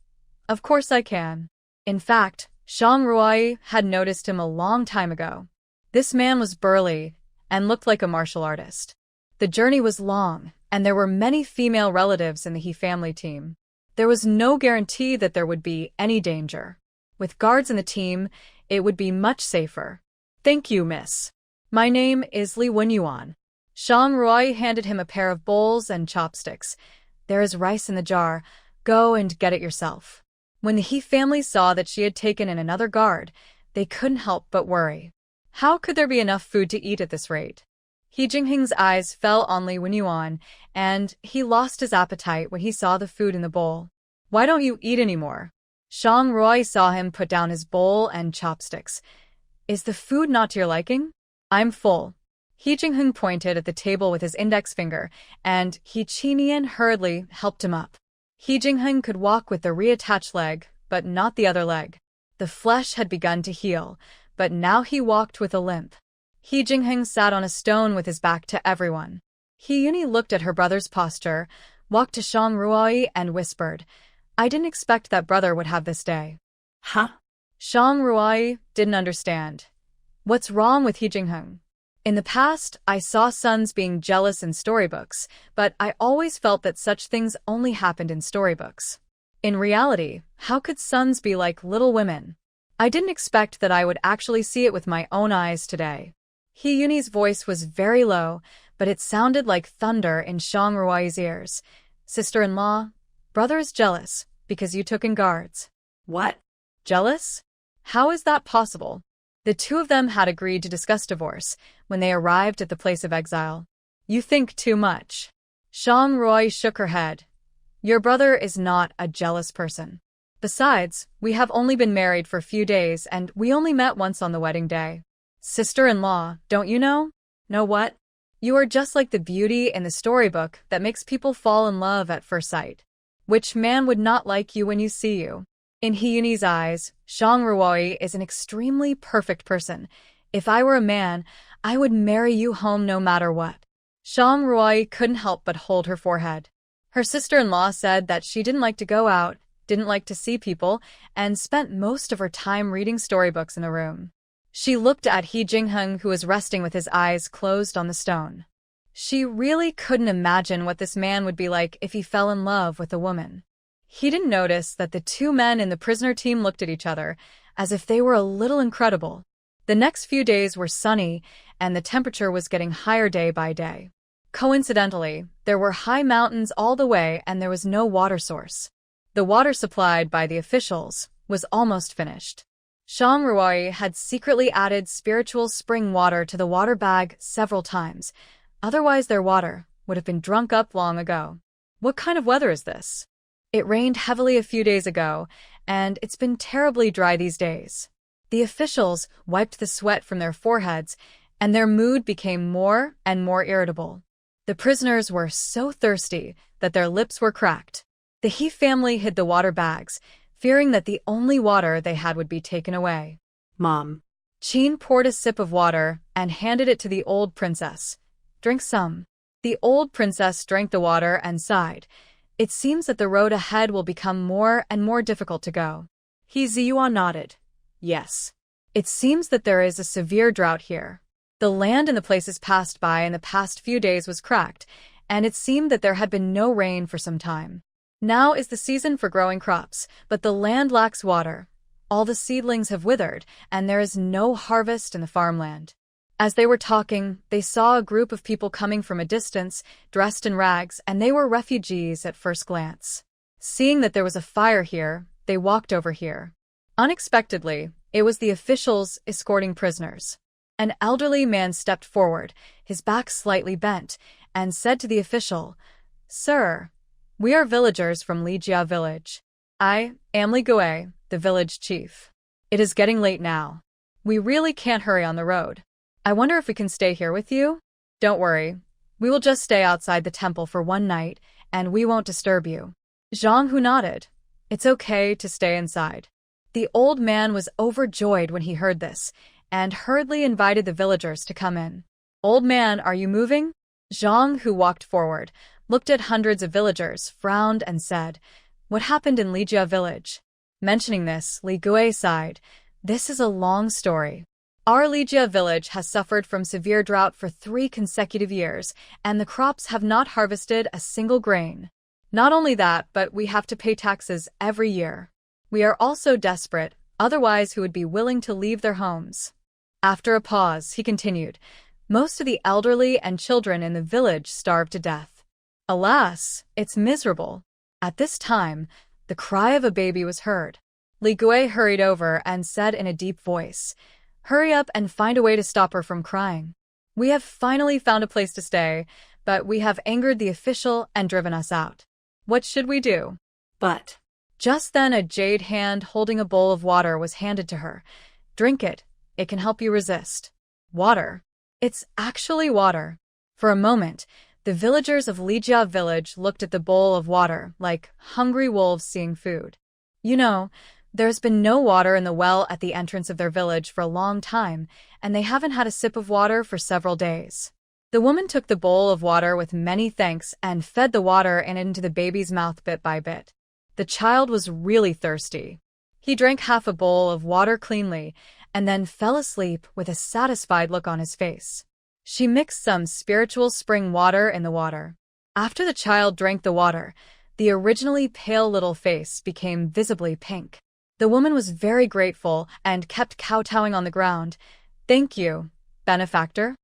Of course I can. In fact, Shang Ruai had noticed him a long time ago. This man was burly and looked like a martial artist. The journey was long, and there were many female relatives in the He family team. There was no guarantee that there would be any danger. With guards in the team, it would be much safer. Thank you, miss. My name is Li Wenyuan. Shang Ruai handed him a pair of bowls and chopsticks. There is rice in the jar. Go and get it yourself. When the He family saw that she had taken in another guard, they couldn't help but worry. How could there be enough food to eat at this rate? He Jingheng's eyes fell on Li Wenyuan, and he lost his appetite when he saw the food in the bowl. Why don't you eat anymore? Shang Rui saw him put down his bowl and chopsticks. Is the food not to your liking? I'm full. He Jingheng pointed at the table with his index finger, and He Qinian hurriedly helped him up. He Jingheng could walk with the reattached leg, but not the other leg. The flesh had begun to heal, but now he walked with a limp. He Jingheng sat on a stone with his back to everyone. He Yuni looked at her brother's posture, walked to Shang Rui and whispered, I didn't expect that brother would have this day. Huh? Shang Rui didn't understand. What's wrong with He Jingheng? In the past, I saw sons being jealous in storybooks, but I always felt that such things only happened in storybooks. In reality, how could sons be like little women? I didn't expect that I would actually see it with my own eyes today. He Yuni's voice was very low, but it sounded like thunder in Shang Rui's ears. Sister-in-law, brother is jealous because you took in guards. What? Jealous? How is that possible? The two of them had agreed to discuss divorce when they arrived at the place of exile. You think too much. Shang Rui shook her head. Your brother is not a jealous person. Besides, we have only been married for a few days and we only met once on the wedding day. Sister-in-law, don't you know? Know what? You are just like the beauty in the storybook that makes people fall in love at first sight. Which man would not like you when you see you? In He Yuni's eyes, Shang Rui is an extremely perfect person. If I were a man, I would marry you home no matter what. Shang Rui couldn't help but hold her forehead. Her sister-in-law said that she didn't like to go out, didn't like to see people, and spent most of her time reading storybooks in the room. She looked at He Jingheng, who was resting with his eyes closed on the stone. She really couldn't imagine what this man would be like if he fell in love with a woman. He didn't notice that the two men in the prisoner team looked at each other as if they were a little incredible. The next few days were sunny, and the temperature was getting higher day by day. Coincidentally, there were high mountains all the way and there was no water source. The water supplied by the officials was almost finished. Shang Rui had secretly added spiritual spring water to the water bag several times. Otherwise their water would have been drunk up long ago. What kind of weather is this? It rained heavily a few days ago, and it's been terribly dry these days. The officials wiped the sweat from their foreheads, and their mood became more and more irritable. The prisoners were so thirsty that their lips were cracked. The He family hid the water bags, fearing that the only water they had would be taken away. Mom. Qin poured a sip of water and handed it to the old princess. Drink some. The old princess drank the water and sighed. It seems that the road ahead will become more and more difficult to go. He Ziyuan nodded. Yes. It seems that there is a severe drought here. The land in the places passed by in the past few days was cracked, and it seemed that there had been no rain for some time. Now is the season for growing crops, but the land lacks water. All the seedlings have withered, and there is no harvest in the farmland. As they were talking, they saw a group of people coming from a distance, dressed in rags, and they were refugees at first glance. Seeing that there was a fire here, they walked over here. Unexpectedly, it was the officials escorting prisoners. An elderly man stepped forward, his back slightly bent, and said to the official, Sir, we are villagers from Lijia village. I am Li Gui, the village chief. It is getting late now. We really can't hurry on the road. I wonder if we can stay here with you? Don't worry. We will just stay outside the temple for one night, and we won't disturb you. Zhang Hu nodded. It's okay to stay inside. The old man was overjoyed when he heard this, and hurriedly invited the villagers to come in. Old man, are you moving? Zhang Hu walked forward, looked at hundreds of villagers, frowned, and said, What happened in Lijia village? Mentioning this, Li Gui sighed. This is a long story. Our Lijia village has suffered from severe drought for 3 consecutive years, and the crops have not harvested a single grain. Not only that, but we have to pay taxes every year. We are also desperate, otherwise who would be willing to leave their homes? After a pause, he continued, Most of the elderly and children in the village starve to death. Alas, it's miserable. At this time, the cry of a baby was heard. Li Gui hurried over and said in a deep voice, Hurry up and find a way to stop her from crying. We have finally found a place to stay, but we have angered the official and driven us out. What should we do?" But Just then, a jade hand holding a bowl of water was handed to her. "Drink it. It can help you resist." Water. It's actually water. For a moment, the villagers of Lijia village looked at the bowl of water like hungry wolves seeing food. There's been no water in the well at the entrance of their village for a long time, and they haven't had a sip of water for several days. The woman took the bowl of water with many thanks and fed the water into the baby's mouth bit by bit. The child was really thirsty. He drank half a bowl of water cleanly and then fell asleep with a satisfied look on his face. She mixed some spiritual spring water in the water. After the child drank the water, the originally pale little face became visibly pink. The woman was very grateful and kept kowtowing on the ground. "Thank you, benefactor."